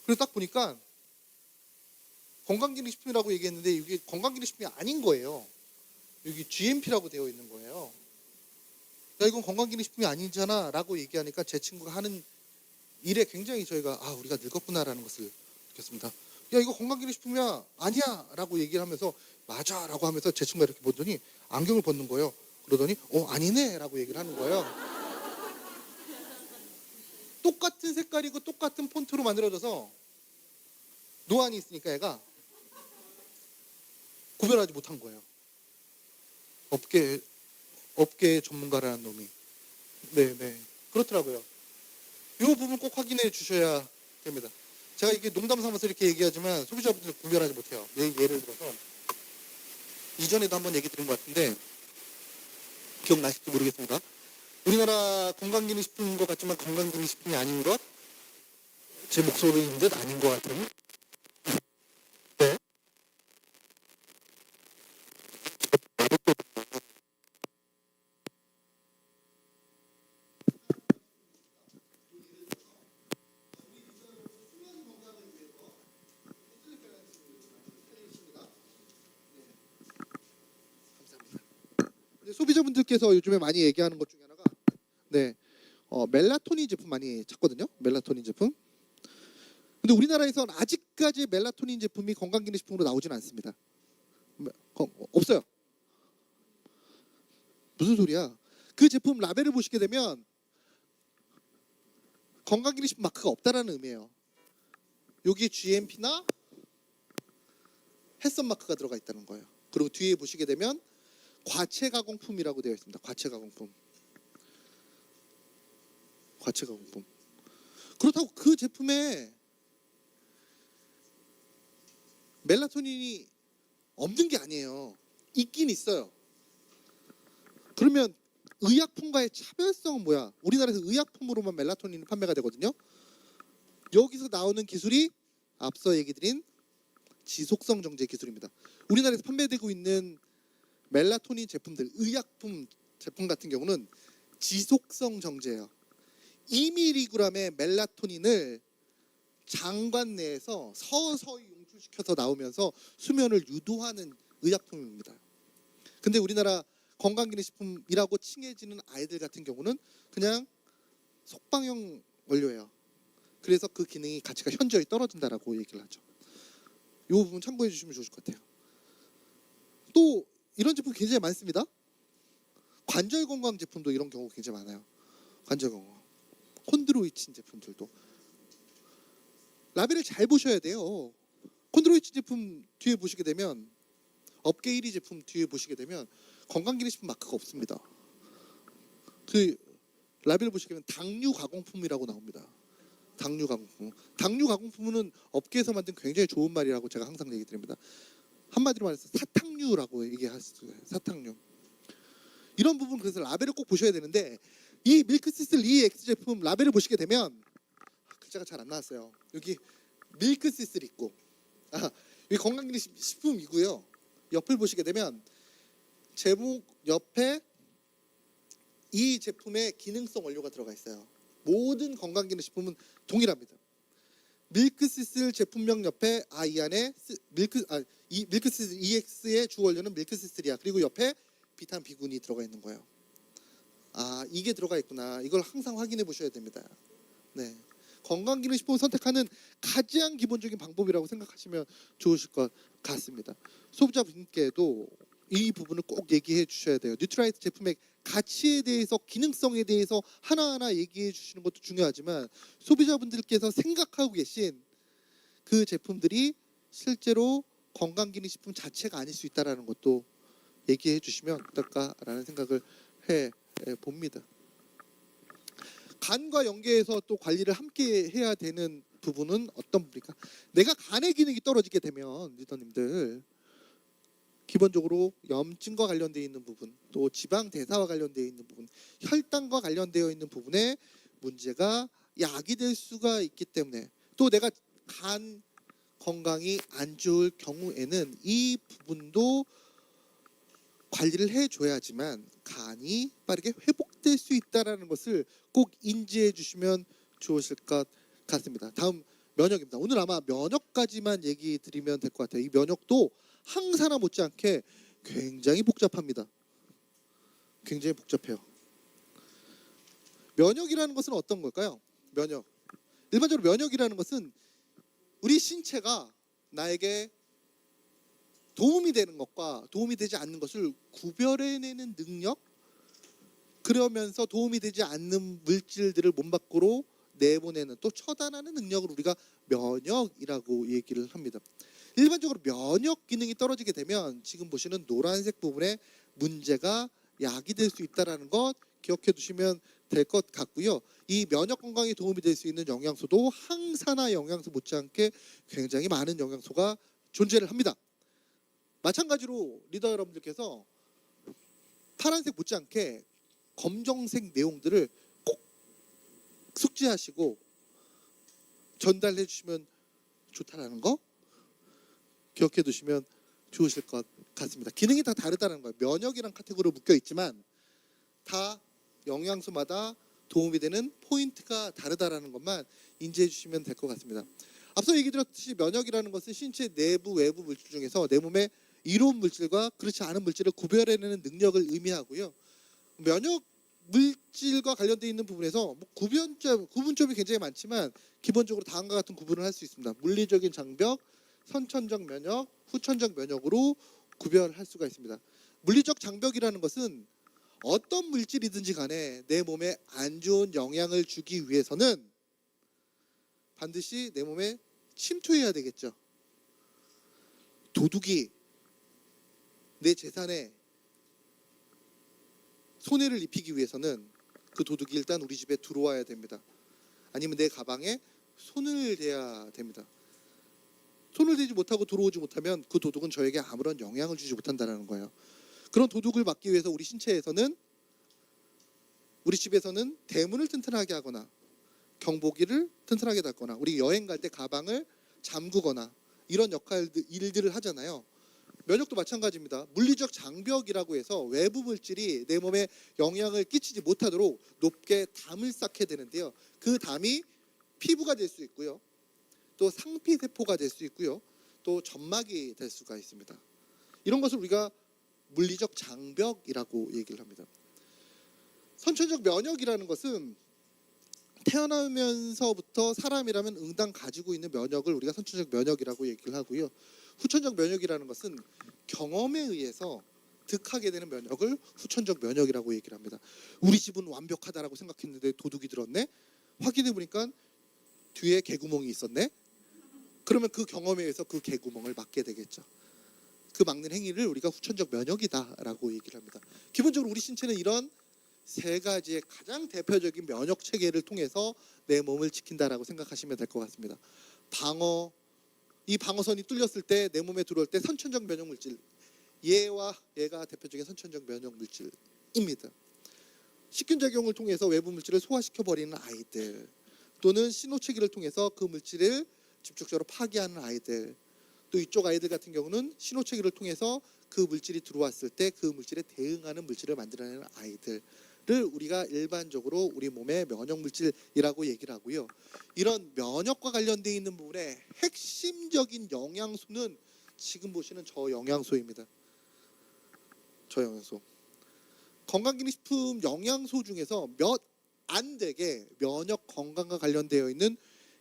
그래서 딱 보니까 건강기능식품이라고 얘기했는데 이게 건강기능식품이 아닌 거예요. 여기 GMP라고 되어 있는 거예요. 야 이건 건강기능식품이 아니잖아 라고 얘기하니까 제 친구가 하는 일에 굉장히 저희가 우리가 늙었구나라는 것을 느꼈습니다. 야 이거 건강기능식품이야 아니야 라고 얘기를 하면서 맞아 라고 하면서 제 친구가 이렇게 보더니 안경을 벗는 거예요. 그러더니 아니네 라고 얘기를 하는 거예요. 똑같은 색깔이고 똑같은 폰트로 만들어져서 노안이 있으니까 얘가 구별하지 못한 거예요. 업계 전문가라는 놈이. 네 그렇더라고요. 이 부분 꼭 확인해 주셔야 됩니다. 제가 이게 농담 삼아서 이렇게 얘기하지만 소비자분들 구별하지 못해요. 예를 들어서 이전에도 한번 얘기 드린 것 같은데 기억나실지 모르겠습니다. 우리나라 건강기능식품인 것 같지만 건강기능식품이 아닌 것, 제 목소리인 듯 아닌 것 같은. 네. 소비자분들께서 요즘에 많이 얘기하는 것 중에 하나가 멜라토닌 제품 많이 찾거든요. 멜라토닌 제품. 근데 우리나라에선 아직까지 멜라토닌 제품이 건강기능식품으로 나오진 않습니다. 없어요. 무슨 소리야? 그 제품 라벨을 보시게 되면 건강기능식품 마크가 없다라는 의미예요. 여기에 GMP나 햇선 마크가 들어가 있다는 거예요. 그리고 뒤에 보시게 되면 과체 가공품이라고 되어 있습니다. 과체 가공품. 그렇다고 그 제품에 멜라토닌이 없는 게 아니에요. 있긴 있어요. 그러면 의약품과의 차별성은 뭐야? 우리나라에서 의약품으로만 멜라토닌이 판매가 되거든요. 여기서 나오는 기술이 앞서 얘기 드린 지속성 정제 기술입니다. 우리나라에서 판매되고 있는 멜라토닌 제품들, 의약품 제품 같은 경우는 지속성 정제예요. 2mg의 멜라토닌을 장관 내에서 서서히 용출시켜서 나오면서 수면을 유도하는 의약품입니다. 근데 우리나라 건강기능식품이라고 칭해지는 아이들 같은 경우는 그냥 속방형 원료예요. 그래서 그 기능이 가치가 현저히 떨어진다라고 얘기를 하죠. 이 부분 참고해 주시면 좋을 것 같아요. 또 이런 제품 굉장히 많습니다. 관절 건강 제품도 이런 경우 굉장히 많아요. 관절 건강, 콘드로이친 제품들도 라벨을 잘 보셔야 돼요. 콘드로이친 제품 뒤에 보시게 되면, 업계 1위 제품 뒤에 보시게 되면 건강기능식품 마크가 없습니다. 그 라벨을 보시게 되면 당류 가공품이라고 나옵니다. 당류 가공품. 당류 가공품은 업계에서 만든 굉장히 좋은 말이라고 제가 항상 얘기 드립니다. 한마디로 말해서 사탕류라고 얘기할 수 있어요. 사탕류. 이런 부분, 그래서 라벨을 꼭 보셔야 되는데, 이 밀크시슬 EX 제품 라벨을 보시게 되면 글자가 잘 안 나왔어요. 여기 밀크시슬 있고, 여기 건강기능식품이고요. 옆을 보시게 되면 제목 옆에 이 제품의 기능성 원료가 들어가 있어요. 모든 건강기능식품은 동일합니다. 밀크시슬 제품명 옆에 이 안에 밀크시슬 EX의 주 원료는 밀크시슬이야. 그리고 옆에 비타민 B군이 들어가 있는 거예요. 이게 들어가 있구나. 이걸 항상 확인해 보셔야 됩니다. 네. 건강기능식품을 선택하는 가장 기본적인 방법이라고 생각하시면 좋으실 것 같습니다. 소비자분께도 이 부분을 꼭 얘기해 주셔야 돼요. 뉴트라이트 제품의 가치에 대해서, 기능성에 대해서 하나하나 얘기해 주시는 것도 중요하지만, 소비자분들께서 생각하고 계신 그 제품들이 실제로 건강기능식품 자체가 아닐 수 있다는 것도 얘기해 주시면 어떨까라는 생각을 해 봅니다. 간과 연계해서 또 관리를 함께 해야 되는 부분은 어떤 부분입니까? 내가 간의 기능이 떨어지게 되면, 리더님들, 기본적으로 염증과 관련되어 있는 부분, 또 지방 대사와 관련되어 있는 부분, 혈당과 관련되어 있는 부분에 문제가 야기될 수가 있기 때문에, 또 내가 간 건강이 안 좋을 경우에는 이 부분도 관리를 해줘야지만 간이 빠르게 회복될 수 있다는 것을 꼭 인지해 주시면 좋으실 것 같습니다. 다음 면역입니다. 오늘 아마 면역까지만 얘기 드리면 될 것 같아요. 이 면역도 항산화 못지않게 굉장히 복잡합니다. 굉장히 복잡해요. 면역이라는 것은 어떤 걸까요? 면역. 일반적으로 면역이라는 것은 우리 신체가 나에게 도움이 되는 것과 도움이 되지 않는 것을 구별해내는 능력, 그러면서 도움이 되지 않는 물질들을 몸 밖으로 내보내는, 또 처단하는 능력을 우리가 면역이라고 얘기를 합니다. 일반적으로 면역 기능이 떨어지게 되면 지금 보시는 노란색 부분에 문제가 야기될 수 있다는 것 기억해 두시면 될 것 같고요. 이 면역 건강에 도움이 될 수 있는 영양소도 항산화 영양소 못지않게 굉장히 많은 영양소가 존재를 합니다. 마찬가지로 리더 여러분들께서 파란색 못지않게 검정색 내용들을 꼭 숙지하시고 전달해 주시면 좋다라는 거 기억해 두시면 좋으실 것 같습니다. 기능이 다 다르다는 거예요. 면역이란 카테고리로 묶여 있지만 다 영양소마다 도움이 되는 포인트가 다르다라는 것만 인지해 주시면 될 것 같습니다. 앞서 얘기 드렸듯이 면역이라는 것은 신체 내부 외부 물질 중에서 내 몸의 이로운 물질과 그렇지 않은 물질을 구별해내는 능력을 의미하고요. 면역 물질과 관련되어 있는 부분에서 구분점이 굉장히 많지만 기본적으로 다음과 같은 구분을 할 수 있습니다. 물리적인 장벽, 선천적 면역, 후천적 면역으로 구별할 수가 있습니다. 물리적 장벽이라는 것은 어떤 물질이든지 간에 내 몸에 안 좋은 영향을 주기 위해서는 반드시 내 몸에 침투해야 되겠죠. 도둑이 내 재산에 손해를 입히기 위해서는 그 도둑이 일단 우리 집에 들어와야 됩니다. 아니면 내 가방에 손을 대야 됩니다. 손을 대지 못하고 들어오지 못하면 그 도둑은 저에게 아무런 영향을 주지 못한다는 거예요. 그런 도둑을 막기 위해서 우리 신체에서는, 우리 집에서는 대문을 튼튼하게 하거나 경보기를 튼튼하게 닫거나 우리 여행 갈 때 가방을 잠그거나 이런 일들을 하잖아요. 면역도 마찬가지입니다. 물리적 장벽이라고 해서 외부 물질이 내 몸에 영향을 끼치지 못하도록 높게 담을 쌓게 되는데요. 그 담이 피부가 될 수 있고요. 또 상피세포가 될 수 있고요. 또 점막이 될 수가 있습니다. 이런 것을 우리가 물리적 장벽이라고 얘기를 합니다. 선천적 면역이라는 것은 태어나면서부터 사람이라면 응당 가지고 있는 면역을 우리가 선천적 면역이라고 얘기를 하고요. 후천적 면역이라는 것은 경험에 의해서 득하게 되는 면역을 후천적 면역이라고 얘기를 합니다. 우리 집은 완벽하다라고 생각했는데 도둑이 들었네. 확인해 보니까 뒤에 개구멍이 있었네. 그러면 그 경험에 의해서 그 개구멍을 막게 되겠죠. 그 막는 행위를 우리가 후천적 면역이다라고 얘기를 합니다. 기본적으로 우리 신체는 이런 세 가지의 가장 대표적인 면역 체계를 통해서 내 몸을 지킨다라고 생각하시면 될 것 같습니다. 이 방어선이 뚫렸을 때 내 몸에 들어올 때 선천적 면역 물질, 얘가 대표적인 선천적 면역 물질입니다. 식균 작용을 통해서 외부 물질을 소화시켜 버리는 아이들, 또는 신호체계를 통해서 그 물질을 직접적으로 파괴하는 아이들, 또 이쪽 아이들 같은 경우는 신호체계를 통해서 그 물질이 들어왔을 때 그 물질에 대응하는 물질을 만들어내는 아이들을 우리가 일반적으로 우리 몸의 면역 물질이라고 얘기를 하고요. 이런 면역과 관련되어 있는 부분의 핵심적인 영양소는 지금 보시는 저 영양소입니다. 저 영양소. 건강기능식품 영양소 중에서 몇 안 되게 면역 건강과 관련되어 있는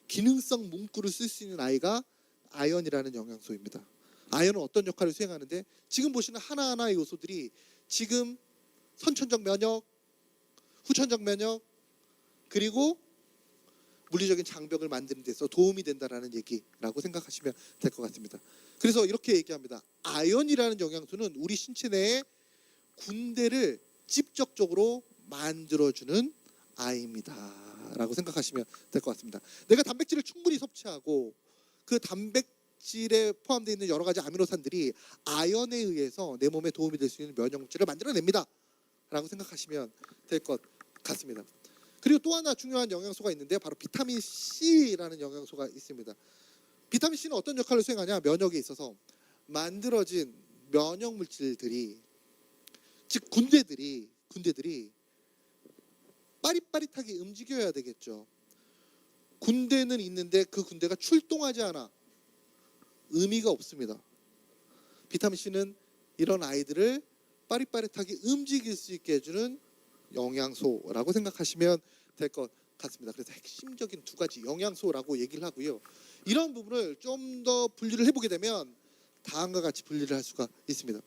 기능성 문구를 쓸 수 있는 아이가 아연이라는 영양소입니다. 아연은 어떤 역할을 수행하는데, 지금 보시는 하나하나의 요소들이 지금 선천적 면역, 후천적 면역, 그리고 물리적인 장벽을 만드는 데서 도움이 된다라는 얘기라고 생각하시면 될 것 같습니다. 그래서 이렇게 얘기합니다. 아연이라는 영양소는 우리 신체 내에 군대를 직접적으로 만들어주는 아이입니다 라고 생각하시면 될 것 같습니다. 내가 단백질을 충분히 섭취하고 그 단백질에 포함되어 있는 여러 가지 아미노산들이 아연에 의해서 내 몸에 도움이 될 수 있는 면역 물질을 만들어냅니다 라고 생각하시면 될 것 같습니다. 그리고 또 하나 중요한 영양소가 있는데, 바로 비타민 C라는 영양소가 있습니다. 비타민 C는 어떤 역할을 수행하냐, 면역에 있어서 만들어진 면역 물질들이, 즉 군대들이 빠릿빠릿하게 움직여야 되겠죠. 군대는 있는데 그 군대가 출동하지 않아 의미가 없습니다. 비타민 C는 이런 아이들을 빠릿빠릿하게 움직일 수 있게 해주는 영양소라고 생각하시면 될 것 같습니다. 그래서 핵심적인 두 가지 영양소라고 얘기를 하고요. 이런 부분을 좀 더 분리를 해보게 되면 다음과 같이 분리를 할 수가 있습니다.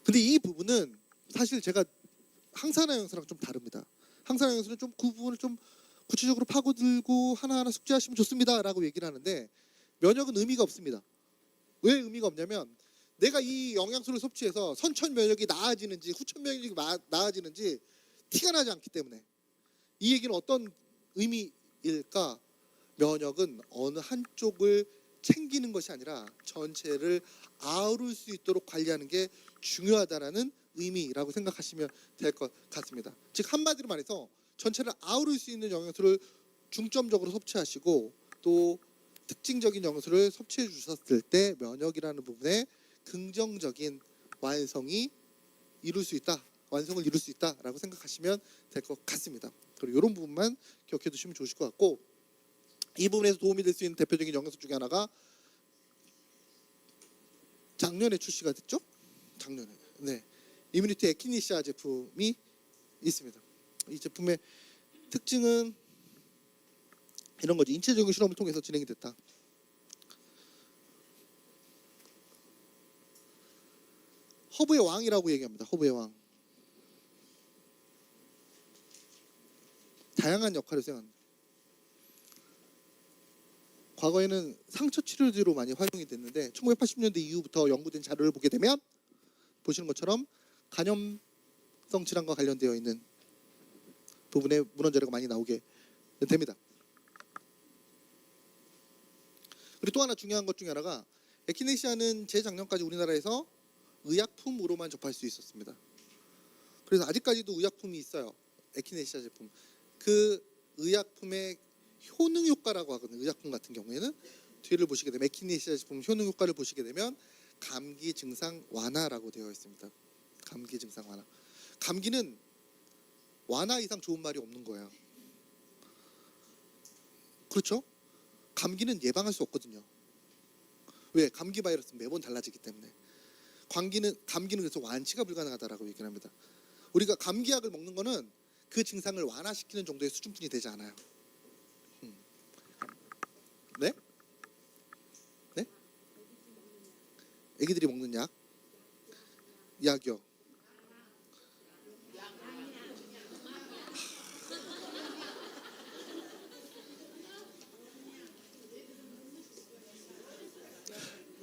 근데 이 부분은 사실 제가 항산화 영양소랑 좀 다릅니다. 항산화 영양소는 좀 그 부분을 좀 구체적으로 파고들고 하나하나 숙지하시면 좋습니다라고 얘기를 하는데, 면역은 의미가 없습니다. 왜 의미가 없냐면, 내가 이 영양소를 섭취해서 선천 면역이 나아지는지 후천 면역이 나아지는지 티가 나지 않기 때문에. 이 얘기는 어떤 의미일까? 면역은 어느 한쪽을 챙기는 것이 아니라 전체를 아우를 수 있도록 관리하는 게 중요하다라는 의미라고 생각하시면 될 것 같습니다. 즉 한마디로 말해서 전체를 아우를 수 있는 영양소를 중점적으로 섭취하시고, 또 특징적인 영양소를 섭취해 주셨을 때 면역이라는 부분에 긍정적인 완성을 이룰 수 있다라고 생각하시면 될 것 같습니다. 그리고 이런 부분만 기억해 두시면 좋으실 것 같고, 이 부분에서 도움이 될 수 있는 대표적인 영양소 중에 하나가 작년에 출시가 됐죠? 작년에. 네. 이뮤니티 에키니시아 제품이 있습니다. 이 제품의 특징은 이런 거죠. 인체적인 실험을 통해서 진행이 됐다. 허브의 왕이라고 얘기합니다. 허브의 왕. 다양한 역할을 수행합니다. 과거에는 상처 치료제로 많이 활용이 됐는데 1980년대 이후부터 연구된 자료를 보게 되면 보시는 것처럼 간염성 질환과 관련되어 있는 부분에 문헌 자료가 많이 나오게 됩니다. 그리고 또 하나 중요한 것 중에 하나가, 에키네시아는 재작년까지 우리나라에서 의약품으로만 접할 수 있었습니다. 그래서 아직까지도 의약품이 있어요. 에키네시아 제품. 그 의약품의 효능 효과라고 하거든요. 의약품 같은 경우에는 뒤를 보시게 되면 에키네시아 제품 효능 효과를 보시게 되면 감기 증상 완화라고 되어 있습니다. 감기 증상 완화. 감기는 완화 이상 좋은 말이 없는 거예요. 그렇죠? 감기는 예방할 수 없거든요. 왜? 감기 바이러스는 매번 달라지기 때문에. 감기는 그래서 완치가 불가능하다라고 얘기를 합니다. 우리가 감기약을 먹는 거는 그 증상을 완화시키는 정도의 수준뿐이 되지 않아요. 네? 네? 애기들이 먹는 약? 약이요.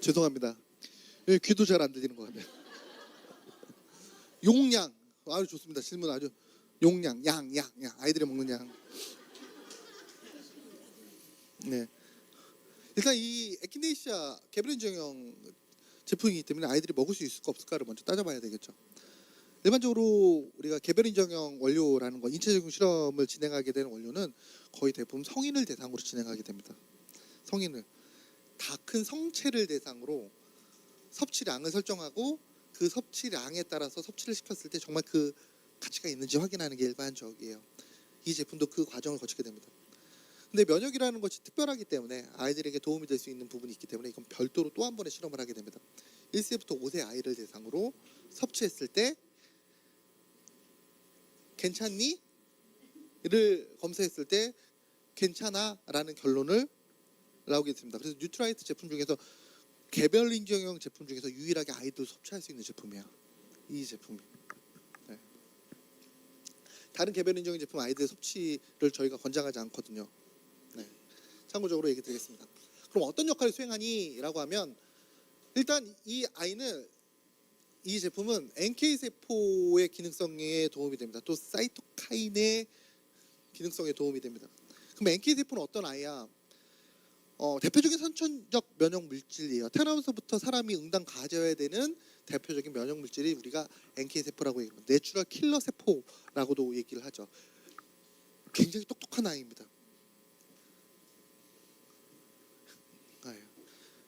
죄송합니다. 귀도 잘 안 들리는 것 같네요. 용량. 아주 좋습니다. 질문 아주. 용량, 양. 아이들이 먹는 양. 네. 일단 이 에키네시아 개별인정형 제품이기 때문에 아이들이 먹을 수 있을까 없을까를 먼저 따져봐야 되겠죠. 일반적으로 우리가 개별인정형 원료라는 건 인체적인 실험을 진행하게 되는 원료는 거의 대부분 성인을 대상으로 진행하게 됩니다. 성인을 다 큰 성체를 대상으로 섭취량을 설정하고 그 섭취량에 따라서 섭취를 시켰을 때 정말 그 가치가 있는지 확인하는 게 일반적이에요. 이 제품도 그 과정을 거치게 됩니다. 근데 면역이라는 것이 특별하기 때문에 아이들에게 도움이 될 수 있는 부분이 있기 때문에 이건 별도로 또 한 번의 실험을 하게 됩니다. 1세부터 5세 아이를 대상으로 섭취했을 때 괜찮니? 를 검사했을 때 괜찮아? 라는 결론을 나오게 됐습니다. 그래서 뉴트라이트 제품 중에서 개별 인정형 제품 중에서 유일하게 아이들 섭취할 수 있는 제품이에요. 이 제품이. 네. 다른 개별 인정형 제품 아이들 섭취를 저희가 권장하지 않거든요. 네. 참고적으로 얘기 드리겠습니다. 그럼 어떤 역할을 수행하니? 라고 하면 일단 이 아이는 이 제품은 NK세포의 기능성에 도움이 됩니다. 또 사이토카인의 기능성에 도움이 됩니다. 그럼 NK세포는 어떤 아이야? 대표적인 선천적 면역 물질이에요. 태어나면서부터 사람이 응당 가져야 되는 대표적인 면역 물질이 우리가 NK세포라고 얘기합니다. 내추럴 킬러 세포라고도 얘기를 하죠. 굉장히 똑똑한 아이입니다.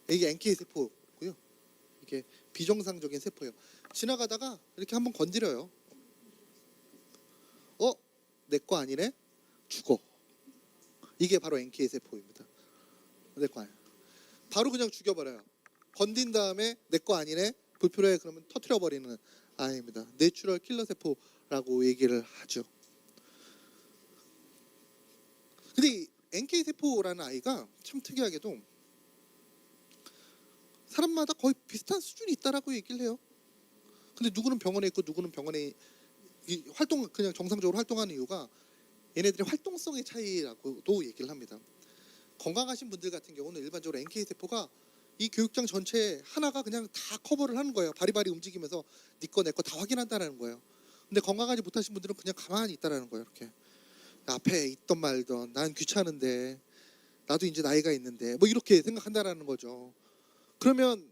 이게 NK세포고요. 이게 비정상적인 세포예요. 지나가다가 이렇게 한번 건드려요. 내 거 아니네? 죽어. 이게 바로 NK세포입니다. 내 거 아니야. 바로 그냥 죽여버려요. 건든 다음에 내 거 아니네? 불필요해 그러면 터트려버리는 아이입니다. 내추럴 킬러 세포라고 얘기를 하죠. 근데 이 NK세포라는 아이가 참 특이하게도 사람마다 거의 비슷한 수준이 있다라고 얘기를 해요. 근데 누구는 병원에 있고 누구는 병원에 그냥 정상적으로 활동하는 이유가 얘네들의 활동성의 차이라고도 얘기를 합니다. 건강하신 분들 같은 경우는 일반적으로 NK세포가 이 교육장 전체 하나가 그냥 다 커버를 하는 거예요. 바리바리 움직이면서 네 거 내 거 다 확인한다는 거예요. 근데 건강하지 못하신 분들은 그냥 가만히 있다라는 거예요. 이렇게 앞에 있던 말던 난 귀찮은데 나도 이제 나이가 있는데 뭐 이렇게 생각한다라는 거죠. 그러면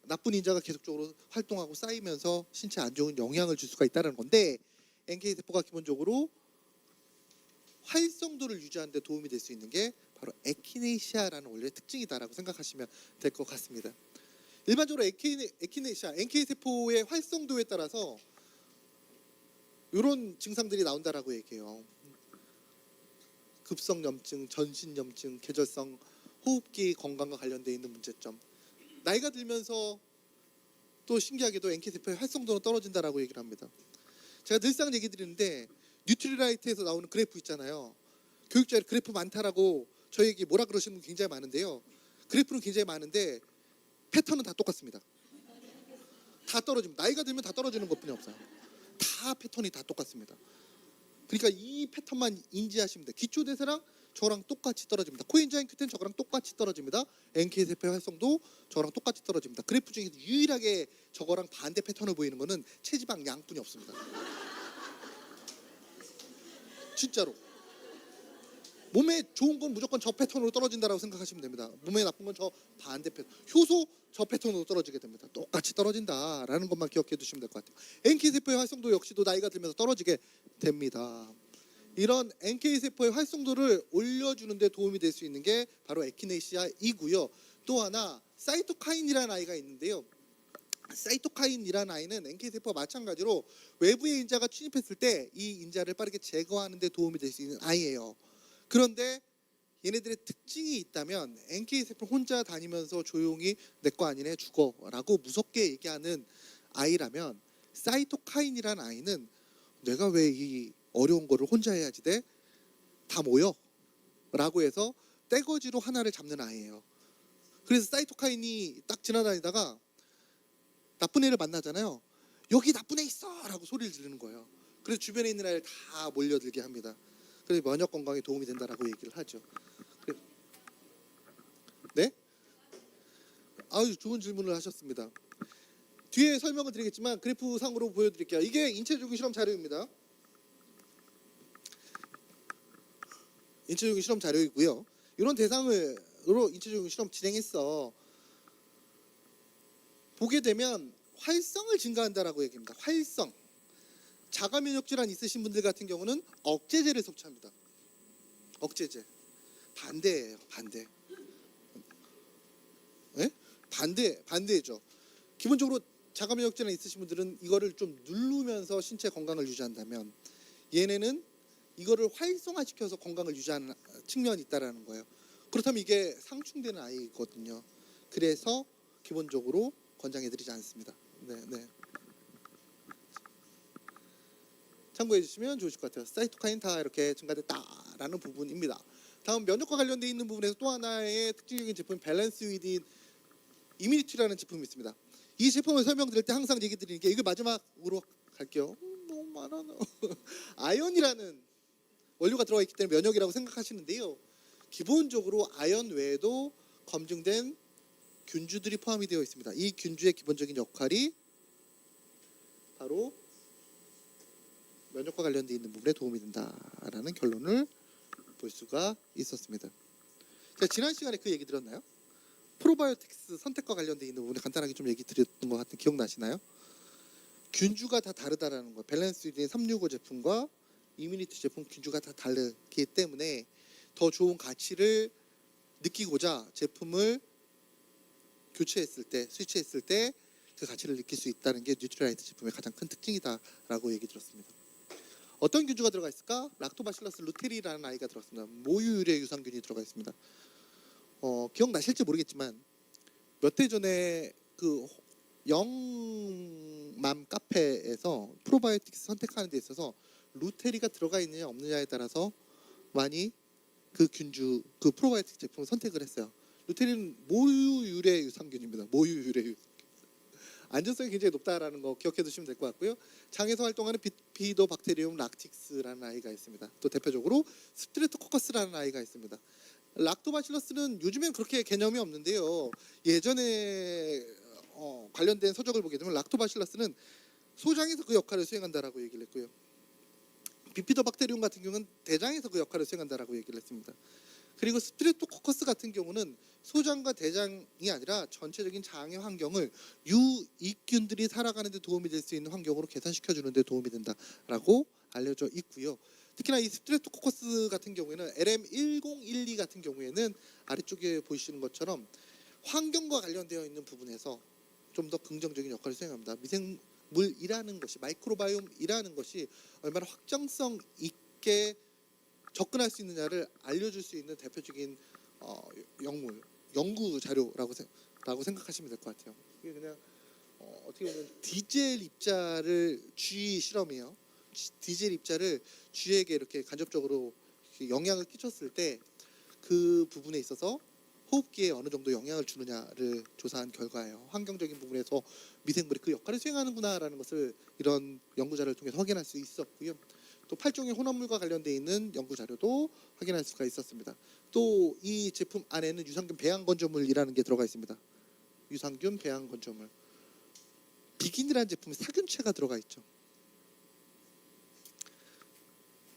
나쁜 인자가 계속적으로 활동하고 쌓이면서 신체에 안 좋은 영향을 줄 수가 있다는 건데 NK세포가 기본적으로 활성도를 유지하는 데 도움이 될 수 있는 게 바로 에키네시아라는 원료의 특징이다라고 생각하시면 될 것 같습니다. 일반적으로 에키네시아, NK세포의 활성도에 따라서 이런 증상들이 나온다라고 얘기해요. 급성염증, 전신염증, 계절성 호흡기 건강과 관련되어 있는 문제점. 나이가 들면서 또 신기하게도 NK세포의 활성도는 떨어진다라고 얘기를 합니다. 제가 늘상 얘기 드리는데 뉴트리라이트에서 나오는 그래프 있잖아요. 교육자에 그래프 많다라고 저에게 뭐라 그러시는 분 굉장히 많은데요. 그래프는 굉장히 많은데 패턴은 다 똑같습니다. 다 떨어집니다. 나이가 들면 다 떨어지는 것뿐이 없어요. 다 패턴이 다 똑같습니다. 그러니까 이 패턴만 인지하시면 돼요. 기초대사랑 저랑 똑같이 떨어집니다. 코엔자임 Q10 저거랑 똑같이 떨어집니다. NK세포의 활성도 저랑 똑같이 떨어집니다. 그래프 중에서 유일하게 저거랑 반대 패턴을 보이는 거는 체지방 양뿐이 없습니다. 진짜로. 몸에 좋은 건 무조건 저 패턴으로 떨어진다라고 생각하시면 됩니다. 몸에 나쁜 건 저 반대 패턴. 효소 저 패턴으로 떨어지게 됩니다. 똑같이 떨어진다라는 것만 기억해 두시면 될 것 같아요. NK세포의 활성도 역시도 나이가 들면서 떨어지게 됩니다. 이런 NK세포의 활성도를 올려주는 데 도움이 될 수 있는 게 바로 에키네시아이고요. 또 하나 사이토카인이라는 아이가 있는데요. 사이토카인이라는 아이는 NK세포와 마찬가지로 외부의 인자가 침입했을 때 이 인자를 빠르게 제거하는 데 도움이 될 수 있는 아이예요. 그런데 얘네들의 특징이 있다면 NK세포 혼자 다니면서 조용히 내 거 아니네 죽어 라고 무섭게 얘기하는 아이라면 사이토카인이라는 아이는 내가 왜 이 어려운 거를 혼자 해야지 돼. 다 모여. 라고 해서 떼거지로 하나를 잡는 아이예요. 그래서 사이토카인이 딱 지나다니다가 나쁜 애를 만나잖아요. 여기 나쁜 애 있어! 라고 소리를 지르는 거예요. 그래서 주변에 있는 아이를 다 몰려들게 합니다. 그래서 면역 건강에 도움이 된다라고 얘기를 하죠. 네? 아주 좋은 질문을 하셨습니다. 뒤에 설명을 드리겠지만 그래프 상으로 보여드릴게요. 이게 인체조기 실험 자료입니다. 인체조기 실험 자료이고요. 이런 대상으로 인체조기 실험 진행했어. 보게 되면 활성을 증가한다라고 얘기합니다. 활성. 자가 면역 질환 있으신 분들 같은 경우는 억제제를 섭취합니다. 억제제. 반대예요. 반대. 네? 반대죠. 기본적으로 자가 면역 질환 있으신 분들은 이거를 좀 누르면서 신체 건강을 유지한다면 얘네는 이거를 활성화시켜서 건강을 유지하는 측면이 있다라는 거예요. 그렇다면 이게 상충되는 아이거든요. 그래서 기본적으로 권장해드리지 않습니다. 네. 참고해 주시면 좋으실 것 같아요. 사이토카인 다 이렇게 증가됐다라는 부분입니다. 다음 면역과 관련되어 있는 부분에서 또 하나의 특징적인 제품 밸런스 위드 이뮤니티라는 제품이 있습니다. 이 제품을 설명드릴 때 항상 얘기 드리는 게 이거 마지막으로 갈게요. 너무 많아. 아연이라는 원료가 들어가 있기 때문에 면역이라고 생각하시는데요. 기본적으로 아연 외에도 검증된 균주들이 포함이 되어 있습니다. 이 균주의 기본적인 역할이 바로 면역과 관련되어 있는 부분에 도움이 된다라는 결론을 볼 수가 있었습니다. 제가 지난 시간에 그 얘기 들었나요? 프로바이오틱스 선택과 관련되어 있는 부분에 간단하게 좀 얘기 드렸던 것 같은 기억나시나요? 균주가 다 다르다라는 거. 밸런스 위드의 365 제품과 이뮤니티 제품 균주가 다 다르기 때문에 더 좋은 가치를 느끼고자 제품을 교체했을 때, 스위치했을 때 그 가치를 느낄 수 있다는 게 뉴트리라이트 제품의 가장 큰 특징이다라고 얘기 들었습니다. 어떤 균주가 들어가 있을까? 락토바실러스 루테리라는 아이가 들어갔습니다. 모유 유래 유산균이 들어가 있습니다. 기억나실지 모르겠지만 몇 해 전에 그 영맘 카페에서 프로바이오틱스 선택하는 데 있어서 루테리가 들어가 있느냐 없느냐에 따라서 많이 그 균주, 그 프로바이오틱 제품을 선택을 했어요. 루테리는 모유 유래 유산균입니다. 모유 유래 유산균. 안전성이 굉장히 높다라는 거 기억해 두시면 될 것 같고요. 장에서 활동하는 비피도박테리움 락틱스라는 아이가 있습니다. 또 대표적으로 스트레토코커스라는 아이가 있습니다. 락토바실러스는 요즘엔 그렇게 개념이 없는데요. 예전에 관련된 서적을 보게 되면 락토바실러스는 소장에서 그 역할을 수행한다라고 얘기를 했고요. 비피도박테리움 같은 경우는 대장에서 그 역할을 수행한다라고 얘기를 했습니다. 그리고 스트레토코커스 같은 경우는 소장과 대장이 아니라 전체적인 장의 환경을 유익균들이 살아가는 데 도움이 될 수 있는 환경으로 개선시켜 주는 데 도움이 된다라고 알려져 있고요. 특히나 이 스트레토코커스 같은 경우에는 LM1012 같은 경우에는 아래쪽에 보시는 것처럼 환경과 관련되어 있는 부분에서 좀 더 긍정적인 역할을 수행합니다. 미생물이라는 것이, 마이크로바이옴이라는 것이 얼마나 확정성 있게 접근할 수 있느냐를 알려줄 수 있는 대표적인 연구 자료라고 생각하시면 될 것 같아요. 이게 그냥 어떻게 보면 디젤 입자를 쥐 실험이에요. 디젤 입자를 쥐에게 이렇게 간접적으로 영향을 끼쳤을 때 그 부분에 있어서 호흡기에 어느 정도 영향을 주느냐를 조사한 결과예요. 환경적인 부분에서 미생물이 그 역할을 수행하는구나라는 것을 이런 연구 자료를 통해서 확인할 수 있었고요. 또 8종의 혼합물과 관련되어 있는 연구 자료도 확인할 수가 있었습니다. 또 이 제품 안에는 유산균 배양 건조물이라는 게 들어가 있습니다. 유산균 배양 건조물. 비긴이라는 제품에 살균체가 들어가 있죠.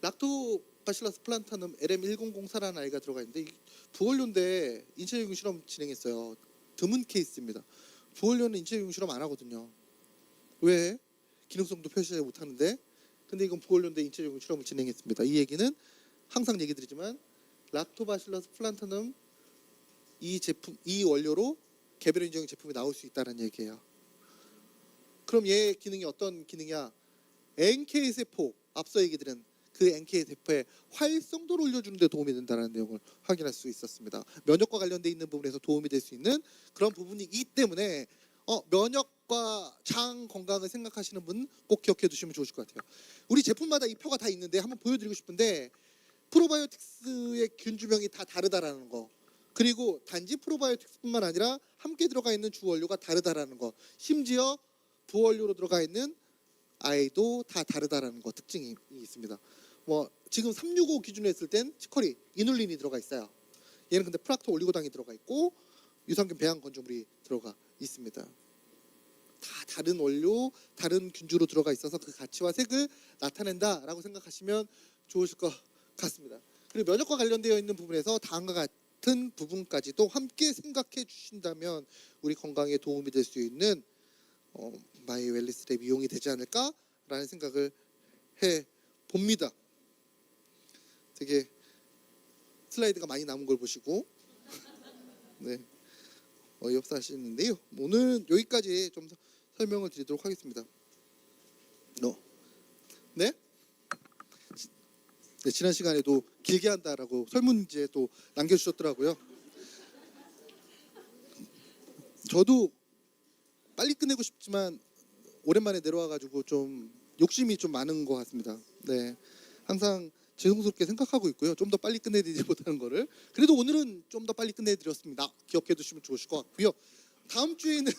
락토바실러스 플란타눔 LM1004라는 아이가 들어가 있는데 부원료인데 인체유용 실험 진행했어요. 드문 케이스입니다. 부원료는 인체유용 실험 안 하거든요. 왜? 기능성도 표시하지 못하는데. 근데 이건 부원료인데 인체유용 실험을 진행했습니다. 이 얘기는 항상 얘기 드리지만 락토바실러스 플란타눔 이 제품, 이 원료로 개별 인정인 제품이 나올 수 있다는 얘기예요. 그럼 얘 기능이 어떤 기능이야? NK 세포, 앞서 얘기 드린 그 NK 세포의 활성도를 올려주는 데 도움이 된다는 내용을 확인할 수 있었습니다. 면역과 관련돼 있는 부분에서 도움이 될 수 있는 그런 부분이기 때문에 면역과 장 건강을 생각하시는 분 꼭 기억해 두시면 좋으실 것 같아요. 우리 제품마다 이 표가 다 있는데 한번 보여드리고 싶은데 프로바이오틱스의 균주명이 다 다르다라는 거, 그리고 단지 프로바이오틱스뿐만 아니라 함께 들어가 있는 주원료가 다르다라는 거, 심지어 부원료로 들어가 있는 아이도 다 다르다라는 거 특징이 있습니다. 뭐 지금 365 기준으로 했을 땐 치커리, 이눌린이 들어가 있어요. 얘는 근데 프락토 올리고당이 들어가 있고 유산균 배양 건조물이 들어가 있습니다. 다 다른 원료, 다른 균주로 들어가 있어서 그 가치와 색을 나타낸다라고 생각하시면 좋으실 것 같습니다. 그리고 면역과 관련되어 있는 부분에서 다음과 같은 부분까지도 함께 생각해 주신다면 우리 건강에 도움이 될 수 있는 마이 웰리스랩 이용이 되지 않을까라는 생각을 해 봅니다. 되게 슬라이드가 많이 남은 걸 보시고 네, 어이없어 하시는데요. 오늘은 여기까지 좀 설명을 드리도록 하겠습니다. 네? 네, 지난 시간에도 길게 한다라고 설문지에 또 남겨주셨더라고요. 저도 빨리 끝내고 싶지만 오랜만에 내려와가지고 좀 욕심이 좀 많은 것 같습니다. 네, 항상 죄송스럽게 생각하고 있고요. 좀 더 빨리 끝내드리지 못하는 거를. 그래도 오늘은 좀 더 빨리 끝내드렸습니다. 기억해 두시면 좋으실 것 같고요. 다음 주에는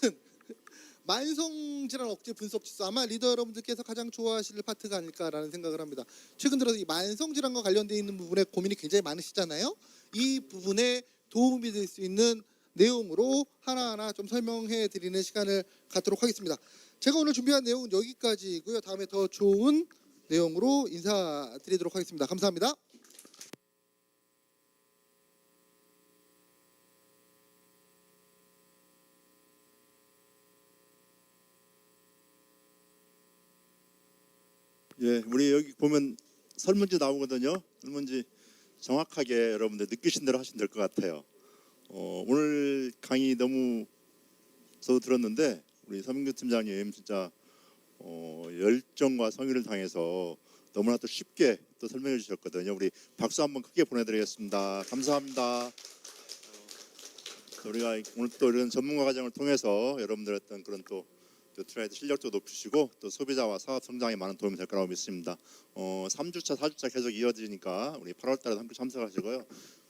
만성질환 억제 분석 지수, 아마 리더 여러분들께서 가장 좋아하실 파트가 아닐까라는 생각을 합니다. 최근 들어서 이 만성질환과 관련되어 있는 부분에 고민이 굉장히 많으시잖아요. 이 부분에 도움이 될 수 있는 내용으로 하나하나 좀 설명해 드리는 시간을 갖도록 하겠습니다. 제가 오늘 준비한 내용은 여기까지이고요. 다음에 더 좋은 내용으로 인사드리도록 하겠습니다. 감사합니다. 예, 우리 여기 보면 설문지 나오거든요. 설문지 정확하게 여러분들 느끼신 대로 하시면 될 것 같아요. 오늘 강의 너무 저도 들었는데 우리 서민규 팀장님 진짜 열정과 성의를 당해서 너무나 또 쉽게 또 설명해 주셨거든요. 우리 박수 한번 크게 보내드리겠습니다. 감사합니다. 우리가 오늘 또 이런 전문가 과정을 통해서 여러분들의 어떤 그런 또 트레이드 실력도 높이시고 또 소비자와 사업 성장에 많은 도움이 될 거라고 믿습니다. 3주차, 4주차 계속 이어지니까 우리 8월 달에도 함께 참석하시고요.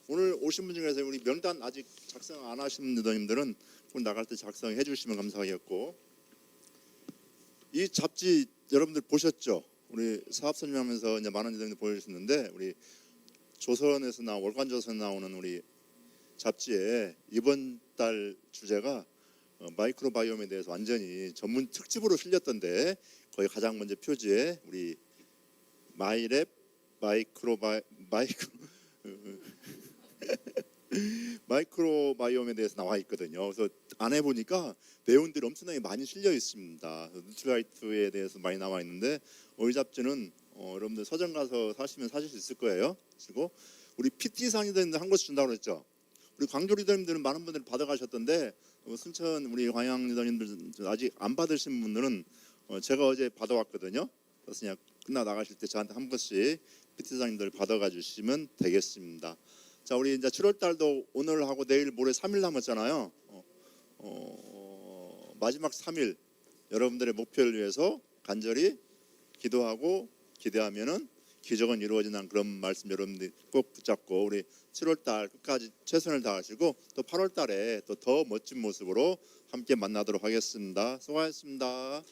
오늘 오신 분 중에서 우리 명단 아직 작성 안 하신 리더님들은 꼭 나갈 때 작성해 주시면 감사하겠고, 이 잡지 여러분들 보셨죠? 우리 사업 설명하면서 이제 많은 리더님들 보여주셨는데 우리 조선에서나 월간조선에 나오는 우리 잡지에 이번 달 주제가 마이크로바이옴에 대해서 완전히 전문 특집으로 실렸던데 거기 가장 먼저 표지에 우리 마이랩 마이크로바이옴에 대해서 나와 있거든요. 그래서 안에 보니까 내용들이 엄청나게 많이 실려 있습니다. 누트라이트에 대해서 많이 나와 있는데 이 잡지는 여러분들 서점 가서 사시면 사실 수 있을 거예요. 그리고 우리 PT상이 되는데 한 권씩 준다고 그랬죠. 우리 광주 리더님들은 많은 분들이 받아가셨던데 순천 우리 광양 리더님들 아직 안 받으신 분들은 제가 어제 받아왔거든요. 그래서 그냥 끝나 나가실 때 저한테 한 번씩 PT장님들 받아가 주시면 되겠습니다. 자, 우리 이제 7월 달도 오늘 하고 내일 모레 3일 남았잖아요. 마지막 3일 여러분들의 목표를 위해서 간절히 기도하고 기대하면은 기적은 이루어진다는 그런 말씀 여러분들이 꼭 붙잡고 우리 7월 달 끝까지 최선을 다하시고 또 8월 달에 또 더 멋진 모습으로 함께 만나도록 하겠습니다. 수고하셨습니다.